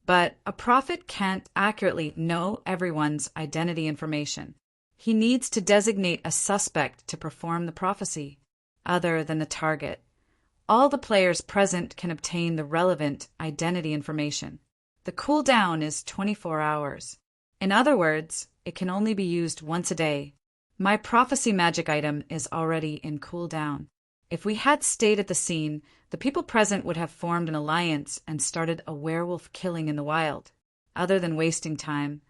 but a prophet can't accurately know everyone's identity information. He needs to designate a suspect to perform the prophecy, other than the target. All the players present can obtain the relevant identity information. The cooldown is 24 hours. In other words, it can only be used once a day. My prophecy magic item is already in cooldown. If we had stayed at the scene, the people present would have formed an alliance and started a werewolf killing in the wild. Other than wasting time,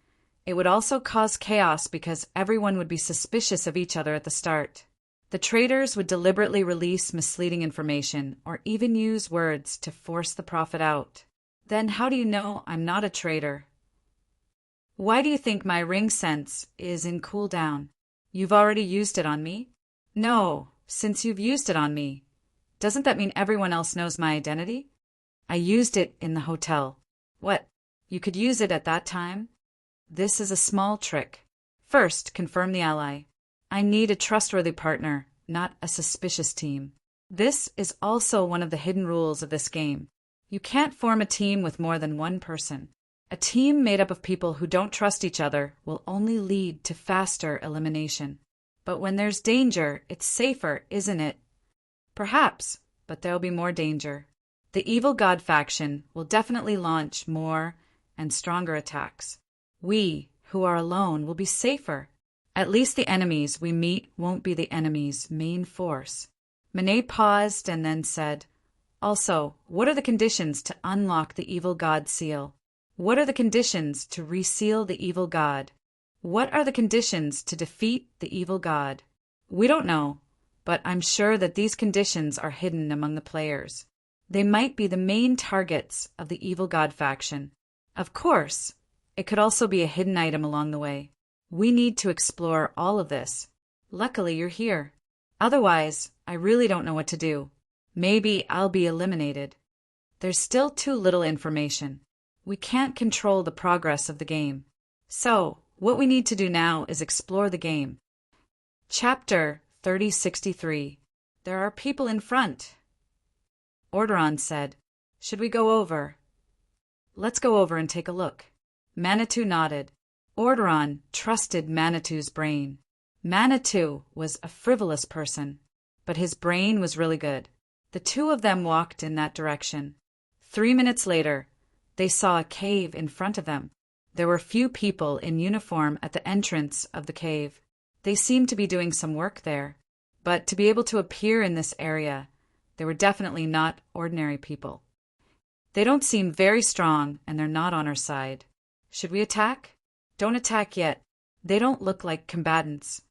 it would also cause chaos because everyone would be suspicious of each other at the start. The traitors would deliberately release misleading information or even use words to force the prophet out. Then how do you know I'm not a traitor? Why do you think my ring sense is in cooldown? You've already used it on me? No, since you've used it on me. Doesn't that mean everyone else knows my identity? I used it in the hotel. What? You could use it at that time? This is a small trick. First, confirm the ally. I need a trustworthy partner, not a suspicious team. This is also one of the hidden rules of this game. You can't form a team with more than one person. A team made up of people who don't trust each other will only lead to faster elimination. But when there's danger, it's safer, isn't it? Perhaps, but there'll be more danger. The Evil God faction will definitely launch more and stronger attacks. We, who are alone, will be safer. At least the enemies we meet won't be the enemy's main force. Manet paused and then said, Also, what are the conditions to unlock the Evil God seal? What are the conditions to reseal the Evil God? What are the conditions to defeat the Evil God? We don't know, but I'm sure that these conditions are hidden among the players. They might be the main targets of the Evil God faction. Of course, it could also be a hidden item along the way. We need to explore all of this. Luckily, you're here. Otherwise, I really don't know what to do. Maybe I'll be eliminated. There's still too little information. We can't control the progress of the game. So, what we need to do now is explore the game. Chapter 3063. There are people in front. Orderon said, Should we go over? Let's go over and take a look. Manitou nodded. Orderon trusted Manitou's brain. Manitou was a frivolous person, but his brain was really good. The two of them walked in that direction. 3 minutes later, they saw a cave in front of them. There were few people in uniform at the entrance of the cave. They seemed to be doing some work there, but to be able to appear in this area, they were definitely not ordinary people. They don't seem very strong, and they're not on our side. Should we attack? Don't attack yet. They don't look like combatants.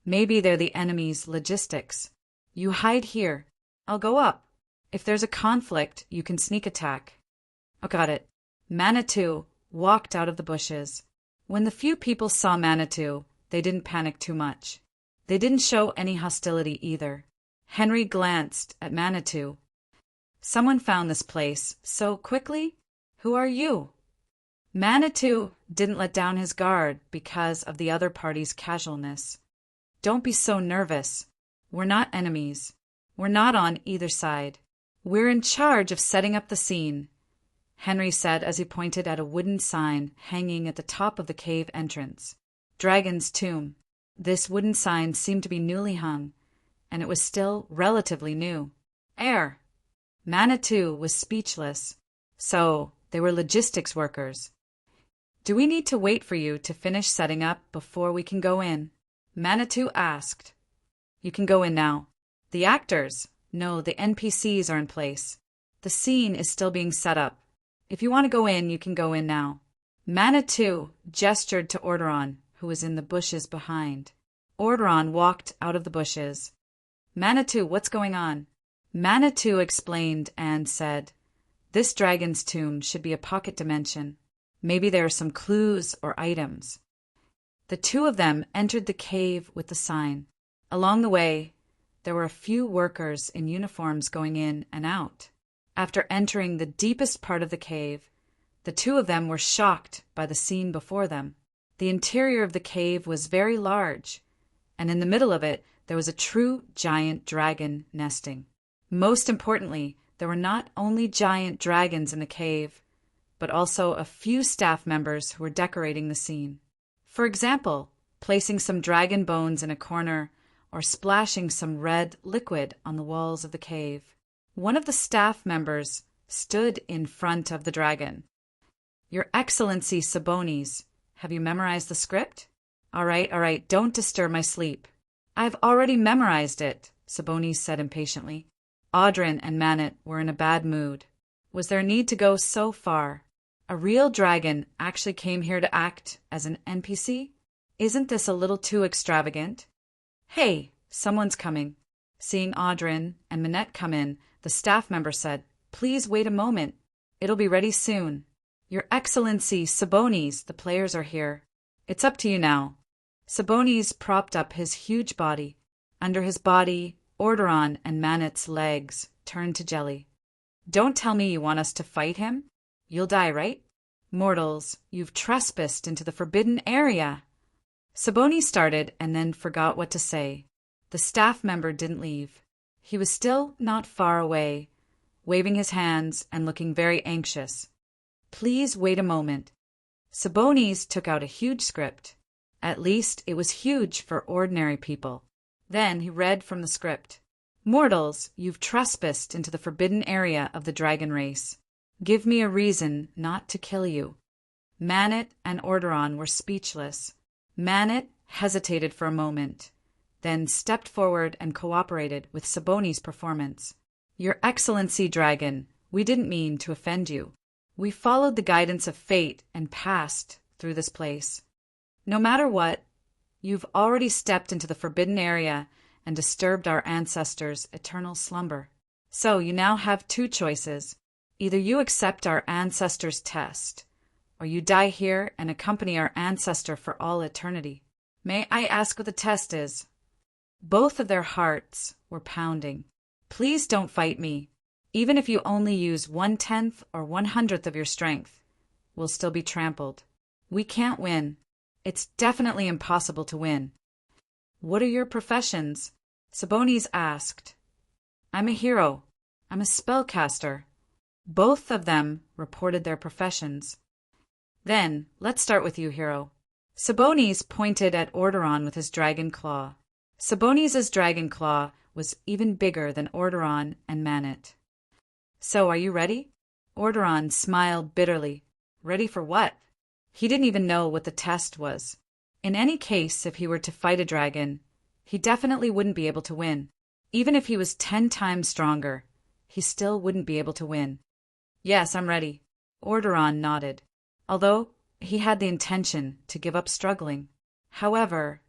Maybe they're the enemy's logistics. You hide here. I'll go up. If there's a conflict, you can sneak attack. Oh, got it. Manitou walked out of the bushes. When the few people saw Manitou, they didn't panic too much. They didn't show any hostility either. Henry glanced at Manitou. Someone found this place so quickly? Who are you? Manitou didn't let down his guard because of the other party's casualness. Don't be so nervous. We're not enemies. We're not on either side. We're in charge of setting up the scene, Henry said as he pointed at a wooden sign hanging at the top of the cave entrance. Dragon's Tomb. This wooden sign seemed to be newly hung, and it was still relatively new. Air. Manitou was speechless. So, they were logistics workers. Do we need to wait for you to finish setting up before we can go in? Manitou asked. You can go in now. The actors, no, the NPCs are in place. The scene is still being set up. If you want to go in, you can go in now. Manitou gestured to Orderon, who was in the bushes behind. Orderon walked out of the bushes. Manitou, what's going on? Manitou explained and said, This dragon's tomb should be a pocket dimension. Maybe there are some clues or items. The two of them entered the cave with the sign. Along the way, there there were a few workers in uniforms going in and out. After entering the deepest part of the cave, the two of them were shocked by the scene before them. The interior of the cave was very large, and in the middle of it there was a true giant dragon nesting. Most importantly, there were not only giant dragons in the cave, but also a few staff members who were decorating the scene. For example, placing some dragon bones in a corner or splashing some red liquid on the walls of the cave. One of the staff members stood in front of the dragon. "Your Excellency Sabonis, have you memorized the script?" All right, don't disturb my sleep." "I've already memorized it," Sabonis said impatiently. Audrin and Manet were in a bad mood. Was there a need to go so far? A real dragon actually came here to act as an NPC? Isn't this a little too extravagant? "Hey, someone's coming." Seeing Audrin and Manette come in, the staff member said, "Please wait a moment. It'll be ready soon." "Your Excellency Sabonis, the players are here." "It's up to you now." Sabonis propped up his huge body. Under his body, Orderon and Manet's legs turned to jelly. "Don't tell me you want us to fight him? You'll die, right?" "Mortals, you've trespassed into the forbidden area." Sabonis started and then forgot what to say. The staff member didn't leave. He was still not far away, waving his hands and looking very anxious. "Please wait a moment." Sabonis took out a huge script. At least it was huge for ordinary people. Then he read from the script. "Mortals, you've trespassed into the forbidden area of the dragon race. Give me a reason not to kill you." Manet and Orderon were speechless. Manet hesitated for a moment, then stepped forward and cooperated with Sabonis' performance. "Your Excellency Dragon, we didn't mean to offend you. We followed the guidance of fate and passed through this place. No matter what, you've already stepped into the forbidden area and disturbed our ancestors' eternal slumber. So you now have two choices. Either you accept our ancestors' test, or you die here and accompany our ancestor for all eternity." "May I ask what the test is?" Both of their hearts were pounding. "Please don't fight me. Even if you only use 1/10 or 1/100th of your strength, we'll still be trampled. We can't win. It's definitely impossible to win." "What are your professions?" Sabonis asked. "I'm a hero. I'm a spellcaster." Both of them reported their professions. "Then, let's start with you, hero." Sabonis pointed at Orderon with his dragon claw. Sabonis' dragon claw was even bigger than Orderon and Manet. "So, are you ready?" Orderon smiled bitterly. Ready for what? He didn't even know what the test was. In any case, if he were to fight a dragon, he definitely wouldn't be able to win. Even if he was 10 times stronger, he still wouldn't be able to win. "Yes, I'm ready." Orderon nodded, although he had the intention to give up struggling. However,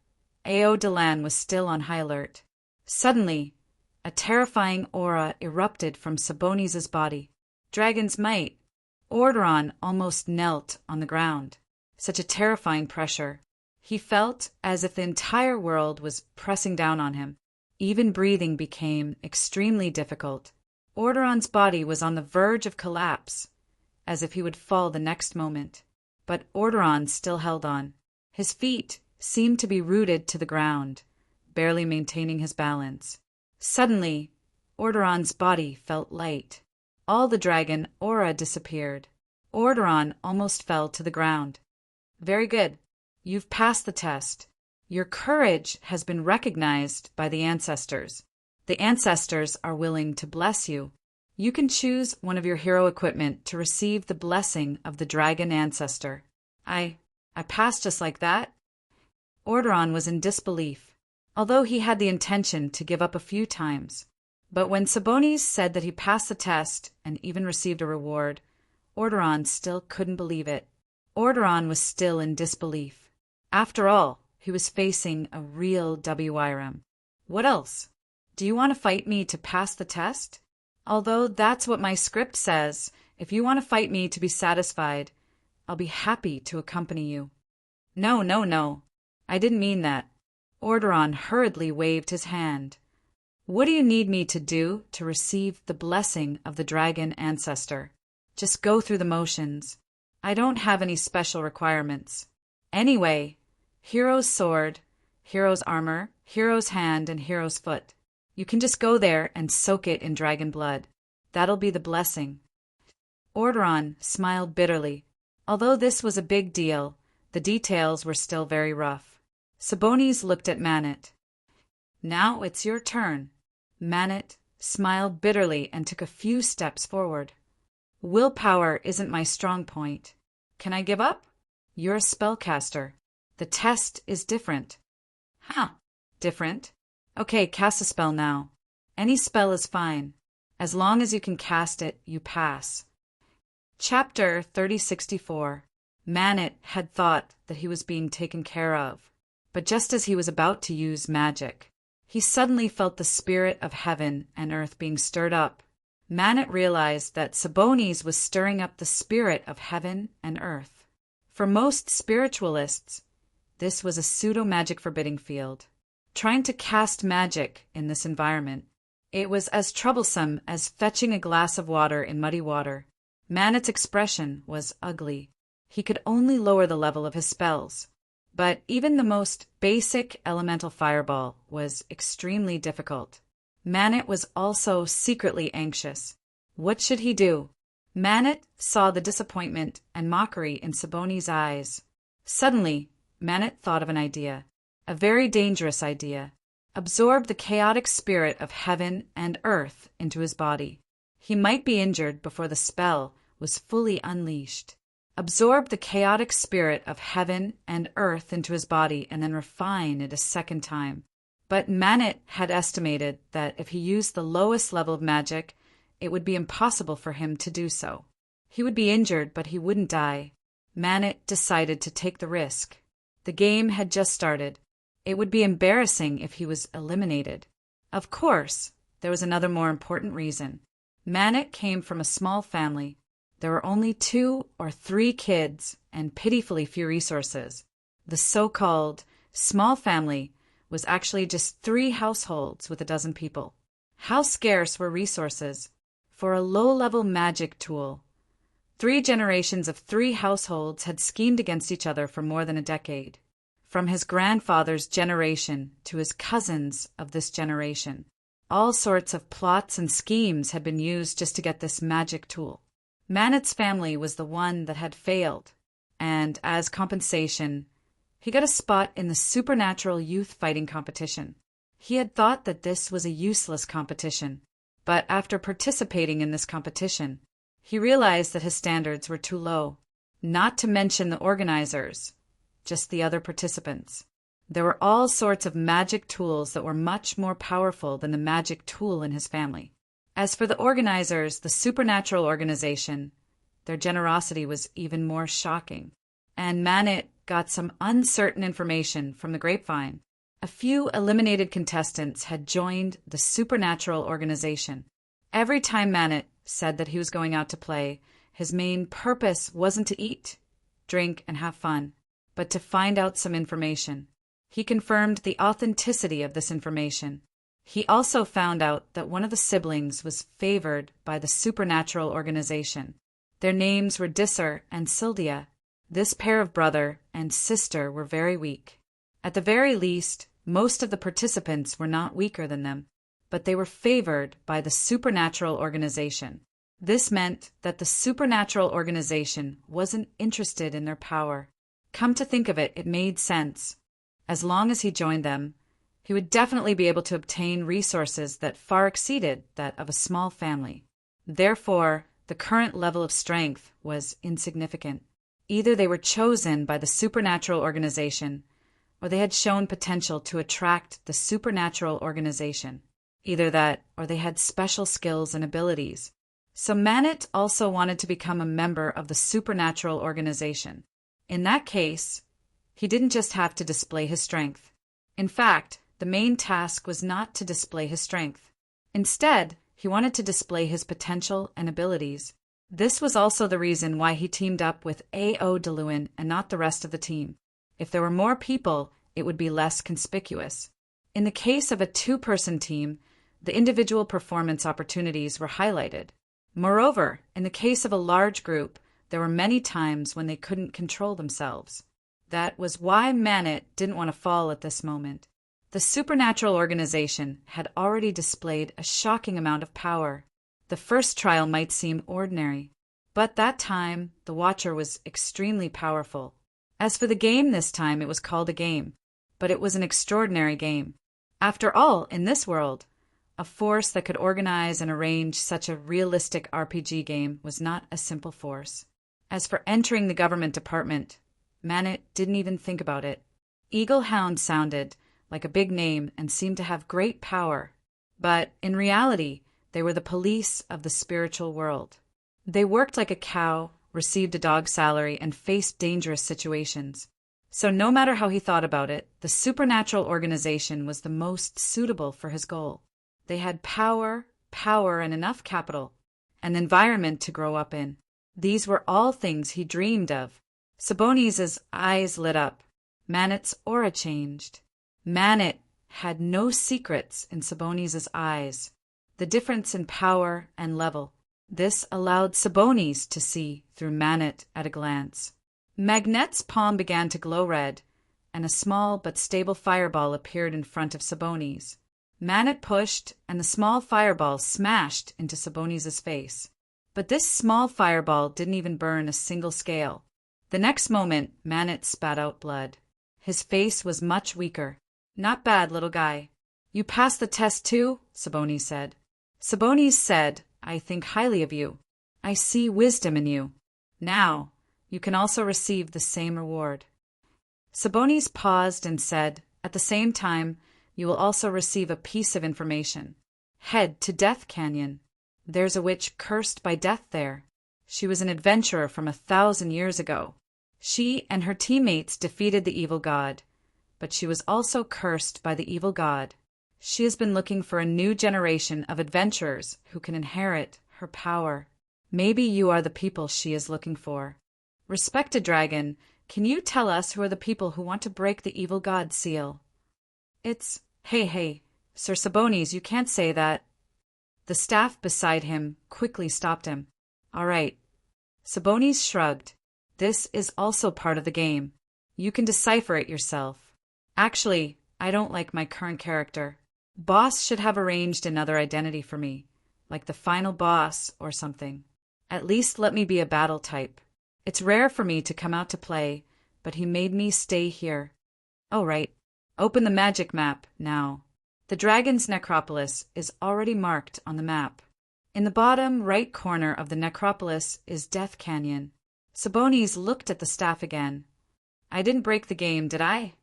Ao Delan was still on high alert. Suddenly, a terrifying aura erupted from Sabonis' body. Dragon's might. Orderon almost knelt on the ground. Such a terrifying pressure. He felt as if the entire world was pressing down on him. Even breathing became extremely difficult. Orderon's body was on the verge of collapse, as if he would fall the next moment. But Orderon still held on. His feet seemed to be rooted to the ground, barely maintaining his balance. Suddenly, Orderon's body felt light. All the dragon aura disappeared. Orderon almost fell to the ground. "Very good. You've passed the test. Your courage has been recognized by the ancestors. The ancestors are willing to bless you. You can choose one of your hero equipment to receive the blessing of the dragon ancestor." I passed just like that?" Orderon was in disbelief, although he had the intention to give up a few times. But when Sabonis said that he passed the test and even received a reward, Orderon still couldn't believe it. Orderon was still in disbelief. After all, he was facing a real WIRM. "What else? Do you want to fight me to pass the test? Although that's what my script says, if you want to fight me to be satisfied, I'll be happy to accompany you." No. I didn't mean that." Orderon hurriedly waved his hand. What do you need me to do to receive the blessing of the dragon ancestor? Just go through the motions. I don't have any special requirements. Anyway, hero's sword, hero's armor, hero's hand, and hero's foot. You can just go there and soak it in dragon blood. That'll be the blessing. Orderon smiled bitterly. Although this was a big deal, the details were still very rough. Sabonis looked at Manet. Now it's your turn. Manet smiled bitterly and took a few steps forward. Willpower isn't my strong point. Can I give up? You're a spellcaster. The test is different. Huh. Different? Okay, cast a spell now. Any spell is fine. As long as you can cast it, you pass. Chapter 3064. Manet had thought that he was being taken care of, but just as he was about to use magic, he suddenly felt the spirit of heaven and earth being stirred up. Manet realized that Sabonis was stirring up the spirit of heaven and earth. For most spiritualists, this was a pseudo-magic forbidding field. Trying to cast magic in this environment, it was as troublesome as fetching a glass of water in muddy water. Manet's expression was ugly. He could only lower the level of his spells. But even the most basic elemental fireball was extremely difficult. Manet was also secretly anxious. What should he do? Manet saw the disappointment and mockery in Sabonis' eyes. Suddenly, Manet thought of an idea. A very dangerous idea. Absorb the chaotic spirit of heaven and earth into his body. He might be injured before the spell was fully unleashed. Absorb the chaotic spirit of heaven and earth into his body and then refine it a second time. But Manet had estimated that if he used the lowest level of magic, it would be impossible for him to do so. He would be injured, but he wouldn't die. Manet decided to take the risk. The game had just started. It would be embarrassing if he was eliminated. Of course, there was another more important reason. Manet came from a small family. There were only 2 or 3 kids and pitifully few resources. The so-called small family was actually just 3 households with a dozen people. How scarce were resources? For a low-level magic tool, 3 generations of 3 households had schemed against each other for more than a decade. From his grandfather's generation to his cousins of this generation, all sorts of plots and schemes had been used just to get this magic tool. Manet's family was the one that had failed, and as compensation, he got a spot in the supernatural youth fighting competition. He had thought that this was a useless competition, but after participating in this competition, he realized that his standards were too low, not to mention the organizers, just the other participants. There were all sorts of magic tools that were much more powerful than the magic tool in his family. As for the organizers, the supernatural organization, their generosity was even more shocking. And Manet got some uncertain information from the grapevine. A few eliminated contestants had joined the supernatural organization. Every time Manet said that he was going out to play, his main purpose wasn't to eat, drink, and have fun, but to find out some information. He confirmed the authenticity of this information. He also found out that one of the siblings was favored by the supernatural organization. Their names were Disser and Sildia. This pair of brother and sister were very weak. At the very least, most of the participants were not weaker than them, but they were favored by the supernatural organization. This meant that the supernatural organization wasn't interested in their power. Come to think of it, it made sense. As long as he joined them, he would definitely be able to obtain resources that far exceeded that of a small family. Therefore, the current level of strength was insignificant. Either they were chosen by the supernatural organization, or they had shown potential to attract the supernatural organization. Either that, or they had special skills and abilities. So Manet also wanted to become a member of the supernatural organization. In that case, he didn't just have to display his strength. In fact, the main task was not to display his strength. Instead, he wanted to display his potential and abilities. This was also the reason why he teamed up with A.O. DeLuin and not the rest of the team. If there were more people, it would be less conspicuous. In the case of a 2-person team, the individual performance opportunities were highlighted. Moreover, in the case of a large group, there were many times when they couldn't control themselves. That was why Manet didn't want to fall at this moment. The supernatural organization had already displayed a shocking amount of power. The first trial might seem ordinary, but that time the Watcher was extremely powerful. As for the game this time, it was called a game, but it was an extraordinary game. After all, in this world, a force that could organize and arrange such a realistic RPG game was not a simple force. As for entering the government department, Manet didn't even think about it. Eagle Hound sounded like a big name and seemed to have great power, but in reality, they were the police of the spiritual world. They worked like a cow, received a dog's salary, and faced dangerous situations. So no matter how he thought about it, the supernatural organization was the most suitable for his goal. They had power, and enough capital, an environment to grow up in. These were all things he dreamed of. Sabonis' eyes lit up. Manet's aura changed. Manet had no secrets in Sabonis' eyes. The difference in power and level. This allowed Sabonis to see through Manet at a glance. Magnet's palm began to glow red, and a small but stable fireball appeared in front of Sabonis. Manet pushed, and the small fireball smashed into Sabonis' face. But this small fireball didn't even burn a single scale. The next moment, Manet spat out blood. His face was much weaker. "Not bad, little guy." "You passed the test too?" Sabonis said. Sabonis said, "I think highly of you. I see wisdom in you. Now, you can also receive the same reward." Sabonis paused and said, "At the same time, you will also receive a piece of information. Head to Death Canyon. There's a witch cursed by death there. She was an adventurer from 1,000 years ago. She and her teammates defeated the evil god, but she was also cursed by the evil god. She has been looking for a new generation of adventurers who can inherit her power. Maybe you are the people she is looking for. Respected dragon, can you tell us who are the people who want to break the evil god's seal?" "It's... Hey, Sir Sabonis, you can't say that." The staff beside him quickly stopped him. "All right." Sabonis shrugged. "This is also part of the game. You can decipher it yourself. Actually, I don't like my current character. Boss should have arranged another identity for me, like the final boss or something. At least let me be a battle type. It's rare for me to come out to play, but he made me stay here. Oh, right. Open the magic map now. The dragon's necropolis is already marked on the map. In the bottom right corner of the necropolis is Death Canyon." Sabonis looked at the staff again. "I didn't break the game, did I?"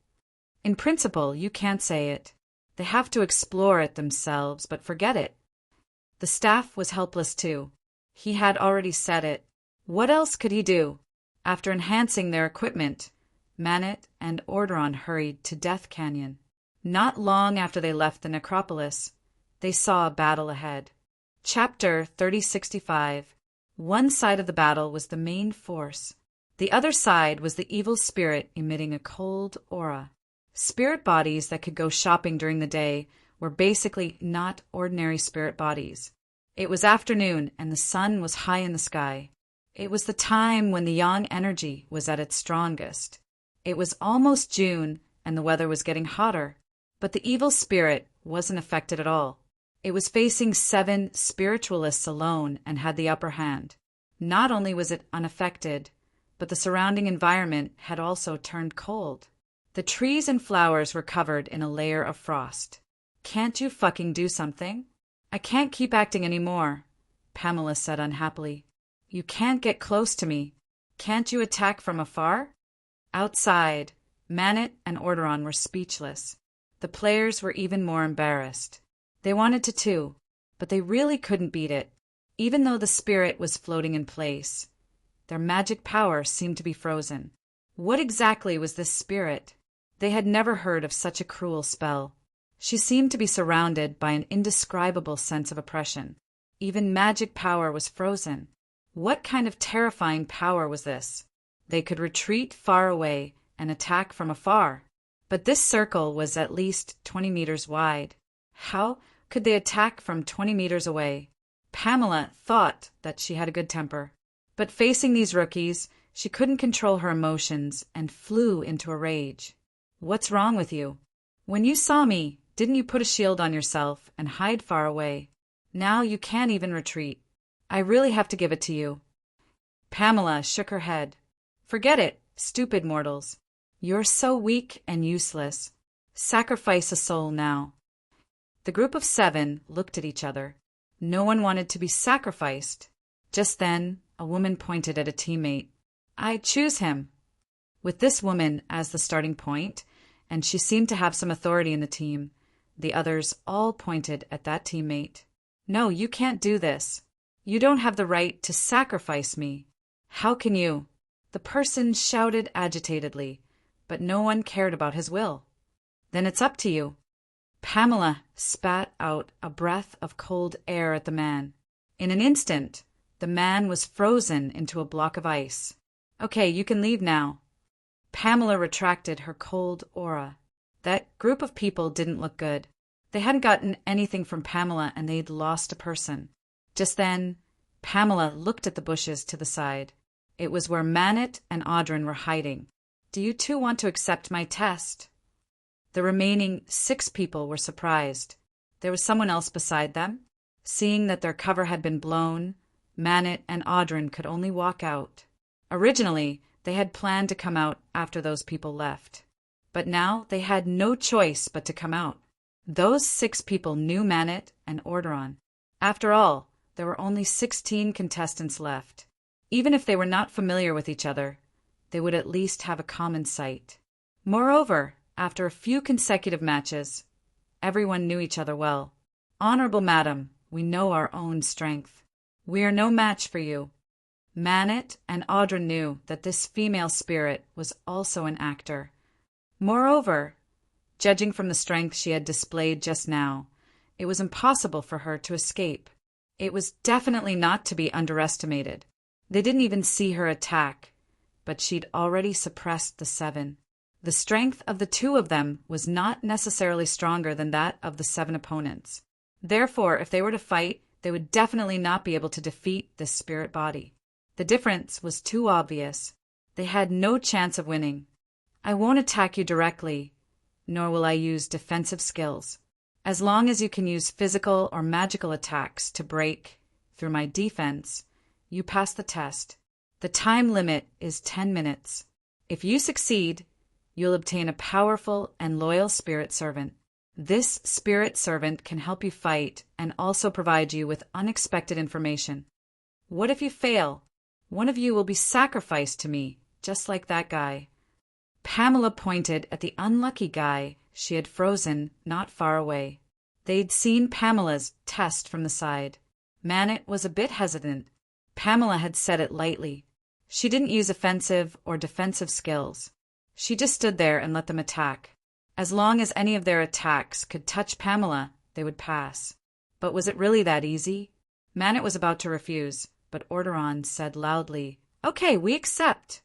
"In principle, you can't say it. They have to explore it themselves, but forget it." The staff was helpless too. He had already said it. What else could he do? After enhancing their equipment, Manet and Orderon hurried to Death Canyon. Not long after they left the necropolis, they saw a battle ahead. Chapter 3065. One side of the battle was the main force. The other side was the evil spirit emitting a cold aura. Spirit bodies that could go shopping during the day were basically not ordinary spirit bodies. It was afternoon and the sun was high in the sky. It was the time when the yang energy was at its strongest. It was almost June and the weather was getting hotter, but the evil spirit wasn't affected at all. It was facing 7 spiritualists alone and had the upper hand. Not only was it unaffected, but the surrounding environment had also turned cold. The trees and flowers were covered in a layer of frost. "Can't you fucking do something?" "I can't keep acting anymore," Pamela said unhappily. "You can't get close to me. Can't you attack from afar?" Outside, Manet and Orderon were speechless. The players were even more embarrassed. They wanted to too, but they really couldn't beat it. Even though the spirit was floating in place, their magic power seemed to be frozen. What exactly was this spirit? They had never heard of such a cruel spell. She seemed to be surrounded by an indescribable sense of oppression. Even magic power was frozen. What kind of terrifying power was this? They could retreat far away and attack from afar. But this circle was at least 20 meters wide. How could they attack from 20 meters away? Pamela thought that she had a good temper. But facing these rookies, she couldn't control her emotions and flew into a rage. What's wrong with you? When you saw me, didn't you put a shield on yourself and hide far away? Now you can't even retreat. I really have to give it to you. Pamela shook her head. Forget it, stupid mortals. You're so weak and useless. Sacrifice a soul now. The group of 7 looked at each other. No one wanted to be sacrificed. Just then, a woman pointed at a teammate. I choose him. With this woman as the starting point, and she seemed to have some authority in the team, the others all pointed at that teammate. No, you can't do this. You don't have the right to sacrifice me. How can you? The person shouted agitatedly, but no one cared about his will. Then it's up to you. Pamela spat out a breath of cold air at the man. In an instant, the man was frozen into a block of ice. Okay, you can leave now. Pamela retracted her cold aura. That group of people didn't look good. They hadn't gotten anything from Pamela and they'd lost a person. Just then, Pamela looked at the bushes to the side. It was where Manet and Audrin were hiding. Do you two want to accept my test? The remaining 6 people were surprised. There was someone else beside them. Seeing that their cover had been blown, Manet and Audrin could only walk out. Originally, they had planned to come out after those people left. But now they had no choice but to come out. Those 6 people knew Manet and Audrin. After all, there were only 16 contestants left. Even if they were not familiar with each other, they would at least have a common sight. Moreover, after a few consecutive matches, everyone knew each other well. Honorable Madam, we know our own strength. We are no match for you. Manet and Audrin knew that this female spirit was also an actor. Moreover, judging from the strength she had displayed just now, it was impossible for her to escape. It was definitely not to be underestimated. They didn't even see her attack, but she'd already suppressed the 7. The strength of the 2 of them was not necessarily stronger than that of the 7 opponents. Therefore, if they were to fight, they would definitely not be able to defeat this spirit body. The difference was too obvious. They had no chance of winning. I won't attack you directly, nor will I use defensive skills. As long as you can use physical or magical attacks to break through my defense, you pass the test. The time limit is 10 minutes. If you succeed, you'll obtain a powerful and loyal spirit servant. This spirit servant can help you fight and also provide you with unexpected information. What if you fail? One of you will be sacrificed to me, just like that guy. Pamela pointed at the unlucky guy she had frozen not far away. They'd seen Pamela's test from the side. Manet was a bit hesitant. Pamela had said it lightly. She didn't use offensive or defensive skills. She just stood there and let them attack. As long as any of their attacks could touch Pamela, they would pass. But was it really that easy? Manet was about to refuse, but Audrin said loudly, Okay, we accept.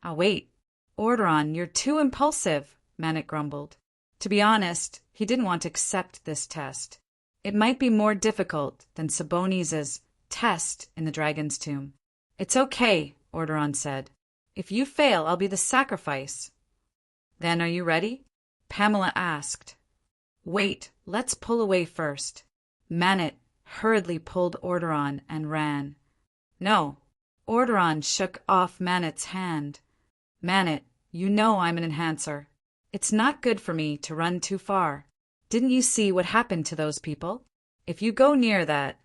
Wait. Audrin, you're too impulsive, Manet grumbled. To be honest, he didn't want to accept this test. It might be more difficult than Sabonis's test in the Dragon's Tomb. It's okay, Audrin said. If you fail, I'll be the sacrifice. Then are you ready? Pamela asked. Wait, let's pull away first. Manet hurriedly pulled Audrin and ran. No. Audrin shook off Manet's hand. Manet, you know I'm an enhancer. It's not good for me to run too far. Didn't you see what happened to those people? If you go near that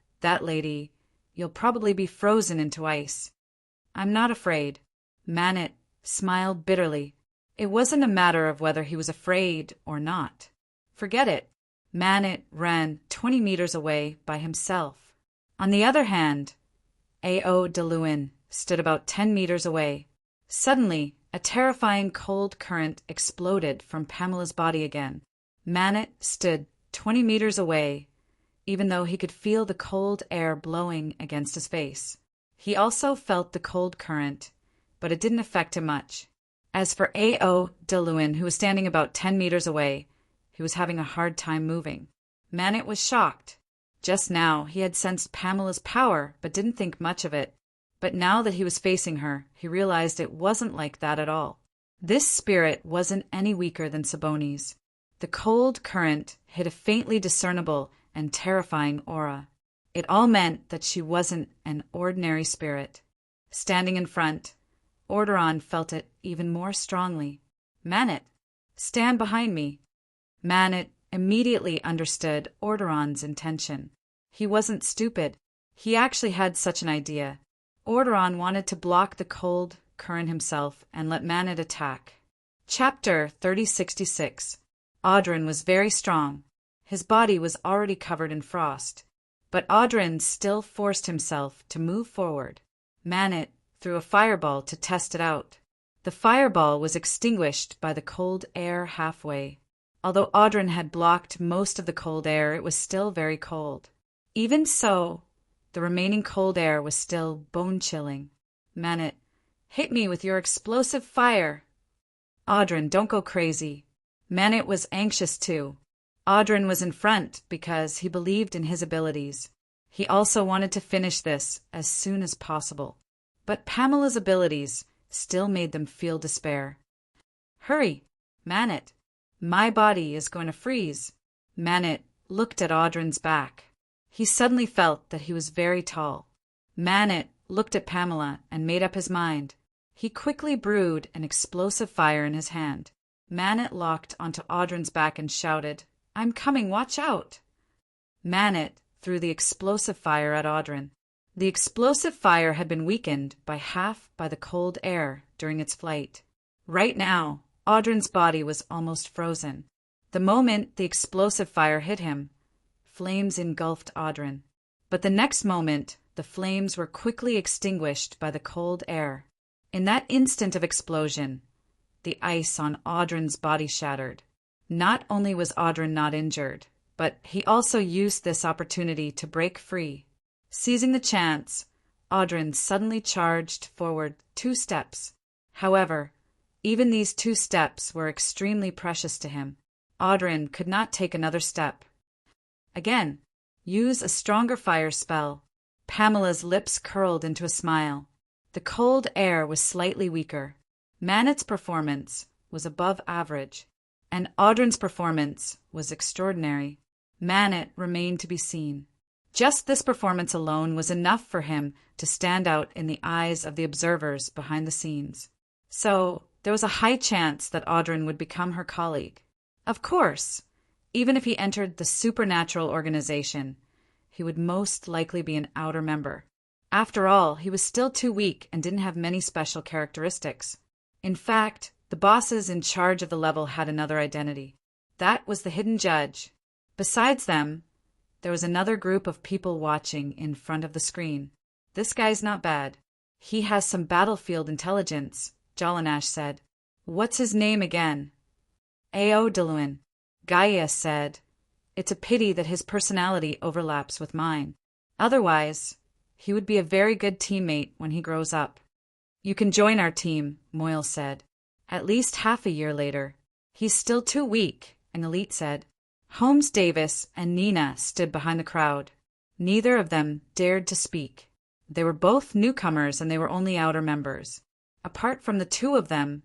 lady, you'll probably be frozen into ice. I'm not afraid. Manet smiled bitterly. It wasn't a matter of whether he was afraid or not. Forget it. Manet ran 20 meters away by himself. On the other hand, A.O. de Luynes stood about 10 meters away. Suddenly, a terrifying cold current exploded from Pamela's body again. Manet stood 20 meters away, even though he could feel the cold air blowing against his face. He also felt the cold current, but it didn't affect him much. As for A.O. de Luynes, who was standing about 10 meters away, he was having a hard time moving. Manet was shocked. Just now, he had sensed Pamela's power, but didn't think much of it. But now that he was facing her, he realized it wasn't like that at all. This spirit wasn't any weaker than Saboni's. The cold current hid a faintly discernible and terrifying aura. It all meant that she wasn't an ordinary spirit. Standing in front, Orderon felt it even more strongly. Manet, stand behind me. Manet immediately understood Orderon's intention. He wasn't stupid. He actually had such an idea. Orderon wanted to block the cold current himself and let Manet attack. Chapter 3066. Audrin was very strong. His body was already covered in frost. But Audrin still forced himself to move forward. Manet threw a fireball to test it out. The fireball was extinguished by the cold air halfway. Although Audrin had blocked most of the cold air, it was still very cold. Even so, the remaining cold air was still bone-chilling. Manet, hit me with your explosive fire. Audrin, don't go crazy. Manet was anxious too. Audrin was in front because he believed in his abilities. He also wanted to finish this as soon as possible. But Pamela's abilities still made them feel despair. Hurry, Manet. My body is going to freeze. Manet looked at Audrin's back. He suddenly felt that he was very tall. Manet looked at Pamela and made up his mind. He quickly brewed an explosive fire in his hand. Manet locked onto Audrin's back and shouted, I'm coming, watch out! Manet threw the explosive fire at Audrin. The explosive fire had been weakened by half by the cold air during its flight. Right now, Audrin's body was almost frozen. The moment the explosive fire hit him, flames engulfed Audrin. But the next moment, the flames were quickly extinguished by the cold air. In that instant of explosion, the ice on Audrin's body shattered. Not only was Audrin not injured, but he also used this opportunity to break free. Seizing the chance, Audrin suddenly charged forward 2 steps. However, even these 2 steps were extremely precious to him. Audrin could not take another step. Again, use a stronger fire spell. Pamela's lips curled into a smile. The cold air was slightly weaker. Manet's performance was above average, and Audrin's performance was extraordinary. Manet remained to be seen. Just this performance alone was enough for him to stand out in the eyes of the observers behind the scenes. So, there was a high chance that Audrin would become her colleague. Of course, even if he entered the supernatural organization, he would most likely be an outer member. After all, he was still too weak and didn't have many special characteristics. In fact, the bosses in charge of the level had another identity. That was the hidden judge. Besides them, there was another group of people watching in front of the screen. This guy's not bad. He has some battlefield intelligence, Jolanash said. What's his name again? Aodeluin. Gaia said. It's a pity that his personality overlaps with mine. Otherwise, he would be a very good teammate when he grows up. You can join our team, Moyle said. At least half a year later. He's still too weak, an elite said. Holmes Davis and Nina stood behind the crowd. Neither of them dared to speak. They were both newcomers and they were only outer members. Apart from the 2 of them,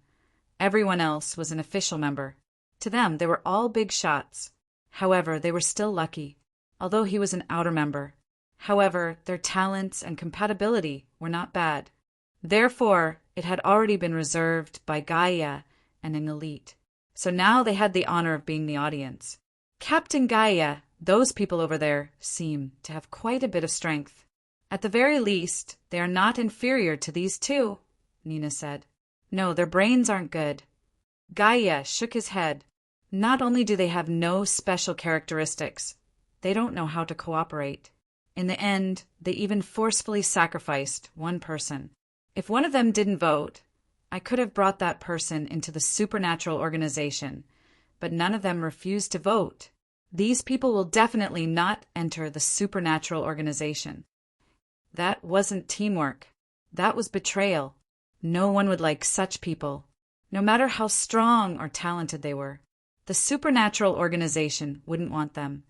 everyone else was an official member. To them, they were all big shots. However, they were still lucky, although he was an outer member. However, their talents and compatibility were not bad. Therefore, it had already been reserved by Gaia and an elite. So now they had the honor of being the audience. Captain Gaia, those people over there seem to have quite a bit of strength. At the very least, they are not inferior to these 2, Nina said. No, their brains aren't good. Gaia shook his head. Not only do they have no special characteristics, they don't know how to cooperate. In the end, they even forcefully sacrificed one person. If one of them didn't vote, I could have brought that person into the supernatural organization, but none of them refused to vote. These people will definitely not enter the supernatural organization. That wasn't teamwork. That was betrayal. No one would like such people, no matter how strong or talented they were. The supernatural organization wouldn't want them.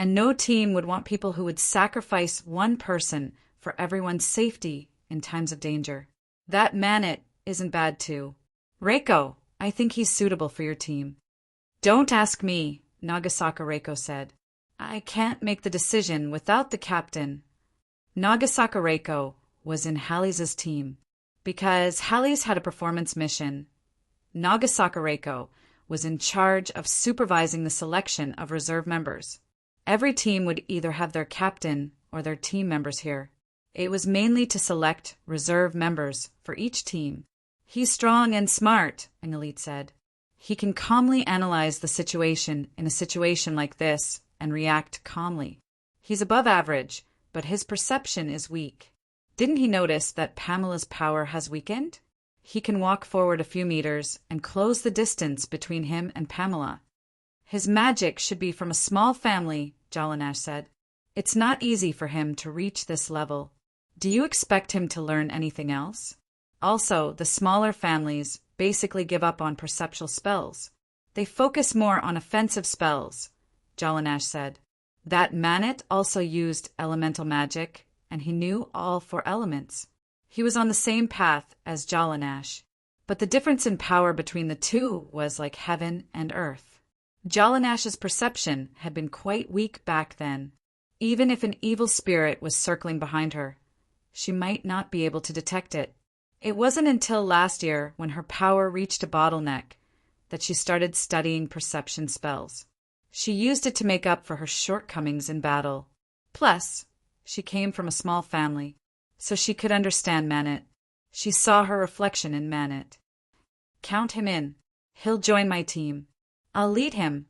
and no team would want people who would sacrifice one person for everyone's safety in times of danger. That Manet isn't bad too. Reiko, I think he's suitable for your team. Don't ask me, Nagasaka Reiko said. I can't make the decision without the captain. Nagasaka Reiko was in Hallie's team. Because Hallie's had a performance mission, Nagasaka Reiko was in charge of supervising the selection of reserve members. Every team would either have their captain or their team members here. It was mainly to select reserve members for each team. He's strong and smart, Angelit said. He can calmly analyze the situation in a situation like this and react calmly. He's above average, but his perception is weak. Didn't he notice that Pamela's power has weakened? He can walk forward a few meters and close the distance between him and Pamela. His magic should be from a small family, Jalanash said. It's not easy for him to reach this level. Do you expect him to learn anything else? Also, the smaller families basically give up on perceptual spells. They focus more on offensive spells, Jalanash said. That Manet also used elemental magic, and he knew all 4 elements. He was on the same path as Jalanash, but the difference in power between the two was like heaven and earth. Jalanash's perception had been quite weak back then. Even if an evil spirit was circling behind her, she might not be able to detect it. It wasn't until last year, when her power reached a bottleneck, that she started studying perception spells. She used it to make up for her shortcomings in battle. Plus, she came from a small family, so she could understand Manet. She saw her reflection in Manet. Count him in. He'll join my team. I'll lead him,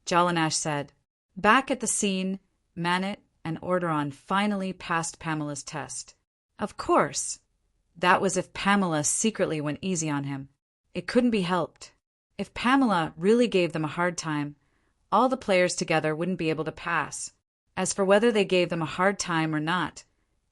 Jalanash said. Back at the scene, Manet and Orderon finally passed Pamela's test. Of course. That was if Pamela secretly went easy on him. It couldn't be helped. If Pamela really gave them a hard time, all the players together wouldn't be able to pass. As for whether they gave them a hard time or not,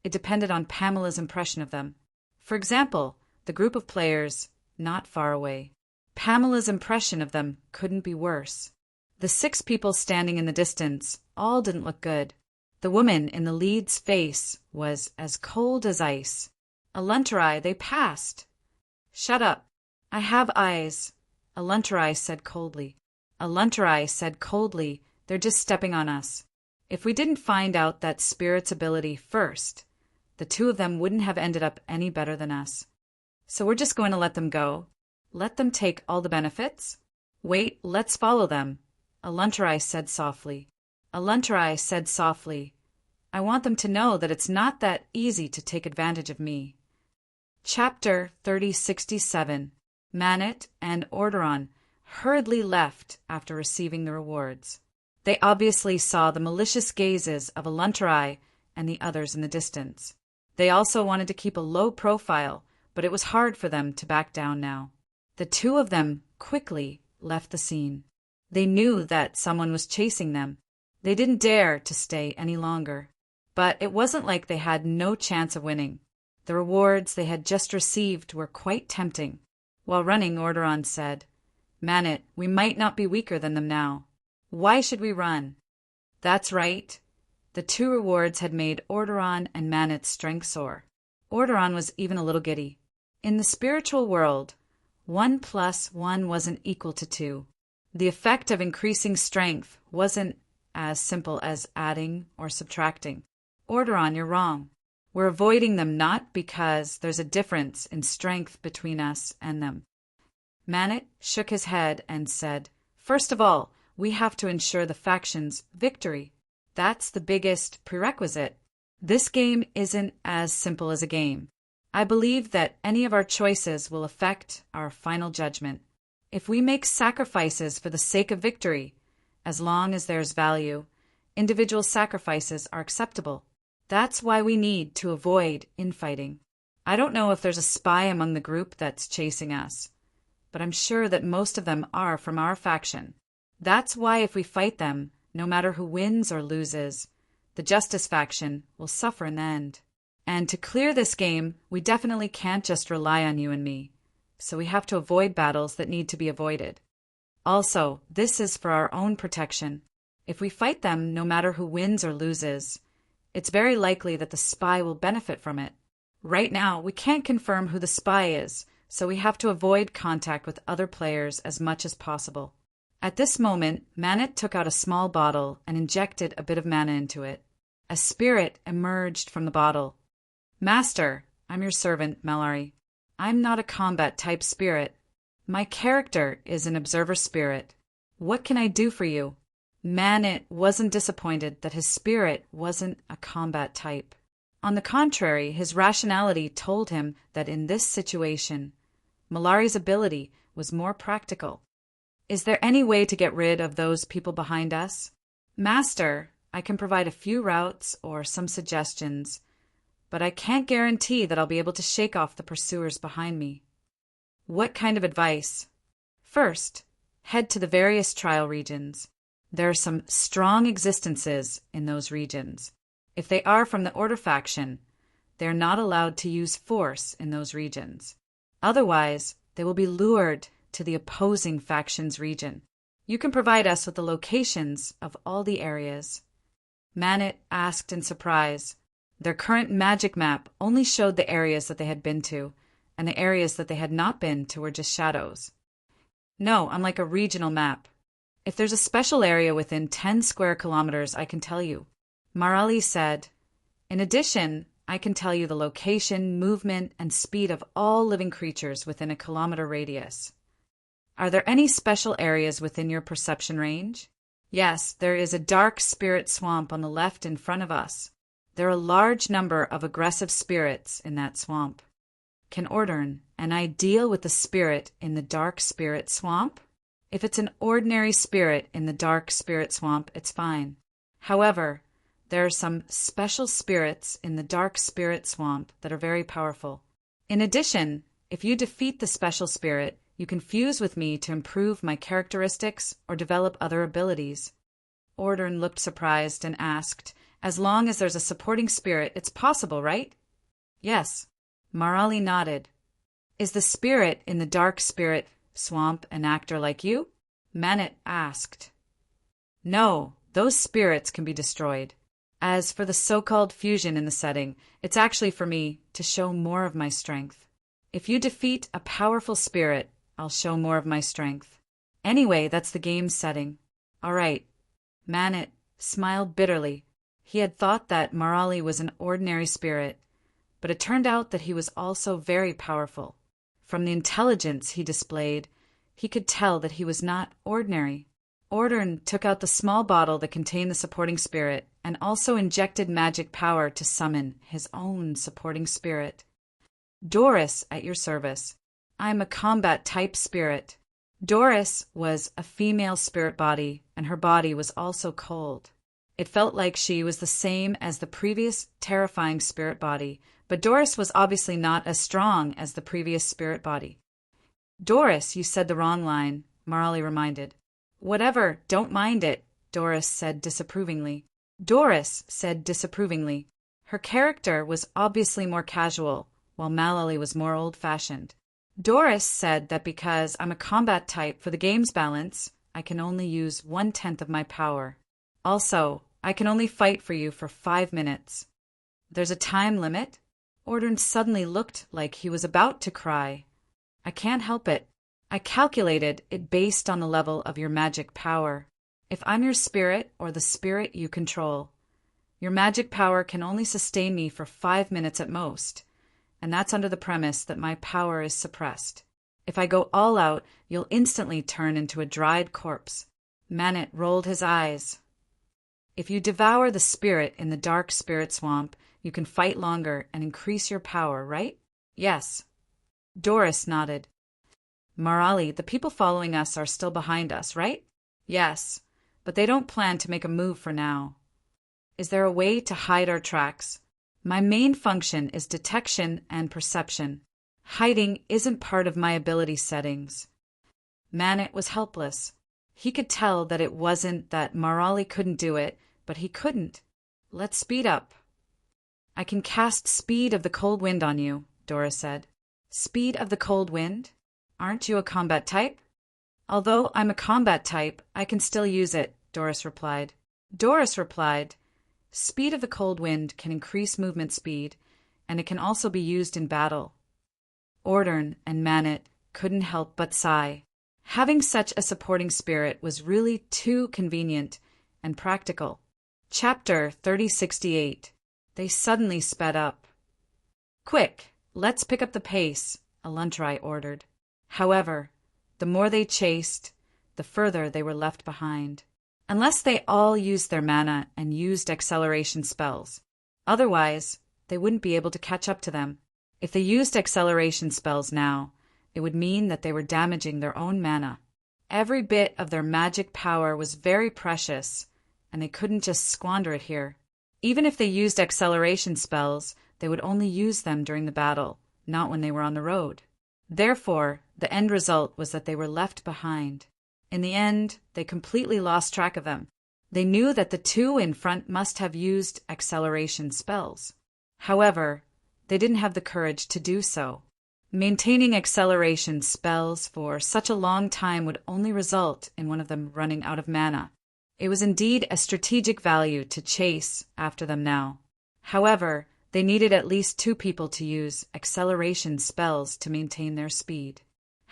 it depended on Pamela's impression of them. For example, the group of players not far away. Pamela's impression of them couldn't be worse. The 6 people standing in the distance all didn't look good. The woman in the lead's face was as cold as ice. Aluntarai, they passed. Shut up. I have eyes, Aluntarai said coldly. Aluntarai said coldly, they're just stepping on us. If we didn't find out that spirit's ability first, the 2 of them wouldn't have ended up any better than us. So we're just going to let them go. Let them take all the benefits? Wait, let's follow them, Aluntarai said softly. Aluntarai said softly, I want them to know that it's not that easy to take advantage of me. Chapter 3067. Manet and Orderon hurriedly left after receiving the rewards. They obviously saw the malicious gazes of Aluntarai and the others in the distance. They also wanted to keep a low profile, but it was hard for them to back down now. The 2 of them quickly left the scene. They knew that someone was chasing them. They didn't dare to stay any longer. But it wasn't like they had no chance of winning. The rewards they had just received were quite tempting. While running, Orderon said, Manet, we might not be weaker than them now. Why should we run? That's right. The 2 rewards had made Orderon and Manet's strength soar. Orderon was even a little giddy. In the spiritual world, 1 + 1 wasn't equal to 2. The effect of increasing strength wasn't as simple as adding or subtracting. Orderon, you're wrong. We're avoiding them not because there's a difference in strength between us and them. Manet shook his head and said, First of all, we have to ensure the faction's victory. That's the biggest prerequisite. This game isn't as simple as a game. I believe that any of our choices will affect our final judgment. If we make sacrifices for the sake of victory, as long as there's value, individual sacrifices are acceptable. That's why we need to avoid infighting. I don't know if there's a spy among the group that's chasing us, but I'm sure that most of them are from our faction. That's why if we fight them, no matter who wins or loses, the Justice faction will suffer in the end. And to clear this game, we definitely can't just rely on you and me. So we have to avoid battles that need to be avoided. Also, this is for our own protection. If we fight them, no matter who wins or loses, it's very likely that the spy will benefit from it. Right now, we can't confirm who the spy is, so we have to avoid contact with other players as much as possible. At this moment, Manet took out a small bottle and injected a bit of mana into it. A spirit emerged from the bottle. Master, I'm your servant, Mallory. I'm not a combat-type spirit. My character is an observer spirit. What can I do for you? Manet wasn't disappointed that his spirit wasn't a combat type. On the contrary, his rationality told him that in this situation, Mallory's ability was more practical. Is there any way to get rid of those people behind us? Master, I can provide a few routes or some suggestions, but I can't guarantee that I'll be able to shake off the pursuers behind me. What kind of advice? First, head to the various trial regions. There are some strong existences in those regions. If they are from the Order faction, they are not allowed to use force in those regions. Otherwise, they will be lured to the opposing faction's region. You can provide us with the locations of all the areas. Manet asked in surprise. Their current magic map only showed the areas that they had been to, and the areas that they had not been to were just shadows. No, I'm like a regional map. If there's a special area within 10 square kilometers, I can tell you. Marali said, in addition, I can tell you the location, movement, and speed of all living creatures within a kilometer radius. Are there any special areas within your perception range? Yes, there is a dark spirit swamp on the left in front of us. There are a large number of aggressive spirits in that swamp. Can Ordern and I deal with the spirit in the dark spirit swamp? If it's an ordinary spirit in the dark spirit swamp, it's fine. However, there are some special spirits in the dark spirit swamp that are very powerful. In addition, if you defeat the special spirit, you can fuse with me to improve my characteristics or develop other abilities. Ordern looked surprised and asked, as long as there's a supporting spirit, it's possible, right? Yes. Marali nodded. Is the spirit in the dark spirit swamp an actor like you? Manet asked. No, those spirits can be destroyed. As for the so-called fusion in the setting, it's actually for me to show more of my strength. If you defeat a powerful spirit, I'll show more of my strength. Anyway, that's the game's setting. All right. Manet smiled bitterly. He had thought that Marali was an ordinary spirit, but it turned out that he was also very powerful. From the intelligence he displayed, he could tell that he was not ordinary. Ordern took out the small bottle that contained the supporting spirit and also injected magic power to summon his own supporting spirit. Doris, at your service. I'm a combat-type spirit. Doris was a female spirit body, and her body was also cold. It felt like she was the same as the previous terrifying spirit body, but Doris was obviously not as strong as the previous spirit body. Doris, you said the wrong line, Marali reminded. Whatever, don't mind it, Doris said disapprovingly. Her character was obviously more casual, while Malali was more old-fashioned. Doris said that because I'm a combat type for the game's balance, I can only use 1/10 of my power. Also, I can only fight for you for 5 minutes. There's a time limit? Ordern suddenly looked like he was about to cry. I can't help it. I calculated it based on the level of your magic power. If I'm your spirit or the spirit you control, your magic power can only sustain me for 5 minutes at most, and that's under the premise that my power is suppressed. If I go all out, you'll instantly turn into a dried corpse. Manet rolled his eyes. If you devour the spirit in the dark spirit swamp, you can fight longer and increase your power, right? Yes. Doris nodded. Marali, the people following us are still behind us, right? Yes, but they don't plan to make a move for now. Is there a way to hide our tracks? My main function is detection and perception. Hiding isn't part of my ability settings. Manet was helpless. He could tell that it wasn't that Marali couldn't do it, but he couldn't. Let's speed up. I can cast Speed of the Cold Wind on you, Doris said. Speed of the Cold Wind? Aren't you a combat type? Although I'm a combat type, I can still use it, Doris replied. Doris replied, "Speed of the cold wind can increase movement speed, and it can also be used in battle." Ordern and Manet couldn't help but sigh. Having such a supporting spirit was really too convenient and practical. Chapter 3068. They suddenly sped up. "Quick, let's pick up the pace," Aluntrai ordered. However, the more they chased, the further they were left behind. Unless they all used their mana and used acceleration spells. Otherwise, they wouldn't be able to catch up to them. If they used acceleration spells now, it would mean that they were damaging their own mana. Every bit of their magic power was very precious, and they couldn't just squander it here. Even if they used acceleration spells, they would only use them during the battle, not when they were on the road. Therefore, the end result was that they were left behind. In the end, they completely lost track of them. They knew that the two in front must have used acceleration spells. However, they didn't have the courage to do so. Maintaining acceleration spells for such a long time would only result in one of them running out of mana. It was indeed a strategic value to chase after them now. However, they needed at least 2 people to use acceleration spells to maintain their speed.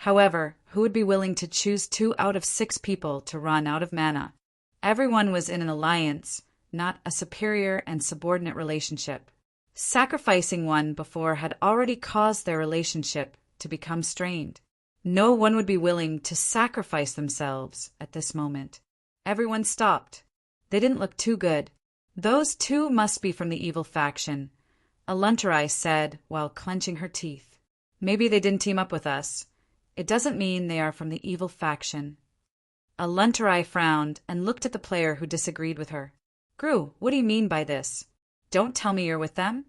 However, who would be willing to choose 2 out of 6 people to run out of mana? Everyone was in an alliance, not a superior and subordinate relationship. Sacrificing one before had already caused their relationship to become strained. No one would be willing to sacrifice themselves at this moment. Everyone stopped. They didn't look too good. "Those 2 must be from the evil faction," Aluntrai said while clenching her teeth. "Maybe they didn't team up with us. It doesn't mean they are from the evil faction." Aluntrai frowned and looked at the player who disagreed with her. "Gru, what do you mean by this? Don't tell me you're with them."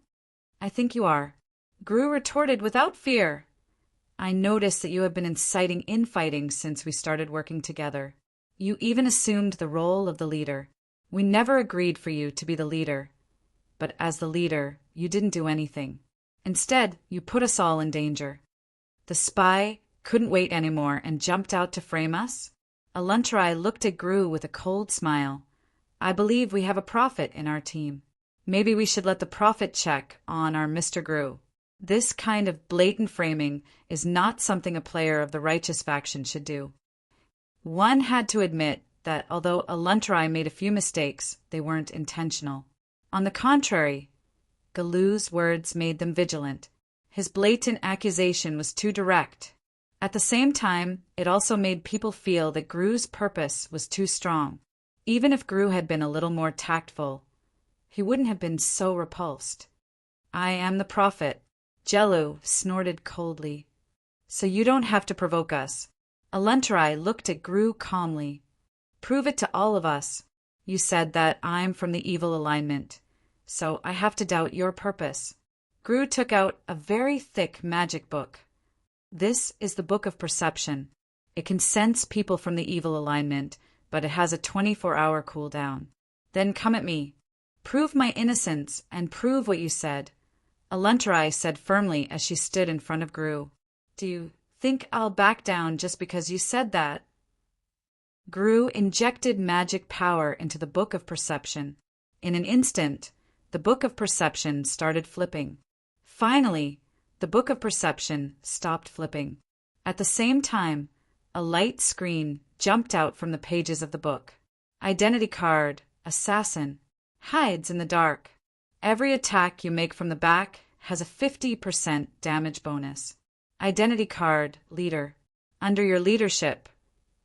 "I think you are." Gru retorted without fear. "I noticed that you have been inciting infighting since we started working together. You even assumed the role of the leader. We never agreed for you to be the leader. But as the leader, you didn't do anything. Instead, you put us all in danger." The spy couldn't wait anymore and jumped out to frame us. Aluntrai looked at Gru with a cold smile. "I believe we have a prophet in our team. Maybe we should let the prophet check on our Mr. Gru." This kind of blatant framing is not something a player of the righteous faction should do. One had to admit that although Aluntrai made a few mistakes, they weren't intentional. On the contrary, Galu's words made them vigilant. His blatant accusation was too direct. At the same time, it also made people feel that Gru's purpose was too strong. Even if Gru had been a little more tactful, he wouldn't have been so repulsed. "I am the prophet," Jellu snorted coldly. "So you don't have to provoke us." Aluntrai looked at Gru calmly. "Prove it to all of us. You said that I'm from the evil alignment, so I have to doubt your purpose." Gru took out a very thick magic book. "This is the Book of Perception. It can sense people from the evil alignment, but it has a 24-hour cooldown. Then come at me. Prove my innocence and prove what you said," Aluntrai said firmly as she stood in front of Gru. "Do you think I'll back down just because you said that?" Gru injected magic power into the Book of Perception. In an instant, the Book of Perception started flipping. Finally, the Book of Perception stopped flipping. At the same time, a light screen jumped out from the pages of the book. Identity card, assassin, hides in the dark. Every attack you make from the back has a 50% damage bonus. Identity card, leader. Under your leadership,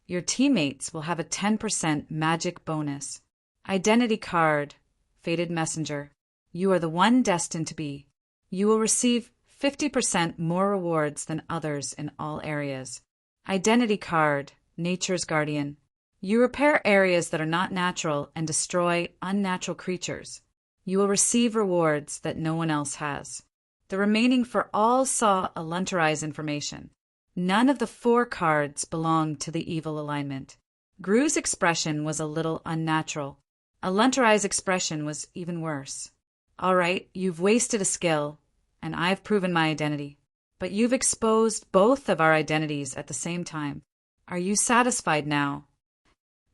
your teammates will have a 10% magic bonus. Identity card, fated messenger. You are the one destined to be. You will receive 50% more rewards than others in all areas. Identity card, nature's guardian. You repair areas that are not natural and destroy unnatural creatures. You will receive rewards that no one else has. The remaining for all saw Aluntrai's information. None of the 4 cards belonged to the evil alignment. Gru's expression was a little unnatural. Aluntrai's expression was even worse. "All right, you've wasted a skill, and I've proven my identity. But you've exposed both of our identities at the same time. Are you satisfied now?"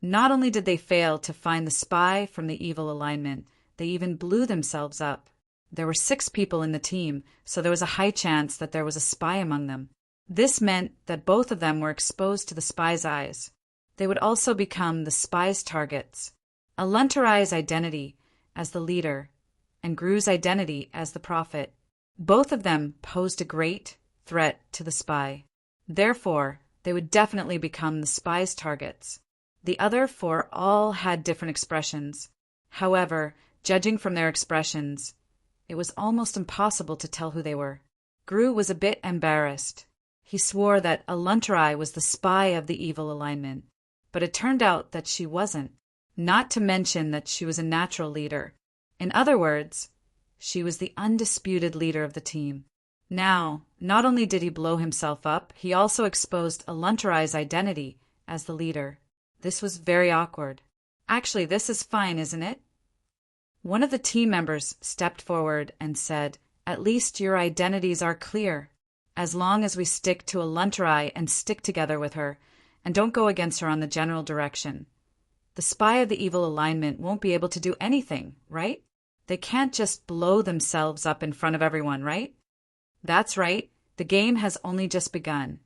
Not only did they fail to find the spy from the evil alignment, they even blew themselves up. There were 6 people in the team, so there was a high chance that there was a spy among them. This meant that both of them were exposed to the spy's eyes. They would also become the spy's targets. Aluntarai's identity as the leader and Gru's identity as the prophet. Both of them posed a great threat to the spy. Therefore, they would definitely become the spy's targets. The other 4 all had different expressions. However, judging from their expressions, it was almost impossible to tell who they were. Gru was a bit embarrassed. He swore that Aluntarai was the spy of the evil alignment, but it turned out that she wasn't, not to mention that she was a natural leader. In other words, she was the undisputed leader of the team. Now, not only did he blow himself up, he also exposed Aluntarai's identity as the leader. This was very awkward. Actually, this is fine, isn't it? One of the team members stepped forward and said, "At least your identities are clear. As long as we stick to Aluntarai and stick together with her, and don't go against her on the general direction, the spy of the evil alignment won't be able to do anything, right? They can't just blow themselves up in front of everyone, right?" That's right, the game has only just begun,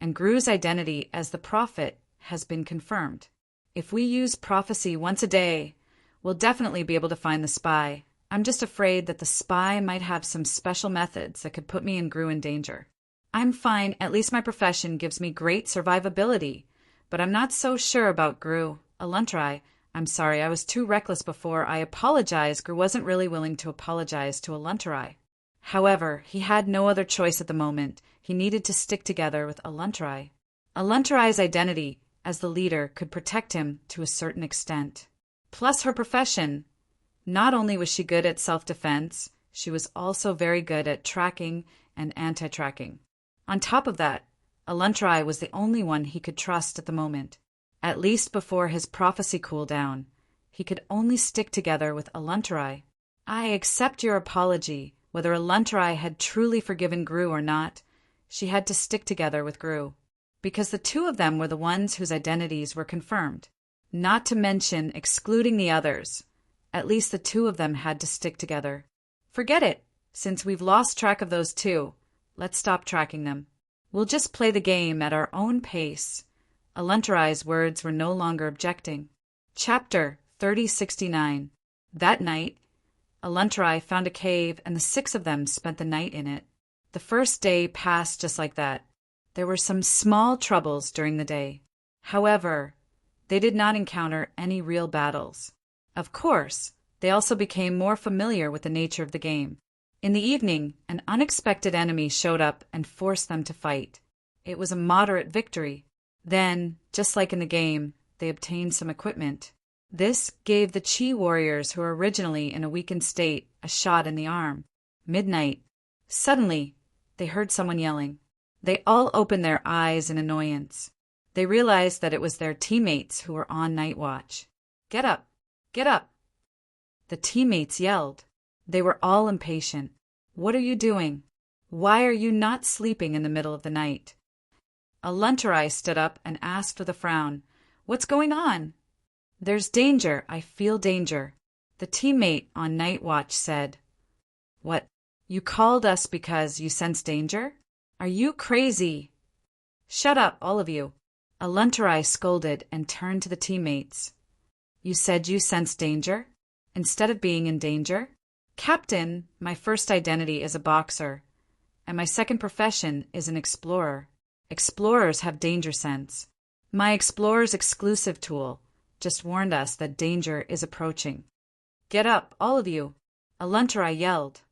and Gru's identity as the prophet has been confirmed. If we use prophecy once a day, we'll definitely be able to find the spy. I'm just afraid that the spy might have some special methods that could put me and Gru in danger. I'm fine, at least my profession gives me great survivability, but I'm not so sure about Gru. Aluntarai, I'm sorry, I was too reckless before. I apologize. Gru wasn't really willing to apologize to Aluntarai. However, he had no other choice at the moment. He needed to stick together with Aluntarai. Aluntarai's identity as the leader could protect him to a certain extent. Plus her profession. Not only was she good at self-defense, she was also very good at tracking and anti-tracking. On top of that, Aluntarai was the only one he could trust at the moment. At least before his prophecy cooled down, he could only stick together with Aluntarai. I accept your apology. Whether Aluntarai had truly forgiven Gru or not, she had to stick together with Gru, because the 2 of them were the ones whose identities were confirmed. Not to mention excluding the others. At least the 2 of them had to stick together. Forget it. Since we've lost track of those 2, let's stop tracking them. We'll just play the game at our own pace. Aluntarai's words were no longer objecting. Chapter 3069. That night, Aluntarai found a cave and the 6 of them spent the night in it. The first day passed just like that. There were some small troubles during the day. However, they did not encounter any real battles. Of course, they also became more familiar with the nature of the game. In the evening, an unexpected enemy showed up and forced them to fight. It was a moderate victory. Then, just like in the game, they obtained some equipment. This gave the Chi warriors who were originally in a weakened state a shot in the arm. Midnight. Suddenly, they heard someone yelling. They all opened their eyes in annoyance. They realized that it was their teammates who were on night watch. "Get up! Get up!" The teammates yelled. They were all impatient. "What are you doing? Why are you not sleeping in the middle of the night?" Aluntarai stood up and asked with a frown, "What's going on?" "There's danger. I feel danger," the teammate on night watch said. "What? You called us because you sense danger? Are you crazy?" "Shut up, all of you," Aluntarai scolded and turned to the teammates. "You said you sensed danger? Instead of being in danger?" "Captain, my first identity is a boxer, and my second profession is an explorer. Explorers have danger sense. My explorer's exclusive tool just warned us that danger is approaching." "Get up, all of you," Aluntarai yelled.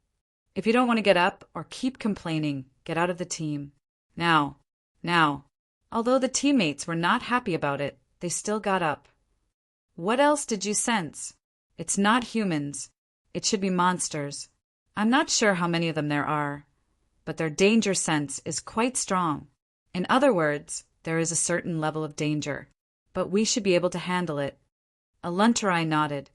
"If you don't want to get up or keep complaining, get out of the team. Now. Although the teammates were not happy about it, they still got up. "What else did you sense? It's not humans. It should be monsters. I'm not sure how many of them there are, but their danger sense is quite strong. In other words, there is a certain level of danger, but we should be able to handle it." Aluntarai nodded.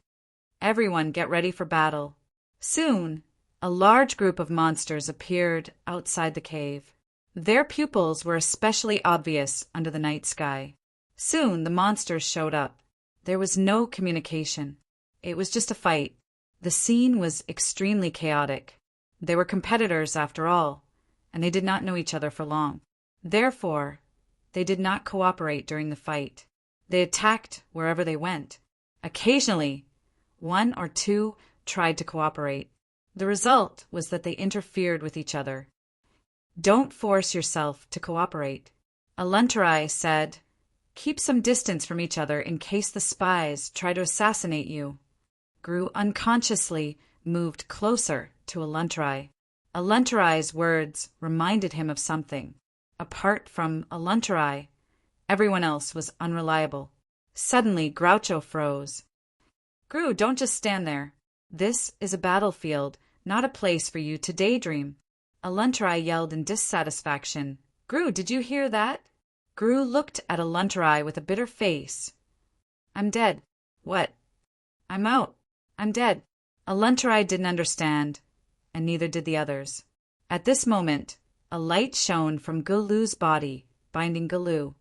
"Everyone get ready for battle." Soon, a large group of monsters appeared outside the cave. Their pupils were especially obvious under the night sky. Soon the monsters showed up. There was no communication. It was just a fight. The scene was extremely chaotic. They were competitors after all, and they did not know each other for long. Therefore, they did not cooperate during the fight. They attacked wherever they went. Occasionally, one or two tried to cooperate. The result was that they interfered with each other. Don't force yourself to cooperate. Aluntarai said, "Keep some distance from each other in case the spies try to assassinate you." Gru unconsciously moved closer to Aluntarai. Aluntarai's words reminded him of something. Apart from Aluntarai, everyone else was unreliable. Suddenly, Groucho froze. "Gru, don't just stand there. This is a battlefield, not a place for you to daydream." Aluntarai yelled in dissatisfaction. "Gru, did you hear that?" Gru looked at Aluntarai with a bitter face. "I'm dead." "What?" "I'm out. I'm dead." Aluntarai didn't understand, and neither did the others. At this moment, a light shone from Gulu's body, binding Gulu.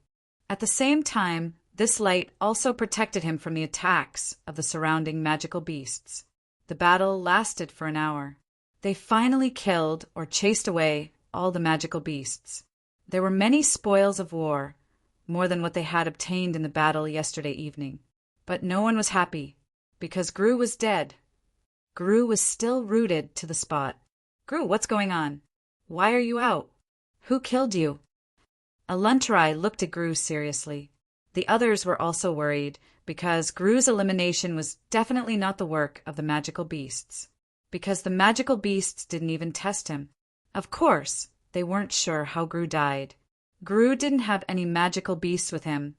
At the same time, this light also protected him from the attacks of the surrounding magical beasts. The battle lasted for an hour. They finally killed or chased away all the magical beasts. There were many spoils of war, more than what they had obtained in the battle yesterday evening. But no one was happy, because Gru was dead. Gru was still rooted to the spot. "Gru, what's going on? Why are you out? Who killed you?" Aluntarai looked at Gru seriously. The others were also worried, because Gru's elimination was definitely not the work of the magical beasts. Because the magical beasts didn't even test him. Of course, they weren't sure how Gru died. Gru didn't have any magical beasts with him,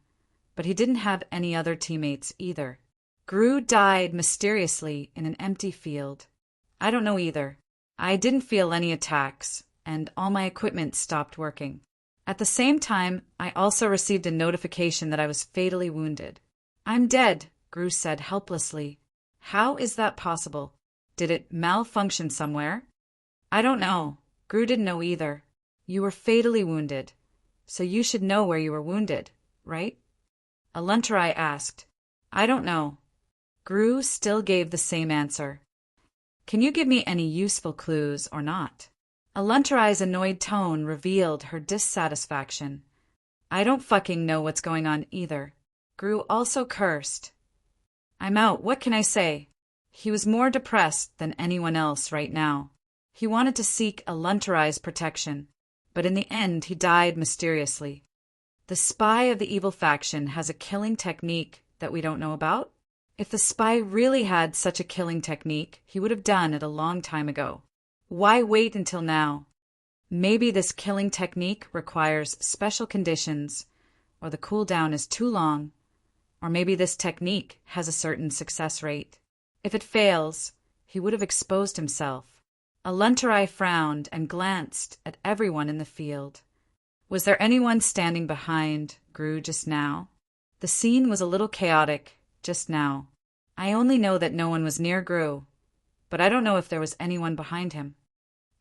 but he didn't have any other teammates either. Gru died mysteriously in an empty field. I don't know either. I didn't feel any attacks, and all my equipment stopped working. At the same time, I also received a notification that I was fatally wounded. "I'm dead," Gru said helplessly. "How is that possible? Did it malfunction somewhere?" "I don't know." Gru didn't know either. "You were fatally wounded, so you should know where you were wounded, right?" Aluntarai asked. "I don't know." Gru still gave the same answer. "Can you give me any useful clues or not?" Aluntarai's annoyed tone revealed her dissatisfaction. "I don't fucking know what's going on either." Gru also cursed. "I'm out, what can I say?" He was more depressed than anyone else right now. He wanted to seek Aluntarai's protection, but in the end he died mysteriously. The spy of the evil faction has a killing technique that we don't know about? If the spy really had such a killing technique, he would have done it a long time ago. Why wait until now? Maybe this killing technique requires special conditions, or the cooldown is too long, or maybe this technique has a certain success rate. If it fails, he would have exposed himself. Aluntarai frowned and glanced at everyone in the field. Was there anyone standing behind Gru just now? The scene was a little chaotic just now. I only know that no one was near Gru, but I don't know if there was anyone behind him.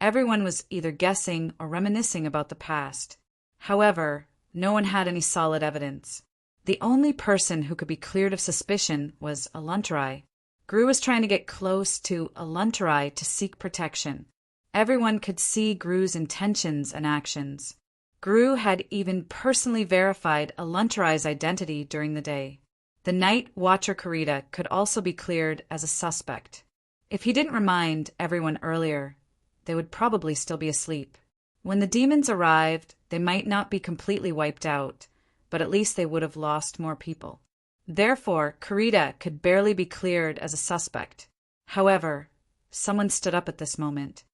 Everyone was either guessing or reminiscing about the past. However, no one had any solid evidence. The only person who could be cleared of suspicion was Aluntarai. Gru was trying to get close to Aluntarai to seek protection. Everyone could see Gru's intentions and actions. Gru had even personally verified Aluntarai's identity during the day. The night watcher Kurita could also be cleared as a suspect. If he didn't remind everyone earlier, they would probably still be asleep. When the demons arrived, they might not be completely wiped out, but at least they would have lost more people. Therefore, Kurita could barely be cleared as a suspect. However, someone stood up at this moment.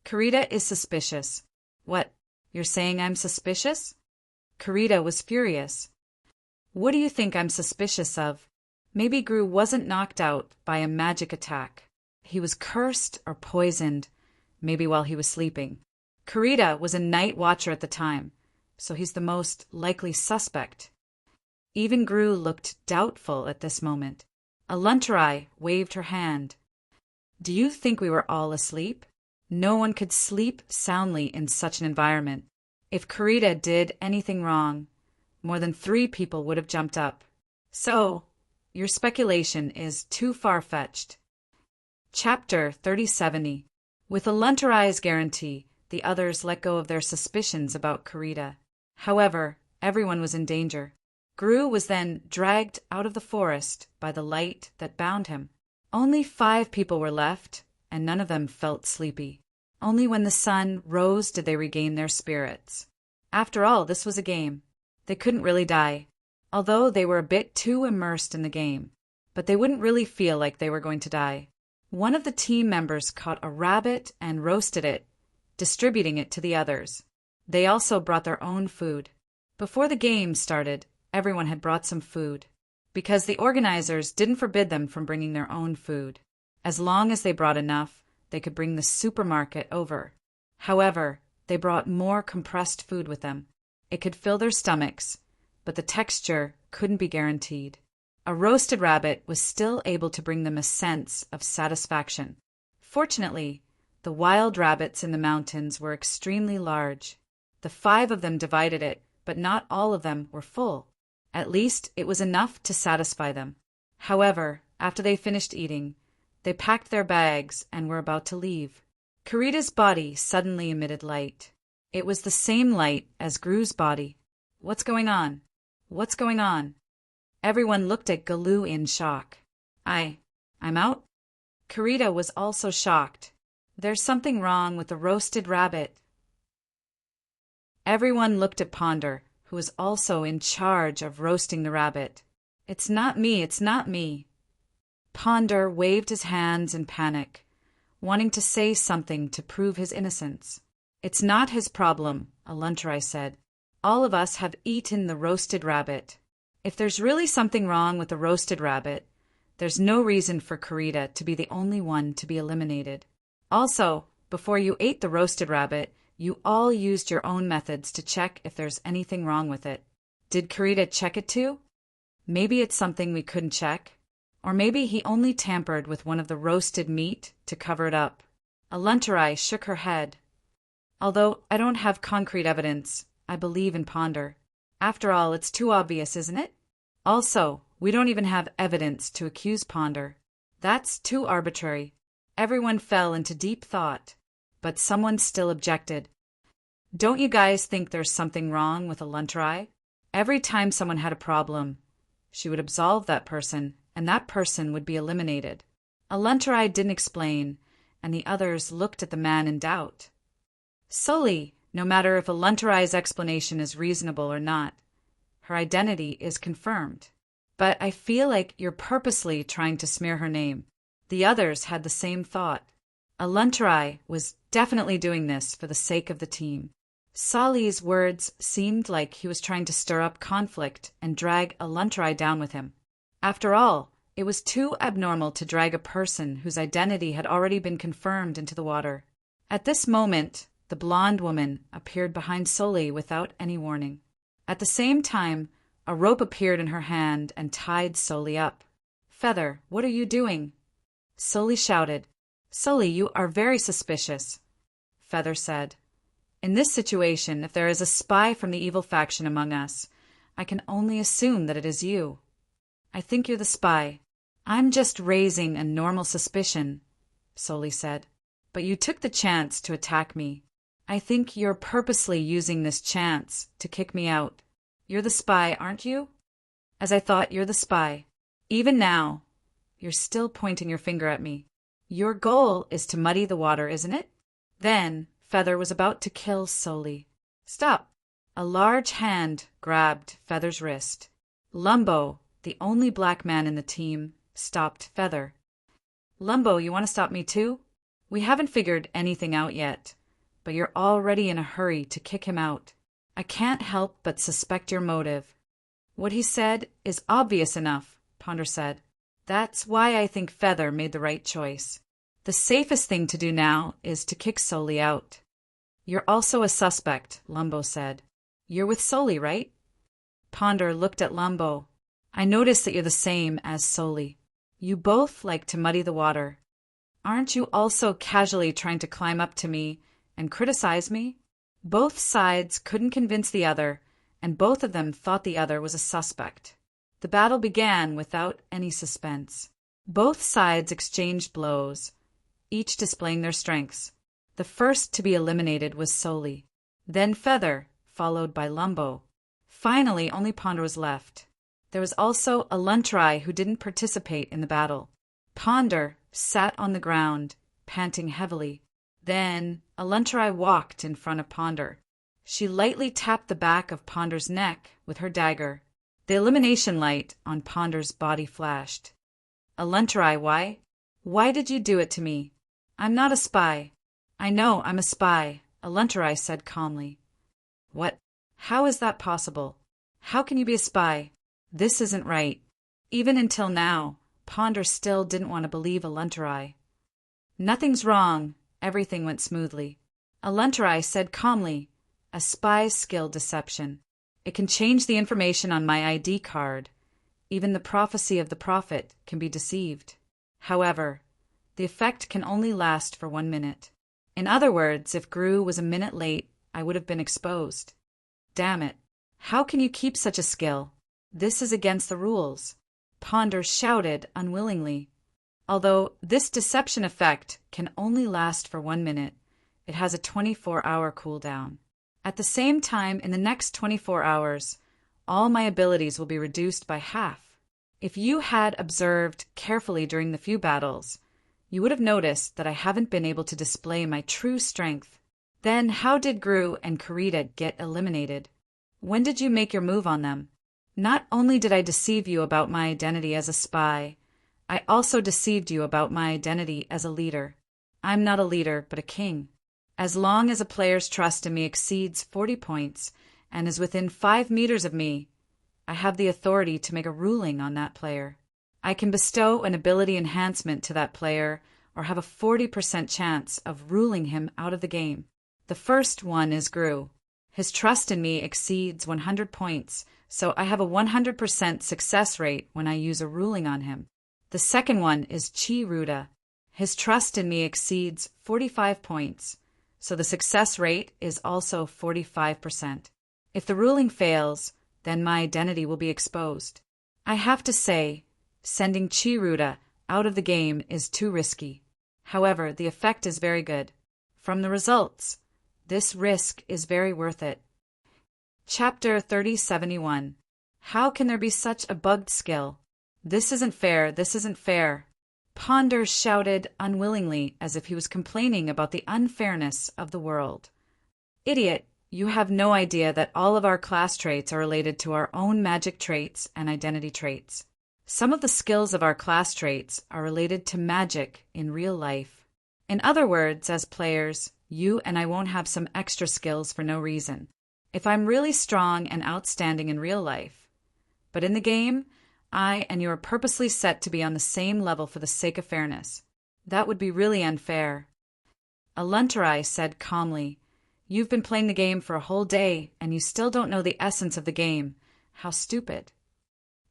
"Kurita is suspicious." "What? You're saying I'm suspicious?" Kurita was furious. "What do you think I'm suspicious of? Maybe Gru wasn't knocked out by a magic attack. He was cursed or poisoned, maybe while he was sleeping. Kurita was a night watcher at the time, so he's the most likely suspect." Even Gru looked doubtful at this moment. Aluntarai waved her hand. "Do you think we were all asleep? No one could sleep soundly in such an environment. If Kurita did anything wrong, more than 3 people would have jumped up. So, Your speculation is too far-fetched. Chapter 3070. With a Lunterai's guarantee, the others let go of their suspicions about Kurita. However, everyone was in danger. Gru was then dragged out of the forest by the light that bound him. Only 5 people were left, and none of them felt sleepy. Only when the sun rose did they regain their spirits. After all, this was a game. They couldn't really die, although they were a bit too immersed in the game. But they wouldn't really feel like they were going to die. One of the team members caught a rabbit and roasted it, distributing it to the others. They also brought their own food. Before the game started, everyone had brought some food, because the organizers didn't forbid them from bringing their own food. As long as they brought enough, they could bring the supermarket over. However, they brought more compressed food with them. It could fill their stomachs, but the texture couldn't be guaranteed. A roasted rabbit was still able to bring them a sense of satisfaction. Fortunately, the wild rabbits in the mountains were extremely large. The 5 of them divided it, but not all of them were full. At least it was enough to satisfy them. However, after they finished eating, they packed their bags and were about to leave. Kurita's body suddenly emitted light. It was the same light as Gru's body. What's going on? What's going on? Everyone looked at Galu in shock. I'm out? Kurita was also shocked. There's something wrong with the roasted rabbit. Everyone looked at Ponder, who was also in charge of roasting the rabbit. It's not me, it's not me. Ponder waved his hands in panic, wanting to say something to prove his innocence. It's not his problem, a Lunterai said. All of us have eaten the roasted rabbit. If there's really something wrong with the roasted rabbit, there's no reason for Kurita to be the only one to be eliminated. Also, before you ate the roasted rabbit, you all used your own methods to check if there's anything wrong with it. Did Kurita check it too? Maybe it's something we couldn't check. Or maybe he only tampered with one of the roasted meat to cover it up. A Lunterai shook her head. Although I don't have concrete evidence, I believe in Ponder. After all, it's too obvious, isn't it? Also, we don't even have evidence to accuse Ponder. That's too arbitrary. Everyone fell into deep thought, but someone still objected. Don't you guys think there's something wrong with a Lunterai? Every time someone had a problem, she would absolve that person, and that person would be eliminated. A Lunterai didn't explain, and the others looked at the man in doubt. Sully, no matter if a Lunterai's explanation is reasonable or not, her identity is confirmed. But I feel like you're purposely trying to smear her name. The others had the same thought. A Lunterai was definitely doing this for the sake of the team. Sully's words seemed like he was trying to stir up conflict and drag a Lunterai down with him. After all, it was too abnormal to drag a person whose identity had already been confirmed into the water. At this moment, the blonde woman appeared behind Sully without any warning. At the same time, a rope appeared in her hand and tied Sully up. Feather, what are you doing? Sully shouted. Sully, you are very suspicious, Feather said. In this situation, if there is a spy from the evil faction among us, I can only assume that it is you. I think you're the spy. I'm just raising a normal suspicion, Sully said. But you took the chance to attack me. I think you're purposely using this chance to kick me out. You're the spy, aren't you? As I thought, you're the spy. Even now, you're still pointing your finger at me. Your goal is to muddy the water, isn't it? Then, Feather was about to kill Sully. Stop! A large hand grabbed Feather's wrist. Lumbo, the only black man in the team, stopped Feather. Lumbo, you want to stop me too? We haven't figured anything out yet, but you're already in a hurry to kick him out. I can't help but suspect your motive. What he said is obvious enough, Ponder said. That's why I think Feather made the right choice. The safest thing to do now is to kick Sully out. You're also a suspect, Lumbo said. You're with Sully, right? Ponder looked at Lumbo. I noticed that you're the same as Sully. You both like to muddy the water. Aren't you also casually trying to climb up to me and criticize me? Both sides couldn't convince the other, and both of them thought the other was a suspect. The battle began without any suspense. Both sides exchanged blows, each displaying their strengths. The first to be eliminated was Soli, then Feather, followed by Lumbo. Finally, only Ponder was left. There was also Aluntrai, who didn't participate in the battle. Ponder sat on the ground, panting heavily. Then Aluntrai walked in front of Ponder. She lightly tapped the back of Ponder's neck with her dagger. The elimination light on Ponder's body flashed. Aluntrai, why? Why did you do it to me? I'm not a spy. I know I'm a spy, Aluntrai said calmly. What? How is that possible? How can you be a spy? This isn't right. Even until now, Ponder still didn't want to believe Aluntrai. Nothing's wrong. Everything went smoothly. Aluntrai said calmly, a spy's skill deception. It can change the information on my ID card. Even the prophecy of the prophet can be deceived. However, the effect can only last for 1 minute. In other words, if Gru was a minute late, I would have been exposed. Damn it. How can you keep such a skill? This is against the rules. Ponder shouted unwillingly. Although this deception effect can only last for 1 minute, it has a 24-hour cooldown. At the same time, in the next 24 hours, all my abilities will be reduced by half. If you had observed carefully during the few battles, you would have noticed that I haven't been able to display my true strength. Then how did Gru and Karita get eliminated? When did you make your move on them? Not only did I deceive you about my identity as a spy, I also deceived you about my identity as a leader. I'm not a leader, but a king. As long as a player's trust in me exceeds 40 points and is within 5 meters of me, I have the authority to make a ruling on that player. I can bestow an ability enhancement to that player or have a 40% chance of ruling him out of the game. The first one is Gru. His trust in me exceeds 100 points, so I have a 100% success rate when I use a ruling on him. The second one is Chi-Ruda. His trust in me exceeds 45 points, so the success rate is also 45%. If the ruling fails, then my identity will be exposed. I have to say, sending Chi-Ruda out of the game is too risky. However, the effect is very good. From the results, this risk is very worth it. Chapter 3071. How can there be such a bugged skill? This isn't fair, this isn't fair. Ponder shouted unwillingly as if he was complaining about the unfairness of the world. Idiot, you have no idea that all of our class traits are related to our own magic traits and identity traits. Some of the skills of our class traits are related to magic in real life. In other words, as players, you and I won't have some extra skills for no reason. If I'm really strong and outstanding in real life, but in the game, I and you are purposely set to be on the same level for the sake of fairness. That would be really unfair. Aluntrai said calmly, You've been playing the game for a whole day, and you still don't know the essence of the game. How stupid.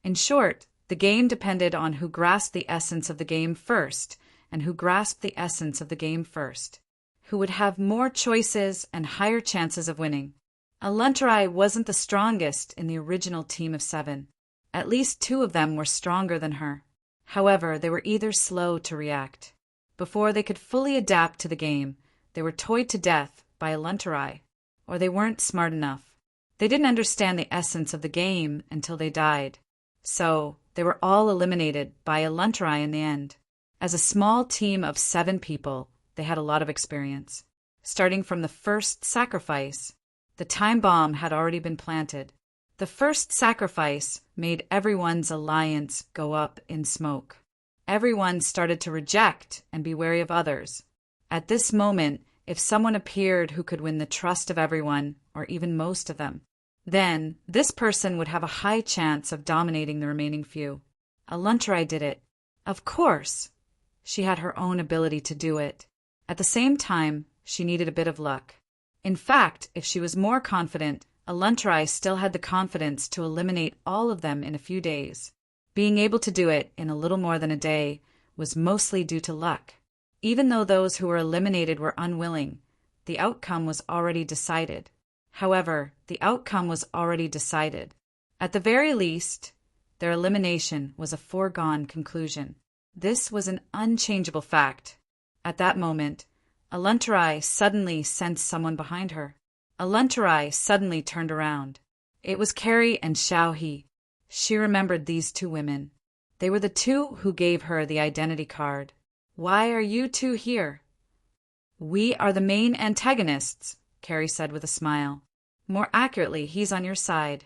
In short, the game depended on who grasped the essence of the game first, and who grasped the essence of the game first, who would have more choices and higher chances of winning. Aluntrai wasn't the strongest in the original team of 7. At least 2 of them were stronger than her. However, they were either slow to react. Before they could fully adapt to the game, they were toyed to death by Aluntrai, or they weren't smart enough. They didn't understand the essence of the game until they died. So, they were all eliminated by Aluntrai in the end. As a small team of 7 people, they had a lot of experience. Starting from the first sacrifice, the time bomb had already been planted. The first sacrifice made everyone's alliance go up in smoke. Everyone started to reject and be wary of others. At this moment, if someone appeared who could win the trust of everyone, or even most of them, then this person would have a high chance of dominating the remaining few. Aluntrai did it. Of course, she had her own ability to do it. At the same time, she needed a bit of luck. In fact, if she was more confident, Aluntrai still had the confidence to eliminate all of them in a few days. Being able to do it in a little more than a day was mostly due to luck. Even though those who were eliminated were unwilling, the outcome was already decided. However, the outcome was already decided. At the very least, Their elimination was a foregone conclusion. This was an unchangeable fact. At that moment, Aluntarai suddenly sensed someone behind her. Aluntarai suddenly turned around. It was Carrie and Xiaohe. She remembered these two women. They were the two who gave her the identity card. Why are you two here? We are the main antagonists, Carrie said with a smile. More accurately, he's on your side.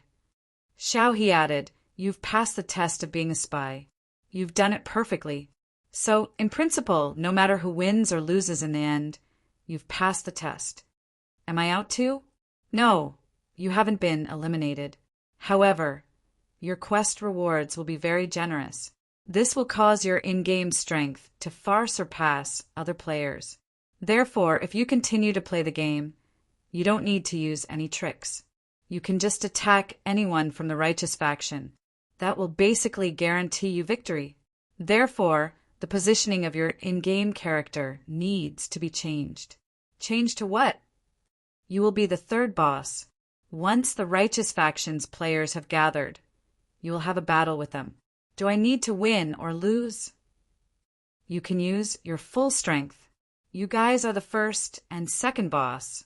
Xiaohe added, you've passed the test of being a spy. You've done it perfectly. So, in principle, no matter who wins or loses in the end, you've passed the test. Am I out too? No, you haven't been eliminated. However, your quest rewards will be very generous. This will cause your in-game strength to far surpass other players. Therefore, if you continue to play the game, you don't need to use any tricks. You can just attack anyone from the righteous faction. That will basically guarantee you victory. Therefore, the positioning of your in-game character needs to be changed. Changed to what? You will be the third boss. Once the righteous faction's players have gathered, you will have a battle with them. Do I need to win or lose? You can use your full strength. You guys are the first and second boss.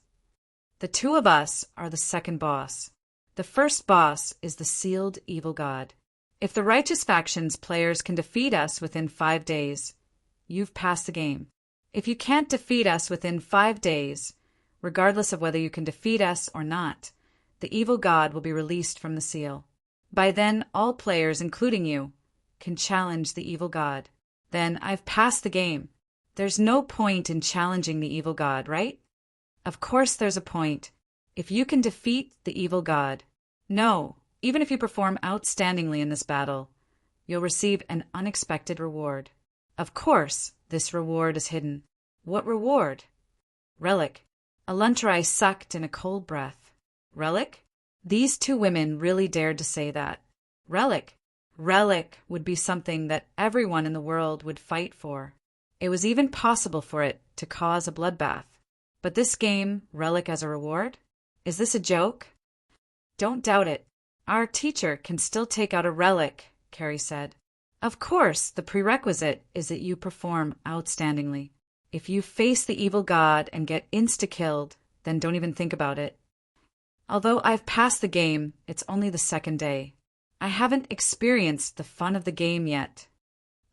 The two of us are the second boss. The first boss is the sealed evil god. If the righteous faction's players can defeat us within 5 days, you've passed the game. If you can't defeat us within 5 days, regardless of whether you can defeat us or not, the evil god will be released from the seal. By then, all players, including you, can challenge the evil god. Then I've passed the game. There's no point in challenging the evil god, right? Of course there's a point. If you can defeat the evil god. No, even if you perform outstandingly in this battle, you'll receive an unexpected reward. Of course, this reward is hidden. What reward? Relic. Aluntarai sucked in a cold breath. Relic? These two women really dared to say that. Relic. Relic would be something that everyone in the world would fight for. It was even possible for it to cause a bloodbath. But this game, Relic as a reward? Is this a joke? Don't doubt it. Our teacher can still take out a relic, Carrie said. Of course, the prerequisite is that you perform outstandingly. If you face the evil god and get insta-killed, then don't even think about it. Although I've passed the game, it's only the second day. I haven't experienced the fun of the game yet.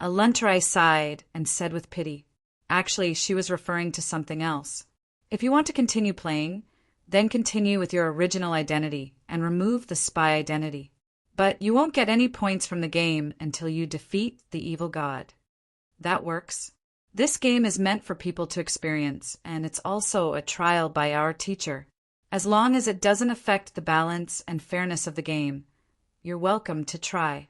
Aluntarai sighed and said with pity. Actually, she was referring to something else. If you want to continue playing, then continue with your original identity and remove the spy identity. But you won't get any points from the game until you defeat the evil god. That works. This game is meant for people to experience, and it's also a trial by our teacher. As long as it doesn't affect the balance and fairness of the game, you're welcome to try.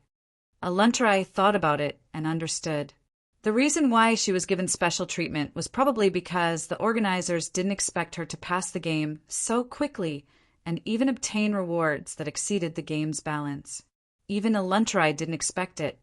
Aluntarai thought about it and understood. The reason why she was given special treatment was probably because the organizers didn't expect her to pass the game so quickly and even obtain rewards that exceeded the game's balance. Even Aluntarai didn't expect it.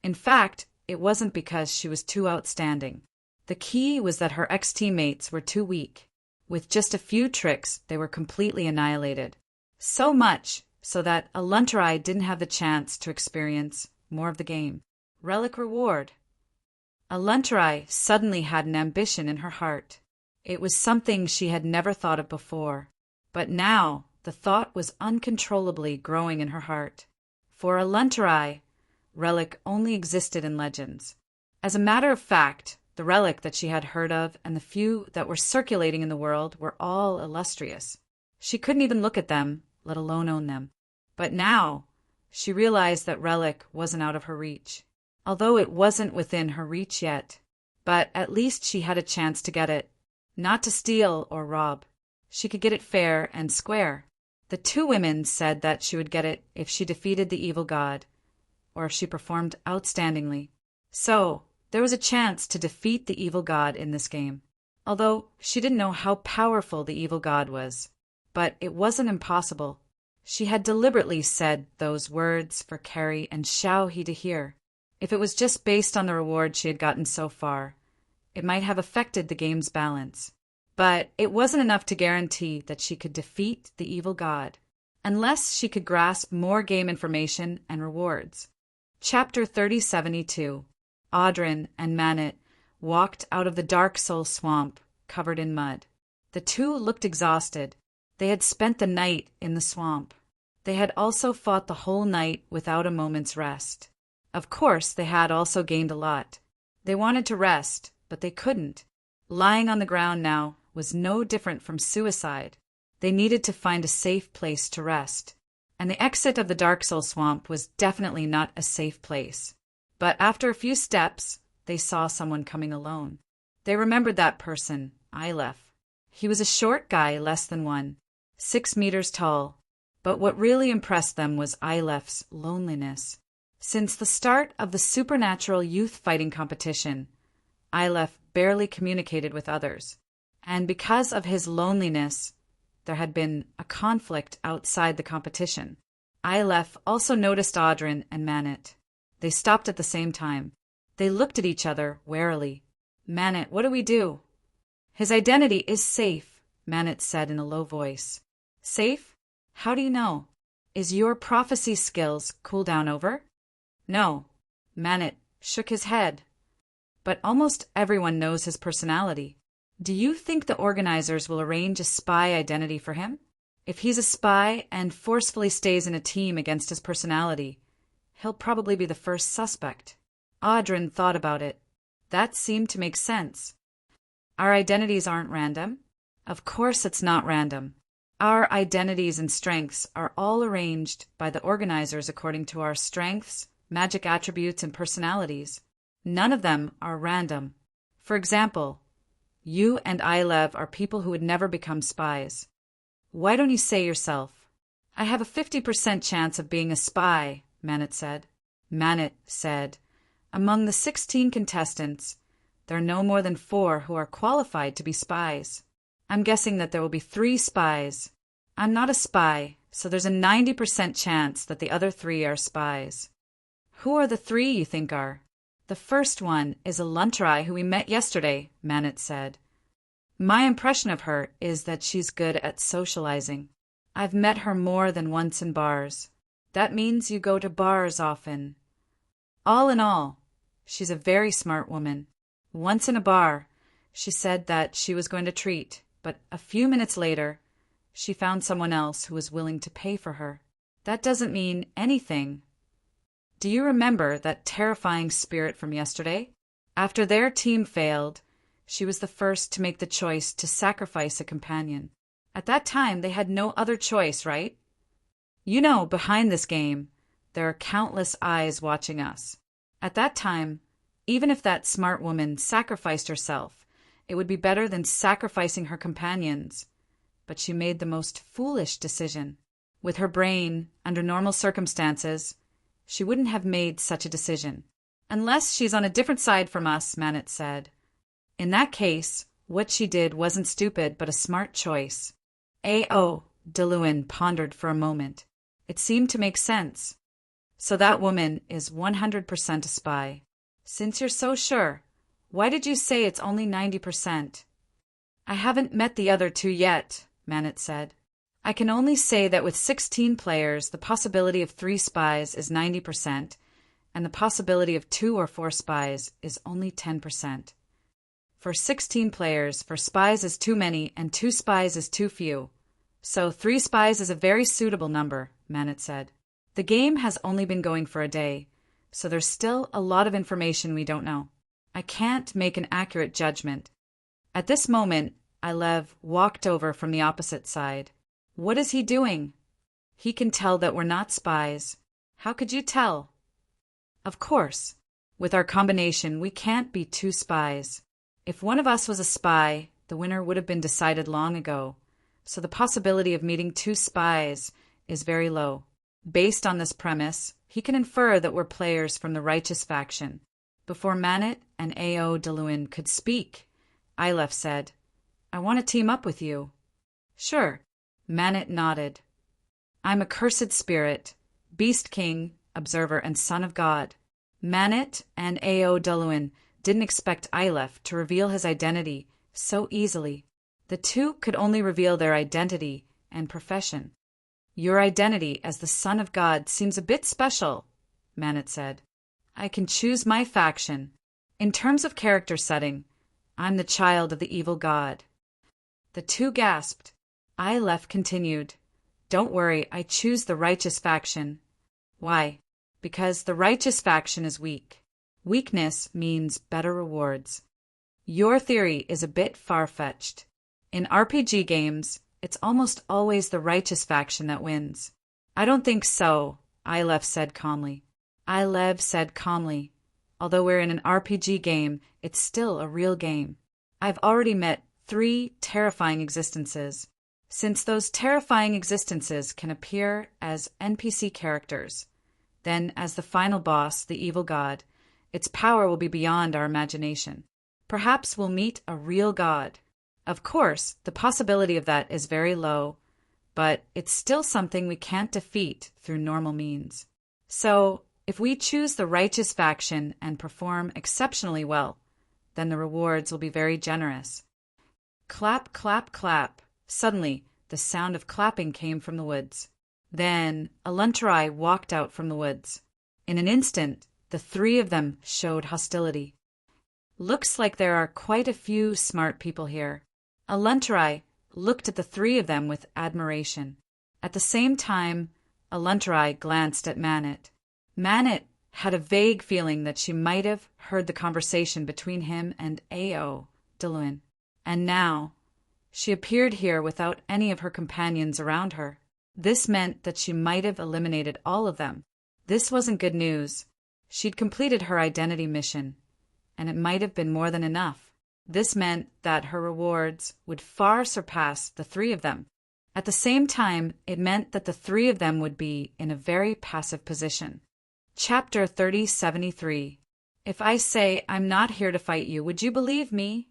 In fact, it wasn't because she was too outstanding. The key was that her ex-teammates were too weak. With just a few tricks, they were completely annihilated. So much so that Aluntarai didn't have the chance to experience more of the game. Relic reward. Aluntarai suddenly had an ambition in her heart. It was something she had never thought of before. But now the thought was uncontrollably growing in her heart. For Aluntarai, relic only existed in legends. As a matter of fact, the relic that she had heard of and the few that were circulating in the world were all illustrious. She couldn't even look at them, let alone own them. But now, she realized that relic wasn't out of her reach. Although it wasn't within her reach yet. But at least she had a chance to get it. Not to steal or rob. She could get it fair and square. The two women said that she would get it if she defeated the evil god, or if she performed outstandingly. So, there was a chance to defeat the evil god in this game. Although she didn't know how powerful the evil god was. But it wasn't impossible. She had deliberately said those words for Carrie and Xiaohe to hear. If it was just based on the reward she had gotten so far, it might have affected the game's balance. But it wasn't enough to guarantee that she could defeat the evil god, unless she could grasp more game information and rewards. Chapter 3072. Audrin and Manit walked out of the Dark Soul swamp, covered in mud. The two looked exhausted. They had spent the night in the swamp. They had also fought the whole night without a moment's rest. Of course, they had also gained a lot. They wanted to rest, but they couldn't. Lying on the ground now was no different from suicide. They needed to find a safe place to rest. And the exit of the Dark Soul swamp was definitely not a safe place. But after a few steps, they saw someone coming alone. They remembered that person, Aleph. He was a short guy, less than 6 meters tall. But what really impressed them was Aleph's loneliness. Since the start of the supernatural youth fighting competition, Aleph barely communicated with others. And because of his loneliness, there had been a conflict outside the competition. Aleph also noticed Audrin and Manit. They stopped at the same time. They looked at each other warily. "Manit, what do we do?" "His identity is safe," Manit said in a low voice. "Safe? How do you know? Is your prophecy skills cooldown over?" "No." Manit shook his head. "But almost everyone knows his personality. Do you think the organizers will arrange a spy identity for him? If he's a spy and forcefully stays in a team against his personality, he'll probably be the first suspect." Audrin thought about it. That seemed to make sense. "Our identities aren't random?" "Of course it's not random. Our identities and strengths are all arranged by the organizers according to our strengths, magic attributes, and personalities. None of them are random. For example, you and Ilev are people who would never become spies. Why don't you say yourself?" "I have a 50% chance of being a spy," Manit said. Manit said, "Among the 16 contestants, there are no more than 4 who are qualified to be spies. I'm guessing that there will be 3 spies. I'm not a spy, so there's a 90% chance that the other 3 are spies." "Who are the 3 you think are?" "The first one is a Luntrai who we met yesterday," Manit said. "My impression of her is that she's good at socializing. I've met her more than once in bars." "That means you go to bars often." "All in all, she's a very smart woman. Once in a bar, she said that she was going to treat, but a few minutes later, she found someone else who was willing to pay for her. That doesn't mean anything. Do you remember that terrifying spirit from yesterday? After their team failed, she was the first to make the choice to sacrifice a companion. At that time, they had no other choice, right? You know, behind this game, there are countless eyes watching us. At that time, even if that smart woman sacrificed herself, it would be better than sacrificing her companions. But she made the most foolish decision. With her brain, under normal circumstances, she wouldn't have made such a decision. Unless she's on a different side from us, Manit said. In that case, what she did wasn't stupid but a smart choice. A.O. DeLuin pondered for a moment. It seemed to make sense. So that woman is 100% a spy. Since you're so sure, why did you say it's only 90%? I haven't met the other 2 yet, Manit said. I can only say that with 16 players, the possibility of 3 spies is 90%, and the possibility of 2 or 4 spies is only 10%. For 16 players, for spies is too many and 2 spies is too few. So 3 spies is a very suitable number, Manit said. The game has only been going for a day, so there's still a lot of information we don't know. I can't make an accurate judgment. At this moment, Ilev walked over from the opposite side. What is he doing? He can tell that we're not spies. How could you tell? Of course. With our combination, we can't be 2 spies. If one of us was a spy, the winner would have been decided long ago. So the possibility of meeting 2 spies is very low. Based on this premise, he can infer that we're players from the righteous faction. Before Manit and A.O. DeLuin could speak, Ilev said, I want to team up with you. Sure. Manit nodded. I'm a cursed spirit, beast king, observer, and son of God. Manit and A.O. DeLuin didn't expect Ilev to reveal his identity so easily. The 2 could only reveal their identity and profession. Your identity as the son of God seems a bit special, Manit said. I can choose my faction. In terms of character setting, I'm the child of the evil god." The two gasped. Ilef continued, "Don't worry, I choose the righteous faction." "Why?" "Because the righteous faction is weak. Weakness means better rewards." "Your theory is a bit far-fetched. In RPG games, it's almost always the righteous faction that wins." "I don't think so," Ilef said calmly. "Although we're in an RPG game, it's still a real game. I've already met 3 terrifying existences. Since those terrifying existences can appear as NPC characters, then as the final boss, the evil god, its power will be beyond our imagination. Perhaps we'll meet a real god. Of course, the possibility of that is very low, but it's still something we can't defeat through normal means. So, if we choose the righteous faction and perform exceptionally well, then the rewards will be very generous." Clap, clap, clap. Suddenly, the sound of clapping came from the woods. Then Aluntarai walked out from the woods. In an instant, the 3 of them showed hostility. "Looks like there are quite a few smart people here." Aluntarai looked at the 3 of them with admiration. At the same time, Aluntarai glanced at Manit. Manit had a vague feeling that she might have heard the conversation between him and A.O. Diluin. And now, she appeared here without any of her companions around her. This meant that she might have eliminated all of them. This wasn't good news. She'd completed her identity mission, and it might have been more than enough. This meant that her rewards would far surpass the 3 of them. At the same time, it meant that the 3 of them would be in a very passive position. Chapter 3073. If I say I'm not here to fight you, would you believe me?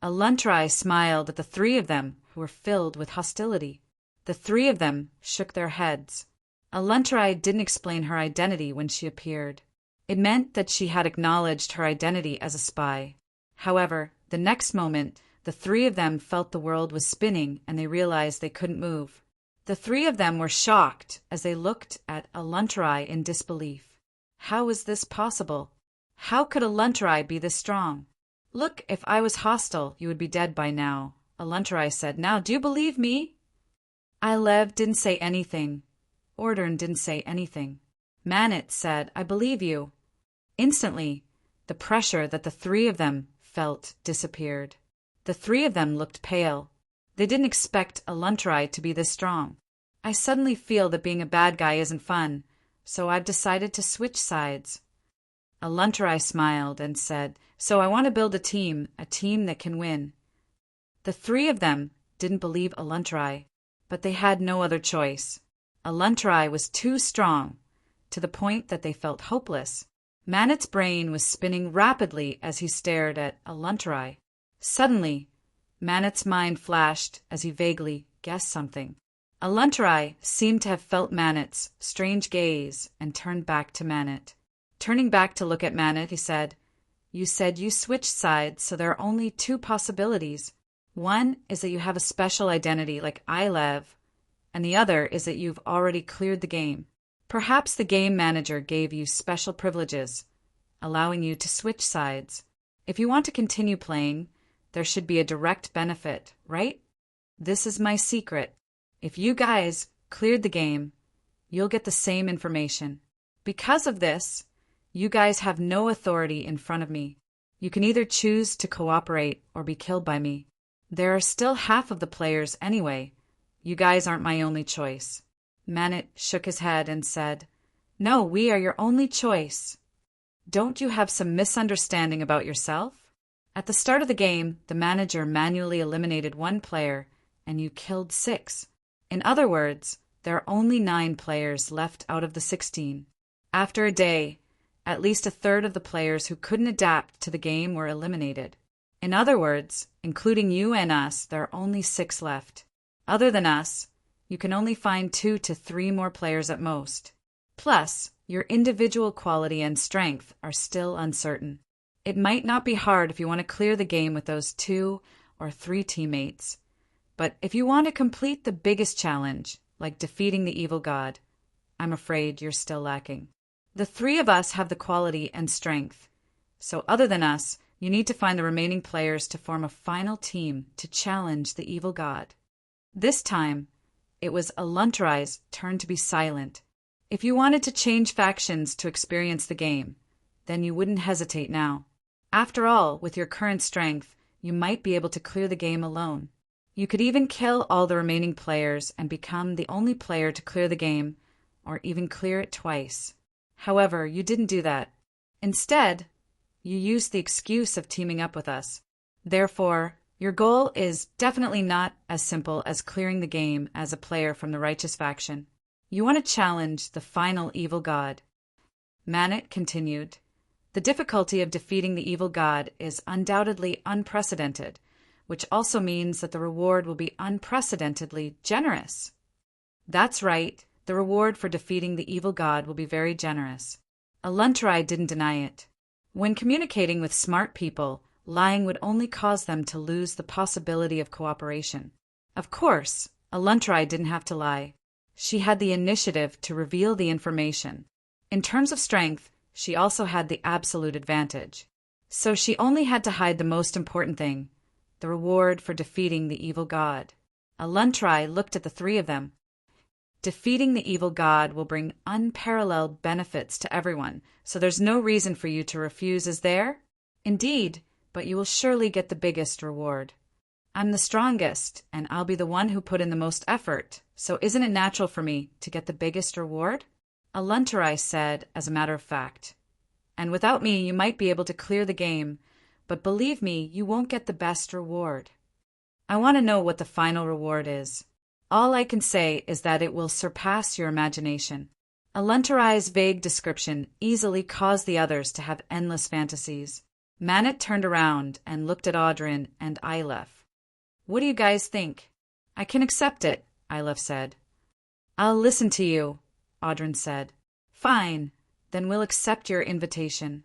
Aluntarai smiled at the 3 of them, who were filled with hostility. The 3 of them shook their heads. Aluntarai didn't explain her identity when she appeared. It meant that she had acknowledged her identity as a spy. However, the next moment, the 3 of them felt the world was spinning and they realized they couldn't move. The 3 of them were shocked as they looked at Aluntarai in disbelief. How was this possible? How could Aluntarai be this strong? "Look, if I was hostile, you would be dead by now," Aluntarai said. "Now, do you believe me?" Ilev didn't say anything. Ordern didn't say anything. Manit said, "I believe you." Instantly, the pressure that the 3 of them felt disappeared. The 3 of them looked pale. They didn't expect Aluntarai to be this strong. "I suddenly feel that being a bad guy isn't fun, so I've decided to switch sides." Aluntarai smiled and said, "So I want to build a team that can win." The 3 of them didn't believe Aluntarai, but they had no other choice. Aluntarai was too strong, to the point that they felt hopeless. Manit's brain was spinning rapidly as he stared at Aluntarai. Suddenly, Manit's mind flashed as he vaguely guessed something. Aluntarai seemed to have felt Manit's strange gaze and turned back to Manit. Turning back to look at Manit, he said, "You said you switched sides, so there are only 2 possibilities. One is that you have a special identity like Ilev, and the other is that you've already cleared the game. Perhaps the game manager gave you special privileges, allowing you to switch sides. If you want to continue playing, there should be a direct benefit, right? This is my secret. If you guys cleared the game, you'll get the same information. Because of this, you guys have no authority in front of me. You can either choose to cooperate or be killed by me. There are still half of the players anyway. You guys aren't my only choice." Manit shook his head and said, "No, we are your only choice. Don't you have some misunderstanding about yourself? At the start of the game, the manager manually eliminated 1 player, and you killed 6. In other words, there are only 9 players left out of the 16. After a day, at least a third of the players who couldn't adapt to the game were eliminated. In other words, including you and us, there are only 6 left. Other than us, you can only find 2 to 3 more players at most. Plus, your individual quality and strength are still uncertain. It might not be hard if you want to clear the game with those 2 or 3 teammates. But if you want to complete the biggest challenge, like defeating the evil god, I'm afraid you're still lacking." The three of us have the quality and strength. So other than us, you need to find the remaining players to form a final team to challenge the evil god. This time, it was Aluntarai's turn to be silent. If you wanted to change factions to experience the game, then you wouldn't hesitate now. After all, with your current strength, you might be able to clear the game alone. You could even kill all the remaining players and become the only player to clear the game, or even clear it twice. However, you didn't do that. Instead, you used the excuse of teaming up with us. Therefore, your goal is definitely not as simple as clearing the game as a player from the righteous faction. You want to challenge the final evil god. Manet continued, "The difficulty of defeating the evil god is undoubtedly unprecedented, which also means that the reward will be unprecedentedly generous." That's right, the reward for defeating the evil god will be very generous. Aluntarai didn't deny it. When communicating with smart people, lying would only cause them to lose the possibility of cooperation. Of course, Aluntarai didn't have to lie. She had the initiative to reveal the information. In terms of strength, she also had the absolute advantage. So she only had to hide the most important thing, the reward for defeating the evil god. Aluntarai looked at the three of them. Defeating the evil god will bring unparalleled benefits to everyone, so there's no reason for you to refuse, is there? Indeed, but you will surely get the biggest reward. I'm the strongest, and I'll be the one who put in the most effort, so isn't it natural for me to get the biggest reward? Aluntarai said, as a matter of fact. And without me, you might be able to clear the game, but believe me, you won't get the best reward. I want to know what the final reward is. All I can say is that it will surpass your imagination. Aluntarai's vague description easily caused the others to have endless fantasies. Manet turned around and looked at Audrin and Aleph. "What do you guys think?" "I can accept it," Aleph said. "I'll listen to you," Audrin said. "Fine, then we'll accept your invitation."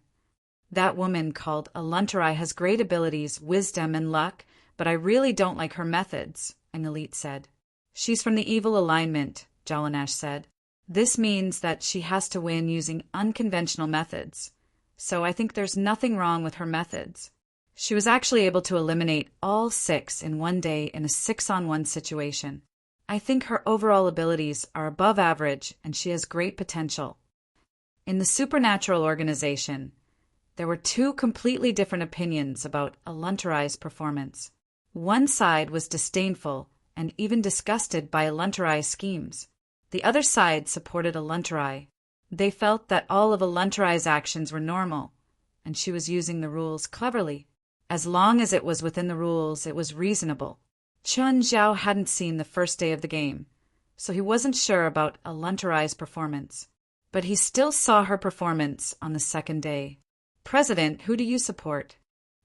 "That woman called Aluntarai has great abilities, wisdom, and luck, but I really don't like her methods," an elite said. "She's from the evil alignment," Jalanash said. "This means that she has to win using unconventional methods. So I think there's nothing wrong with her methods. She was actually able to eliminate all 6 in one day in a 6-on-1 situation. I think her overall abilities are above average and she has great potential." In the supernatural organization, there were 2 completely different opinions about Aluntarai's performance. One side was disdainful and even disgusted by Aluntarai's schemes. The other side supported Aluntarai. They felt that all of Aluntarai's actions were normal, and she was using the rules cleverly. As long as it was within the rules, it was reasonable. Chun Zhao hadn't seen the first day of the game, so he wasn't sure about Aluntarai's performance. But he still saw her performance on the second day. "President, who do you support?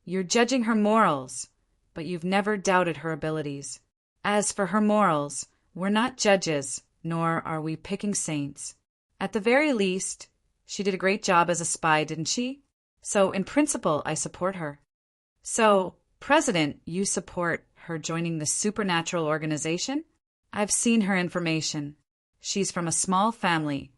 You're judging her morals, but you've never doubted her abilities. As for her morals, we're not judges, nor are we picking saints. At the very least, she did a great job as a spy, didn't she? So, in principle, I support her." "So, President, you support her joining the supernatural organization?" "I've seen her information. She's from a small family,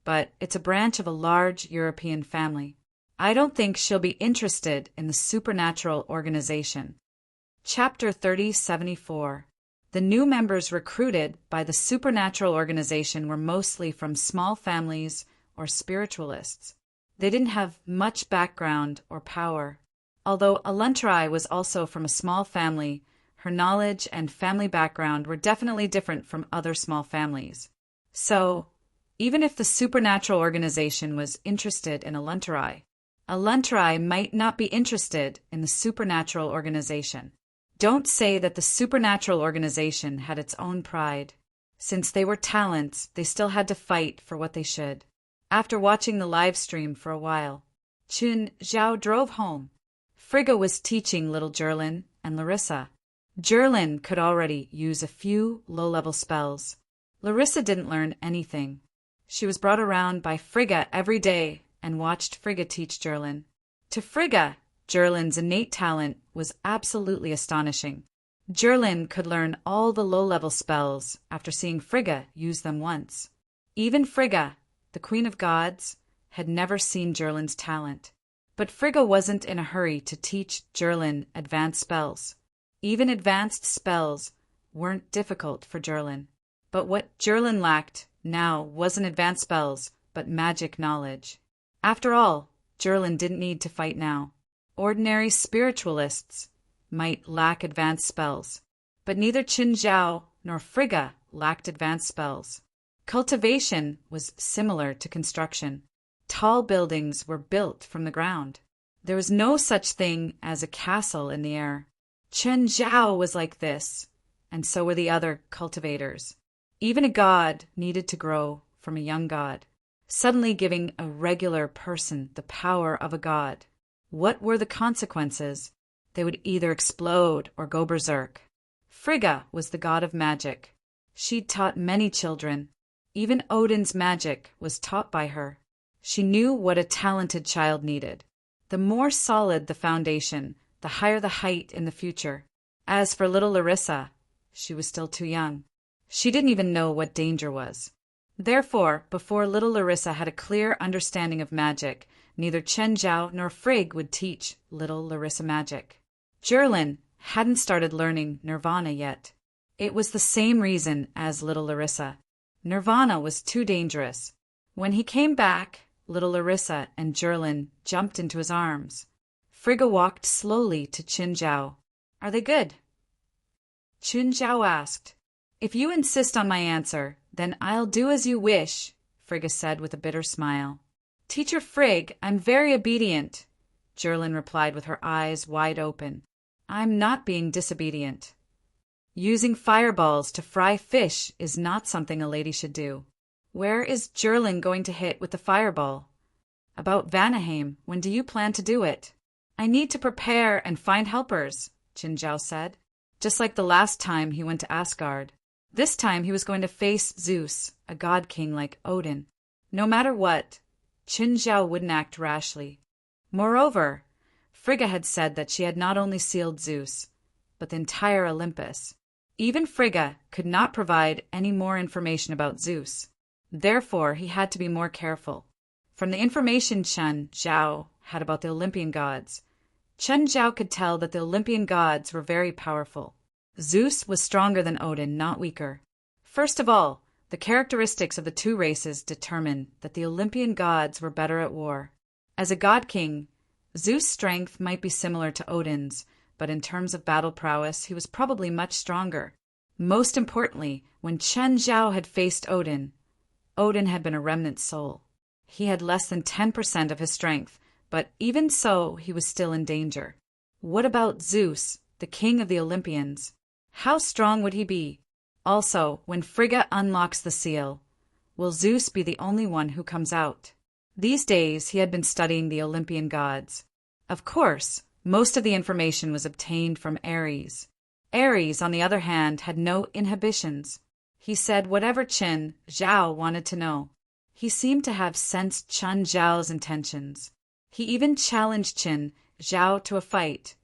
but it's a branch of a large European family. I don't think she'll be interested in the supernatural organization." Chapter 3074. The new members recruited by the supernatural organization were mostly from small families or spiritualists. They didn't have much background or power. Although Aluntarai was also from a small family, her knowledge and family background were definitely different from other small families. So, even if the supernatural organization was interested in Aluntarai, Aluntarai might not be interested in the supernatural organization. Don't say that the supernatural organization had its own pride. Since they were talents, they still had to fight for what they should. After watching the live stream for a while, Chun Zhao drove home. Frigga was teaching little Jerlin and Larissa. Jerlin could already use a few low-level spells. Larissa didn't learn anything. She was brought around by Frigga every day and watched Frigga teach Jerlin. To Frigga, Jerlin's innate talent was absolutely astonishing. Jerlin could learn all the low-level spells after seeing Frigga use them once. Even Frigga, the Queen of Gods, had never seen Jerlin's talent. But Frigga wasn't in a hurry to teach Jerlin advanced spells. Even advanced spells weren't difficult for Jerlin. But what Jerlin lacked now wasn't advanced spells, but magic knowledge. After all, Jerlin didn't need to fight now. Ordinary spiritualists might lack advanced spells, but neither Qin Zhao nor Frigga lacked advanced spells. Cultivation was similar to construction. Tall buildings were built from the ground. There was no such thing as a castle in the air. Qin Zhao was like this, and so were the other cultivators. Even a god needed to grow from a young god, suddenly giving a regular person the power of a god. What were the consequences? They would either explode or go berserk. Frigga was the god of magic. She'd taught many children. Even Odin's magic was taught by her. She knew what a talented child needed. The more solid the foundation, the higher the height in the future. As for little Larissa, she was still too young. She didn't even know what danger was. Therefore, before little Larissa had a clear understanding of magic, neither Chen Zhao nor Frigg would teach little Larissa magic. Jerlin hadn't started learning Nirvana yet. It was the same reason as little Larissa. Nirvana was too dangerous. When he came back, little Larissa and Jerlin jumped into his arms. Frigga walked slowly to Qin Zhao. "Are they good?" Qin Zhao asked. "If you insist on my answer, then I'll do as you wish," Frigga said with a bitter smile. "Teacher Frigg, I'm very obedient," Jerlin replied with her eyes wide open. "I'm not being disobedient. Using fireballs to fry fish is not something a lady should do. Where is Jerlin going to hit with the fireball? About Vanaheim, when do you plan to do it?" "I need to prepare and find helpers," Qin Zhao said. Just like the last time he went to Asgard. This time he was going to face Zeus, a god king like Odin. No matter what, Qin Zhao wouldn't act rashly. Moreover, Frigga had said that she had not only sealed Zeus, but the entire Olympus. Even Frigga could not provide any more information about Zeus. Therefore, he had to be more careful. From the information Chen Zhao had about the Olympian gods, Chen Zhao could tell that the Olympian gods were very powerful. Zeus was stronger than Odin, not weaker. First of all, the characteristics of the two races determined that the Olympian gods were better at war. As a god king, Zeus' strength might be similar to Odin's, but in terms of battle prowess, he was probably much stronger. Most importantly, when Chen Zhao had faced Odin, Odin had been a remnant soul. He had less than 10% of his strength, but even so, he was still in danger. What about Zeus, the king of the Olympians? How strong would he be? Also, when Frigga unlocks the seal, will Zeus be the only one who comes out? These days, he had been studying the Olympian gods. Of course, most of the information was obtained from Ares. Ares, on the other hand, had no inhibitions. He said whatever Qin Zhao wanted to know. He seemed to have sensed Chen Zhao's intentions. He even challenged Qin Zhao to a fight,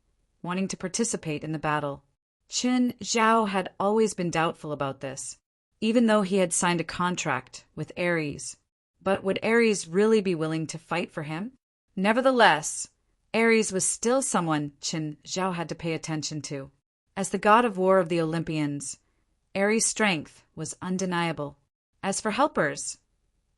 wanting to participate in the battle. Qin Zhao had always been doubtful about this, even though he had signed a contract with Ares. But would Ares really be willing to fight for him? Nevertheless, Ares was still someone Qin Zhao had to pay attention to. As the god of war of the Olympians, Ares' strength was undeniable. As for helpers,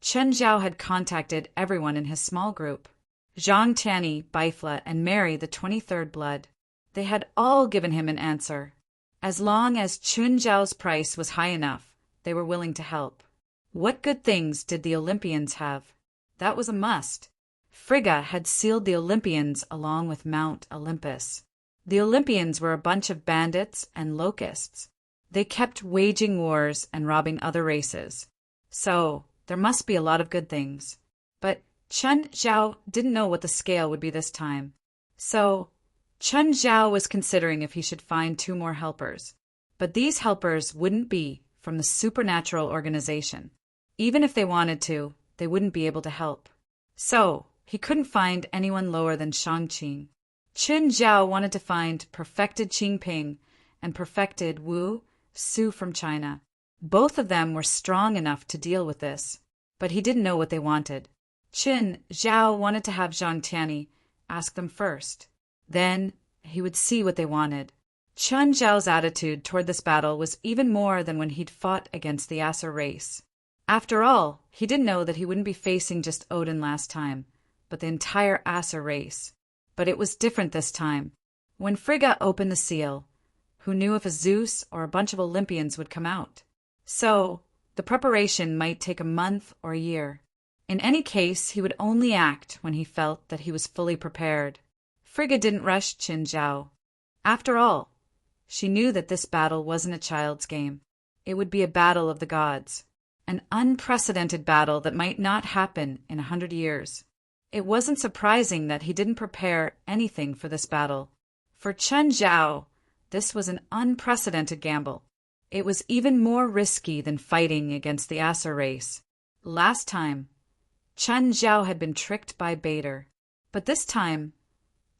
Chen Zhao had contacted everyone in his small group. Zhang Tianyi, Bifla, and Mary, the 23rd blood. They had all given him an answer. As long as Qin Zhao's price was high enough, they were willing to help. What good things did the Olympians have? That was a must. Frigga had sealed the Olympians along with Mount Olympus. The Olympians were a bunch of bandits and locusts. They kept waging wars and robbing other races. So, there must be a lot of good things. But Chen Zhao didn't know what the scale would be this time. So, Chen Zhao was considering if he should find 2 more helpers. But these helpers wouldn't be from the supernatural organization. Even if they wanted to, they wouldn't be able to help. So, he couldn't find anyone lower than Shangqing. Qin Zhao wanted to find perfected Qingping and perfected Wu Su from China. Both of them were strong enough to deal with this, but he didn't know what they wanted. Qin Zhao wanted to have Zhang Tianyi ask them first. Then he would see what they wanted. Chen Zhao's attitude toward this battle was even more than when he'd fought against the Aser race. After all, he didn't know that he wouldn't be facing just Odin last time, but the entire Aser race. But it was different this time. When Frigga opened the seal, who knew if a Zeus or a bunch of Olympians would come out? So, the preparation might take a month or a year. In any case, he would only act when he felt that he was fully prepared. Frigga didn't rush Qin Zhao. After all, she knew that this battle wasn't a child's game. It would be a battle of the gods. An unprecedented battle that might not happen in 100 years. It wasn't surprising that he didn't prepare anything for this battle. For Chen Zhao, this was an unprecedented gamble. It was even more risky than fighting against the Aser race. Last time, Chen Zhao had been tricked by Bader. But this time,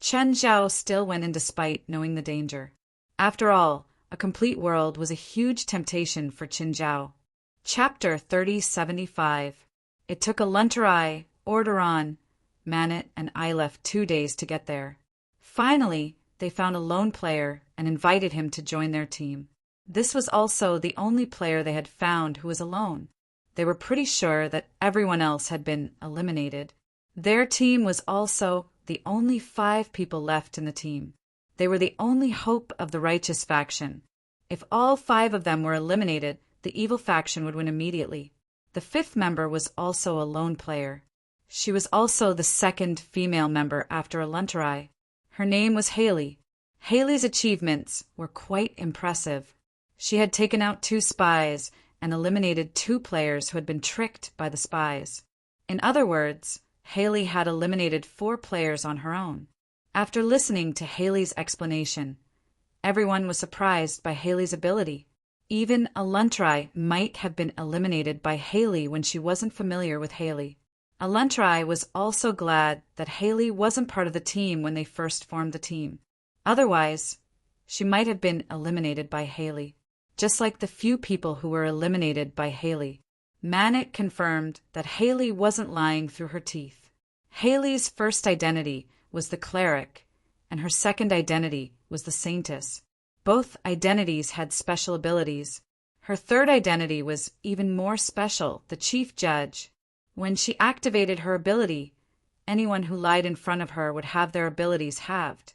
Chen Zhao still went in despite knowing the danger. After all, a complete world was a huge temptation for Qin Zhao. Chapter 3075. It took a Lunterai, Orderon, Manet, and Ilef 2 days to get there. Finally, they found a lone player and invited him to join their team. This was also the only player they had found who was alone. They were pretty sure that everyone else had been eliminated. Their team was also the only 5 people left in the team. They were the only hope of the righteous faction. If all 5 of them were eliminated, the evil faction would win immediately. The 5th member was also a lone player. She was also the 2nd female member after a Lunterai. Her name was Haley. Haley's achievements were quite impressive. She had taken out 2 spies and eliminated 2 players who had been tricked by the spies. In other words, Haley had eliminated 4 players on her own. After listening to Haley's explanation, everyone was surprised by Haley's ability. Even a Lunterai might have been eliminated by Haley when she wasn't familiar with Haley. A Lunterai was also glad that Haley wasn't part of the team when they first formed the team. Otherwise, she might have been eliminated by Haley, just like the few people who were eliminated by Haley. Manet confirmed that Haley wasn't lying through her teeth. Haley's first identity was the cleric, and her second identity was the saintess. Both identities had special abilities. Her third identity was even more special, the chief judge. When she activated her ability, anyone who lied in front of her would have their abilities halved,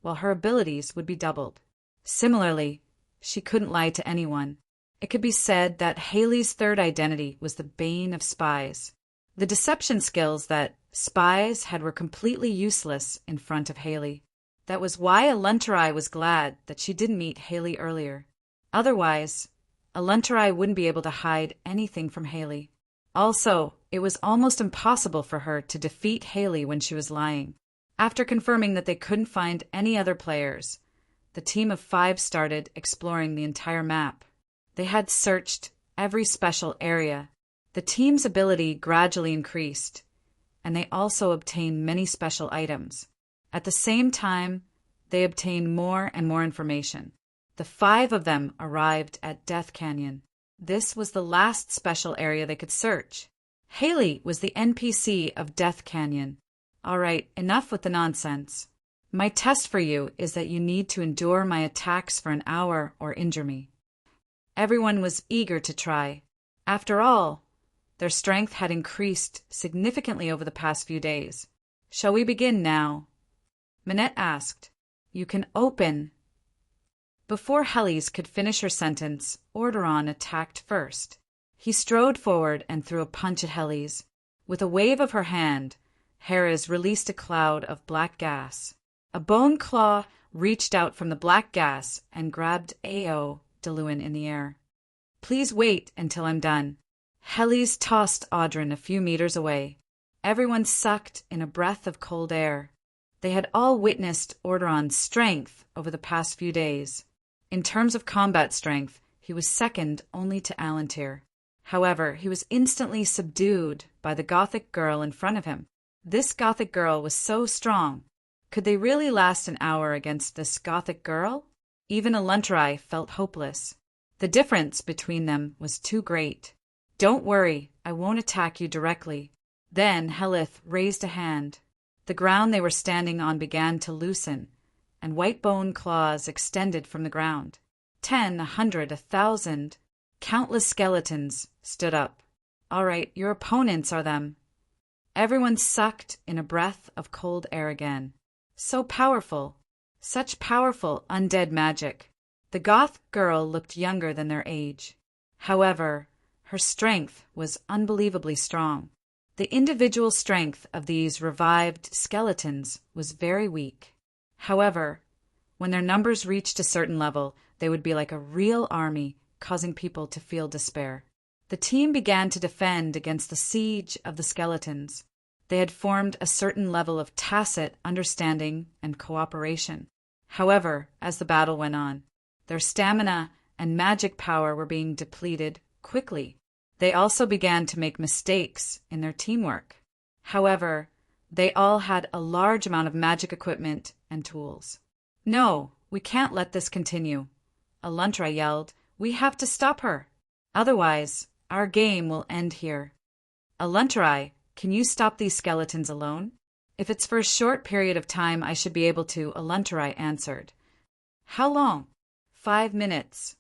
while her abilities would be doubled. Similarly, she couldn't lie to anyone. It could be said that Haley's third identity was the bane of spies. The deception skills that spies had were completely useless in front of Haley. That was why a Lunterai was glad that she didn't meet Haley earlier. Otherwise, a Lunterai wouldn't be able to hide anything from Haley. Also, it was almost impossible for her to defeat Haley when she was lying. After confirming that they couldn't find any other players, the team of 5 started exploring the entire map. They had searched every special area. The team's ability gradually increased, and they also obtained many special items. At the same time, they obtained more and more information. The 5 of them arrived at Death Canyon. This was the last special area they could search. Haley was the NPC of Death Canyon. All right, enough with the nonsense. My test for you is that you need to endure my attacks for an hour or injure me. Everyone was eager to try. After all, their strength had increased significantly over the past few days. Shall we begin now? Minette asked. You can open. Before Helis could finish her sentence, Orderon attacked first. He strode forward and threw a punch at Helis. With a wave of her hand, Heres released a cloud of black gas. A bone claw reached out from the black gas and grabbed Ao Deluin in the air. Please wait until I'm done. Helis tossed Audrin a few meters away. Everyone sucked in a breath of cold air. They had all witnessed Orderon's strength over the past few days. In terms of combat strength, he was second only to Alantir. However, he was instantly subdued by the Gothic girl in front of him. This Gothic girl was so strong. Could they really last an hour against this Gothic girl? Even a Lunterai felt hopeless. The difference between them was too great. Don't worry, I won't attack you directly. Then Helith raised a hand. The ground they were standing on began to loosen, and white bone claws extended from the ground. 10, 100, 1,000, countless skeletons stood up. All right, your opponents are them. Everyone sucked in a breath of cold air again. So powerful. Such powerful undead magic. The goth girl looked younger than their age. However, her strength was unbelievably strong. The individual strength of these revived skeletons was very weak. However, when their numbers reached a certain level, they would be like a real army, causing people to feel despair. The team began to defend against the siege of the skeletons. They had formed a certain level of tacit understanding and cooperation. However, as the battle went on, their stamina and magic power were being depleted quickly. They also began to make mistakes in their teamwork. However, they all had a large amount of magic equipment and tools. No, we can't let this continue. Aluntra yelled, we have to stop her. Otherwise, our game will end here. Aluntrai, can you stop these skeletons alone? If it's for a short period of time, I should be able to, Aluntrai answered. How long? 5 minutes.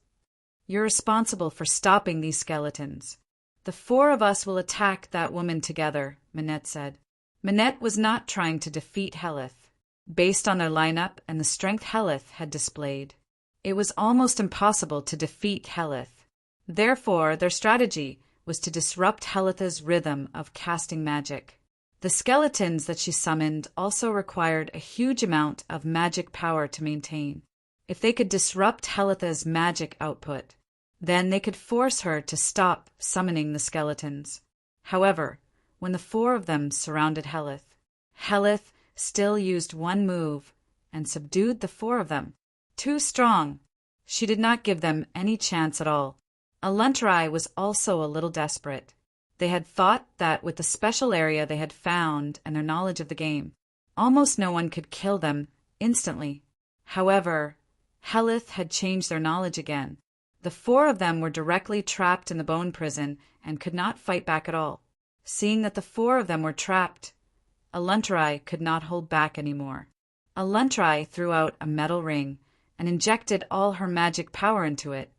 You're responsible for stopping these skeletons. The 4 of us will attack that woman together, Minette said. Minette was not trying to defeat Helith. Based on their lineup and the strength Helith had displayed, it was almost impossible to defeat Helith. Therefore, their strategy was to disrupt Helith's rhythm of casting magic. The skeletons that she summoned also required a huge amount of magic power to maintain. If they could disrupt Helith's magic output, then they could force her to stop summoning the skeletons. However, when the 4 of them surrounded Helith, Helith still used one move and subdued the 4 of them. Too strong. She did not give them any chance at all. Aluntrai was also a little desperate. They had thought that with the special area they had found and their knowledge of the game, almost no one could kill them instantly. However, Helith had changed their knowledge again. The 4 of them were directly trapped in the bone prison and could not fight back at all. Seeing that the 4 of them were trapped, Aluntrai could not hold back anymore. Aluntrai threw out a metal ring and injected all her magic power into it.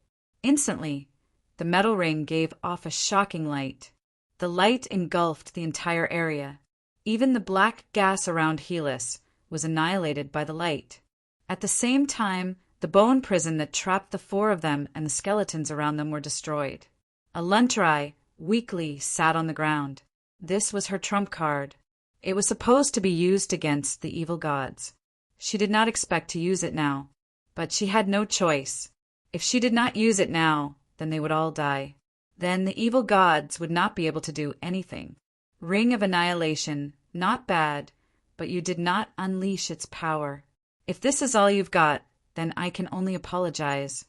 Instantly, the metal ring gave off a shocking light. The light engulfed the entire area. Even the black gas around Helis was annihilated by the light. At the same time, the bone prison that trapped the 4 of them and the skeletons around them were destroyed. Aluntrai weakly sat on the ground. This was her trump card. It was supposed to be used against the evil gods. She did not expect to use it now, but she had no choice. If she did not use it now, then they would all die. Then the evil gods would not be able to do anything. Ring of Annihilation, not bad, but you did not unleash its power. If this is all you've got, then I can only apologize.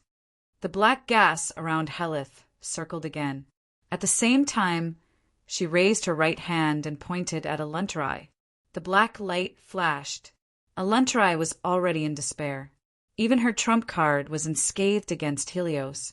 The black gas around Helith circled again. At the same time, she raised her right hand and pointed at Aluntrai. The black light flashed. Aluntrai was already in despair. Even her trump card was unscathed against Helios.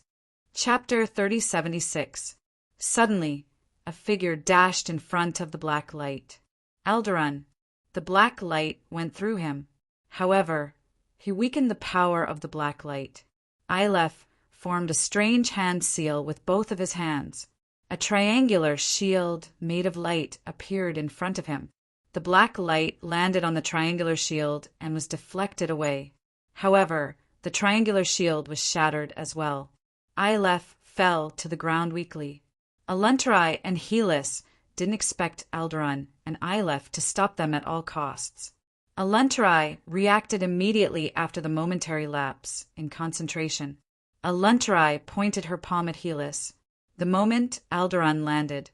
Chapter 3076. Suddenly, a figure dashed in front of the black light. Alderaan. The black light went through him. However, he weakened the power of the black light. Aleph formed a strange hand seal with both of his hands. A triangular shield made of light appeared in front of him. The black light landed on the triangular shield and was deflected away. However, the triangular shield was shattered as well. Aleph fell to the ground weakly. Aluntrai and Helis didn't expect Alderaan and Aleph to stop them at all costs. Aluntrai reacted immediately after the momentary lapse in concentration. Aluntrai pointed her palm at Helis. The moment Alderaan landed,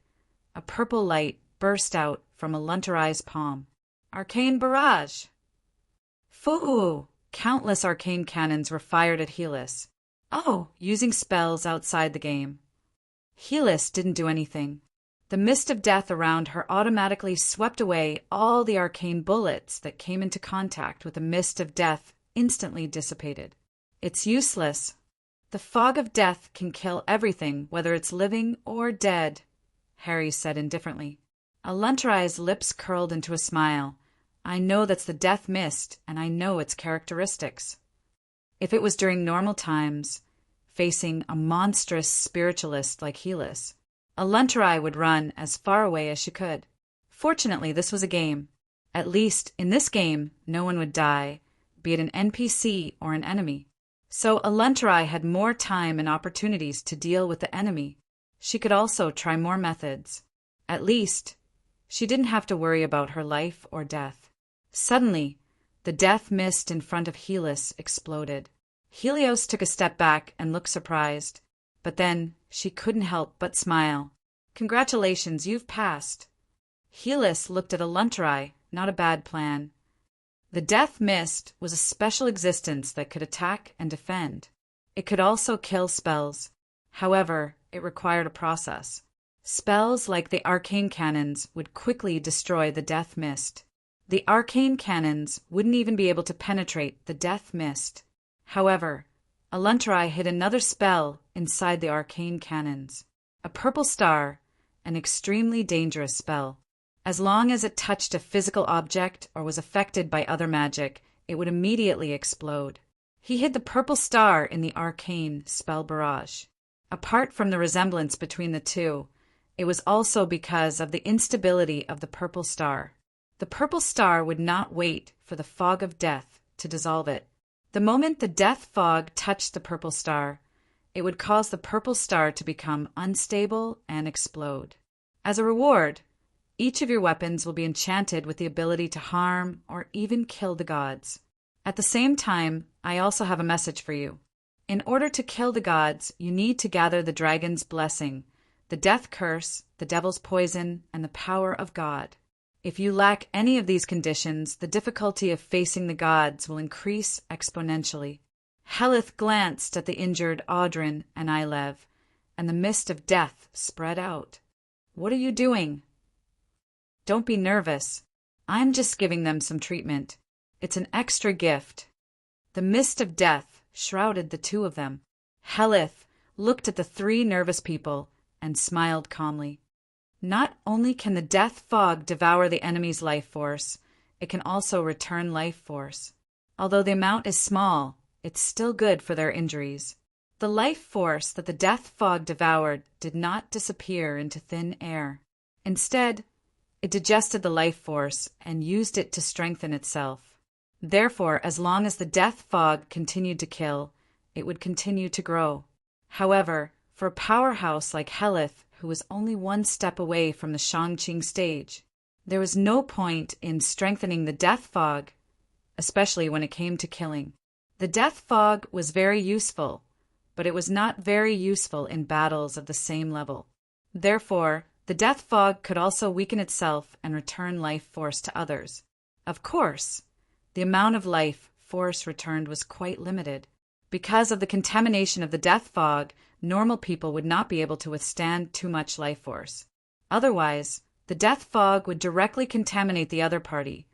a purple light burst out from Aluntrai's palm. Arcane barrage! Foo! Countless arcane cannons were fired at Helis. Oh, using spells outside the game. Helis didn't do anything. The mist of death around her automatically swept away all the arcane bullets that came into contact with the mist of death instantly dissipated. It's useless. The fog of death can kill everything, whether it's living or dead, Harry said indifferently. Aluntrai's lips curled into a smile. I know that's the death mist, and I know its characteristics. If it was during normal times, facing a monstrous spiritualist like Helis, Aluntrai would run as far away as she could. Fortunately, this was a game. At least, in this game, no one would die, be it an NPC or an enemy. So Aluntrai had more time and opportunities to deal with the enemy. She could also try more methods. At least, she didn't have to worry about her life or death. Suddenly, the death mist in front of Helis exploded. Helios took a step back and looked surprised, but then she couldn't help but smile. Congratulations, you've passed. Helis looked at Aluntrai. Not a bad plan. The death mist was a special existence that could attack and defend. It could also kill spells. However, it required a process. Spells like the arcane cannons would quickly destroy the death mist. The arcane cannons wouldn't even be able to penetrate the death mist. However, Aluntrai hid another spell inside the arcane cannons. A purple star, an extremely dangerous spell. As long as it touched a physical object or was affected by other magic, it would immediately explode. He hid the purple star in the arcane spell barrage. Apart from the resemblance between the two, it was also because of the instability of the purple star. The purple star would not wait for the fog of death to dissolve it. The moment the death fog touched the purple star, it would cause the purple star to become unstable and explode. As a reward, each of your weapons will be enchanted with the ability to harm or even kill the gods. At the same time, I also have a message for you. In order to kill the gods, you need to gather the dragon's blessing, the death curse, the devil's poison, and the power of God. If you lack any of these conditions, the difficulty of facing the gods will increase exponentially. Helith glanced at the injured Audrin and Ilev, and the mist of death spread out. What are you doing? Don't be nervous. I'm just giving them some treatment. It's an extra gift. The mist of death shrouded the two of them. Helith looked at the three nervous people and smiled calmly. Not only can the death fog devour the enemy's life force, it can also return life force. Although the amount is small, it's still good for their injuries. The life force that the death fog devoured did not disappear into thin air. Instead, it digested the life force and used it to strengthen itself. Therefore, as long as the death fog continued to kill, it would continue to grow. However, for a powerhouse like Helith, who was only one step away from the Shangqing stage, there was no point in strengthening the death fog, especially when it came to killing. The death fog was very useful, but it was not very useful in battles of the same level. Therefore, the death fog could also weaken itself and return life force to others. Of course, the amount of life force returned was quite limited. Because of the contamination of the death fog, normal people would not be able to withstand too much life force. Otherwise, the death fog would directly contaminate the other party,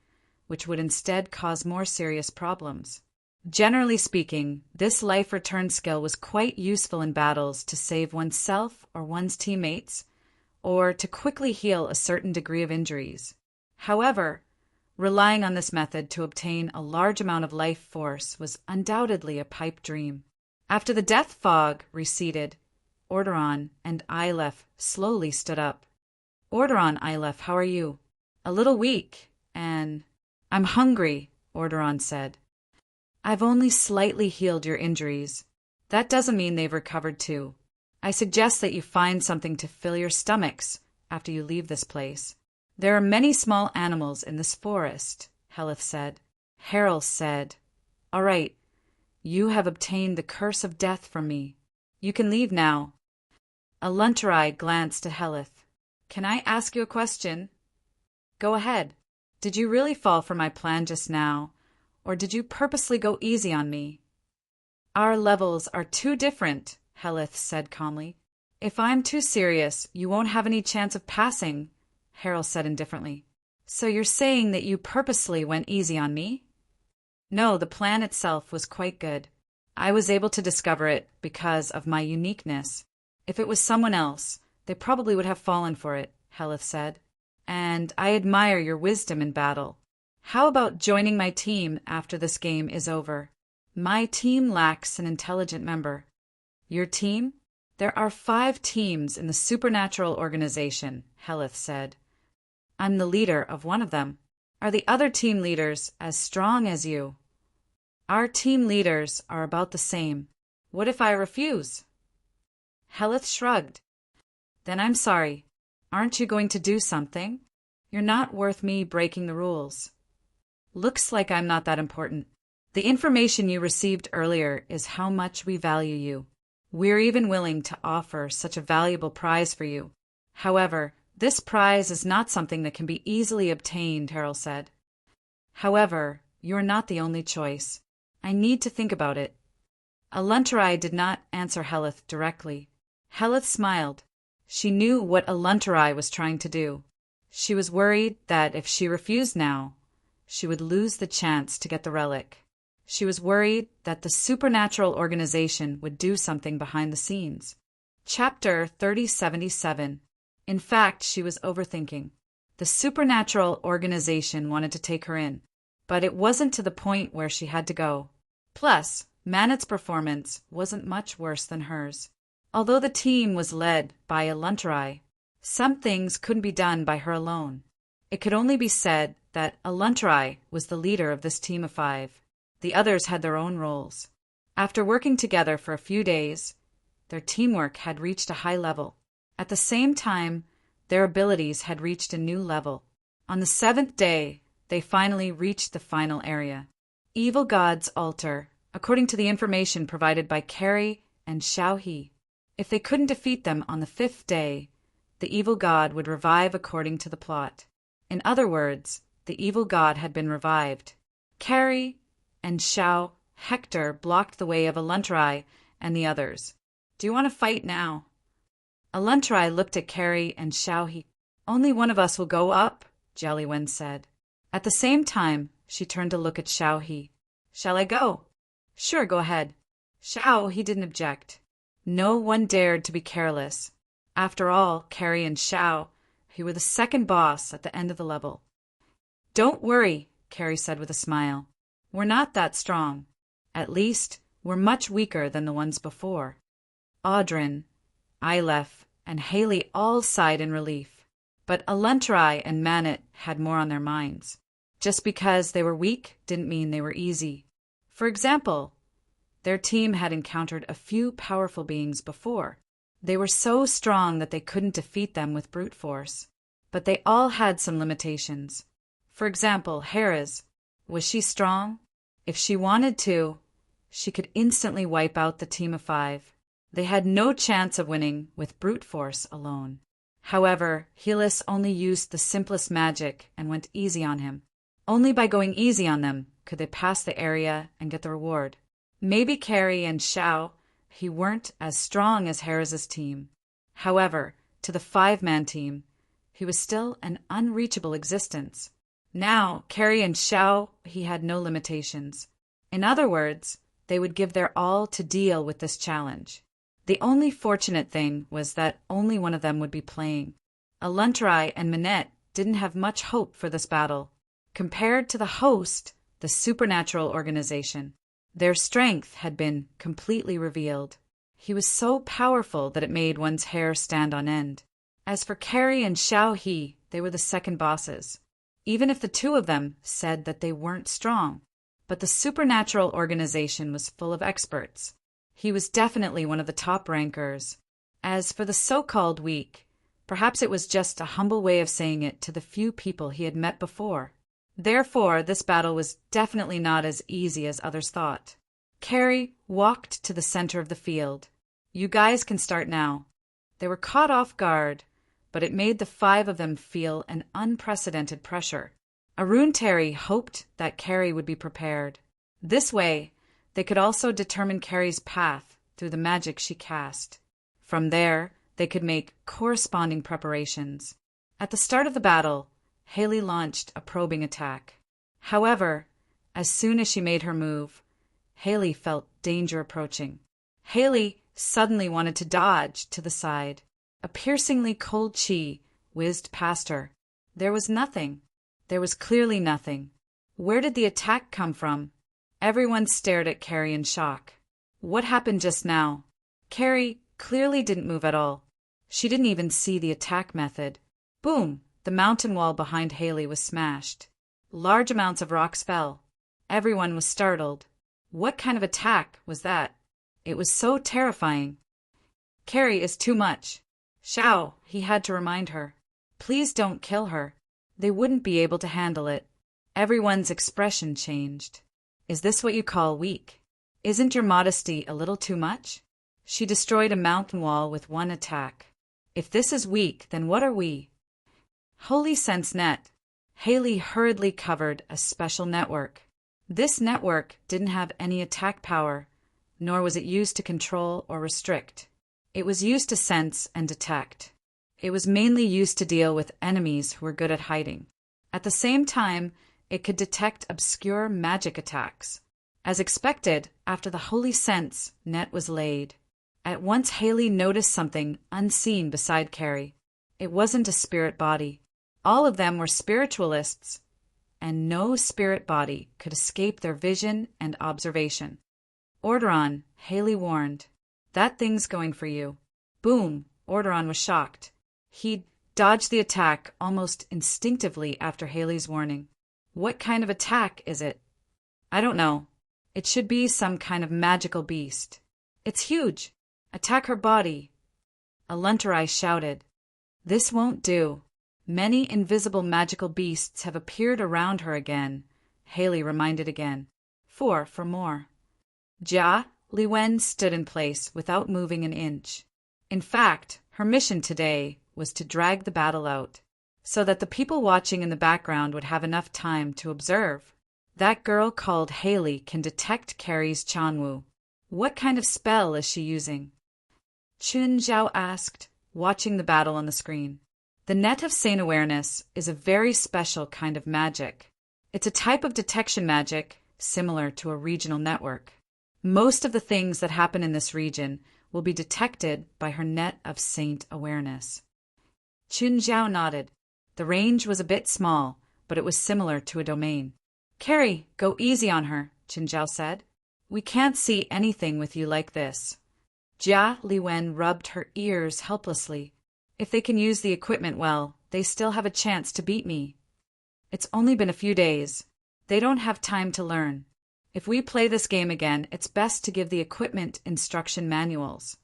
which would instead cause more serious problems. Generally speaking, this life return skill was quite useful in battles to save oneself or one's teammates, or to quickly heal a certain degree of injuries. However, relying on this method to obtain a large amount of life force was undoubtedly a pipe dream. After the death fog receded, Orderon and Ilev slowly stood up. Orderon, Ilev, how are you? A little weak, and I'm hungry, Orderon said. I've only slightly healed your injuries. That doesn't mean they've recovered too. I suggest that you find something to fill your stomachs after you leave this place. There are many small animals in this forest, Helith said. Harel said, All right, you have obtained the curse of death from me. You can leave now. Aluntrai glanced at Helith. Can I ask you a question? Go ahead. Did you really fall for my plan just now, or did you purposely go easy on me? Our levels are too different, Helith said calmly. If I'm too serious, you won't have any chance of passing, Harel said indifferently. So you're saying that you purposely went easy on me? No, the plan itself was quite good. I was able to discover it because of my uniqueness. If it was someone else, they probably would have fallen for it, Helith said. and I admire your wisdom in battle. How about joining my team after this game is over? My team lacks an intelligent member. Your team? There are 5 teams in the supernatural organization, Helith said. I'm the leader of one of them. Are the other team leaders as strong as you? Our team leaders are about the same. What if I refuse? Helith shrugged. Then I'm sorry. Aren't you going to do something? You're not worth me breaking the rules. Looks like I'm not that important. The information you received earlier is how much we value you. We're even willing to offer such a valuable prize for you. However, this prize is not something that can be easily obtained, Harold said. However, you're not the only choice. I need to think about it. Aluntarai did not answer Helith directly. Helith smiled. She knew what Aluntarai was trying to do. She was worried that if she refused now, she would lose the chance to get the relic. She was worried that the supernatural organization would do something behind the scenes. Chapter 3077. In fact, she was overthinking. The supernatural organization wanted to take her in, but it wasn't to the point where she had to go. Plus, Manet's performance wasn't much worse than hers. Although the team was led by Aluntarai, some things couldn't be done by her alone. It could only be said that Aluntarai was the leader of this team of 5. The others had their own roles. After working together for a few days, their teamwork had reached a high level. At the same time, their abilities had reached a new level. On the 7th day, they finally reached the final area. Evil God's Altar, according to the information provided by Carrie and Xiaohe. If they couldn't defeat them on the 5th day, the evil god would revive according to the plot. In other words, the evil god had been revived. Carrie and Xiao Hector blocked the way of Aluntarai and the others. Do you want to fight now? Aluntarai looked at Carrie and Xiaohe. Only one of us will go up, Jellywen said. At the same time, she turned to look at Xiaohe. Shall I go? Sure, go ahead. Xiaohe didn't object. No one dared to be careless. After all, Carrie and Xiao, he were the second boss at the end of the level. Don't worry, Carrie said with a smile. We're not that strong. At least, we're much weaker than the ones before. Audrin, Ilef, and Haley all sighed in relief. But Aluntarai and Manet had more on their minds. Just because they were weak didn't mean they were easy. For example, their team had encountered a few powerful beings before. They were so strong that they couldn't defeat them with brute force. But they all had some limitations. For example, Hera's. Was she strong? If she wanted to, she could instantly wipe out the team of 5. They had no chance of winning with brute force alone. However, Helis only used the simplest magic and went easy on him. Only by going easy on them could they pass the area and get the reward. Maybe Carrie and Xiao, he weren't as strong as Hera's team. However, to the 5-man team, he was still an unreachable existence. Now, Carrie and Xiao, he had no limitations. In other words, they would give their all to deal with this challenge. The only fortunate thing was that only one of them would be playing. Aluntarai and Manette didn't have much hope for this battle. Compared to the host, the supernatural organization, their strength had been completely revealed. He was so powerful that it made one's hair stand on end. As for Carrie and Xiaohe, they were the second bosses. Even if the 2 of them said that they weren't strong. But the supernatural organization was full of experts. He was definitely one of the top rankers. As for the so-called weak, perhaps it was just a humble way of saying it to the few people he had met before. Therefore, this battle was definitely not as easy as others thought. Carrie walked to the center of the field. You guys can start now. They were caught off guard, but it made the 5 of them feel an unprecedented pressure. Arun Terry hoped that Carrie would be prepared. This way, they could also determine Carrie's path through the magic she cast. From there, they could make corresponding preparations. At the start of the battle, Haley launched a probing attack. However, as soon as she made her move, Haley felt danger approaching. Haley suddenly wanted to dodge to the side. A piercingly cold chi whizzed past her. There was nothing. There was clearly nothing. Where did the attack come from? Everyone stared at Carrie in shock. What happened just now? Carrie clearly didn't move at all. She didn't even see the attack method. Boom! The mountain wall behind Haley was smashed. Large amounts of rocks fell. Everyone was startled. What kind of attack was that? It was so terrifying. Carrie is too much. Shao, he had to remind her. Please don't kill her. They wouldn't be able to handle it. Everyone's expression changed. Is this what you call weak? Isn't your modesty a little too much? She destroyed a mountain wall with one attack. If this is weak, then what are we? Holy Sense Net. Haley hurriedly covered a special network. This network didn't have any attack power, nor was it used to control or restrict. It was used to sense and detect. It was mainly used to deal with enemies who were good at hiding. At the same time, it could detect obscure magic attacks. As expected, after the Holy Sense Net was laid, at once Haley noticed something unseen beside Carrie. It wasn't a spirit body. All of them were spiritualists, and no spirit body could escape their vision and observation. Orderon, Haley warned. That thing's going for you. Boom! Orderon was shocked. He dodged the attack almost instinctively after Haley's warning. What kind of attack is it? I don't know. It should be some kind of magical beast. It's huge. Attack her body. Aluntarai shouted. This won't do. Many invisible magical beasts have appeared around her again, Haley reminded again. For more. Jia Liwen stood in place without moving an inch. In fact, her mission today was to drag the battle out, so that the people watching in the background would have enough time to observe. That girl called Haley can detect Carrie's Chanwu. What kind of spell is she using? Chun Zhao asked, watching the battle on the screen. The net of sane awareness is a very special kind of magic. It's a type of detection magic similar to a regional network. Most of the things that happen in this region will be detected by her net of saint awareness. Chun Zhao nodded. The range was a bit small, but it was similar to a domain. Carrie, go easy on her, Chun Zhao said. We can't see anything with you like this. Jia Liwen rubbed her ears helplessly. If they can use the equipment well, they still have a chance to beat me. It's only been a few days. They don't have time to learn. If we play this game again, it's best to give the equipment instruction manuals.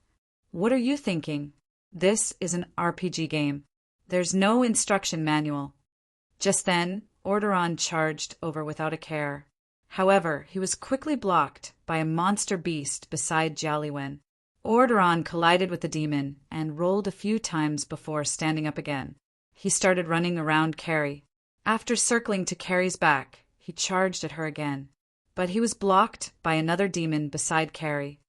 What are you thinking? This is an RPG game. There's no instruction manual. Just then, Orderon charged over without a care. However, he was quickly blocked by a monster beast beside Jialiwen. Orderon collided with the demon and rolled a few times before standing up again. He started running around Carrie. After circling to Carrie's back, he charged at her again. But he was blocked by another demon beside Carrie.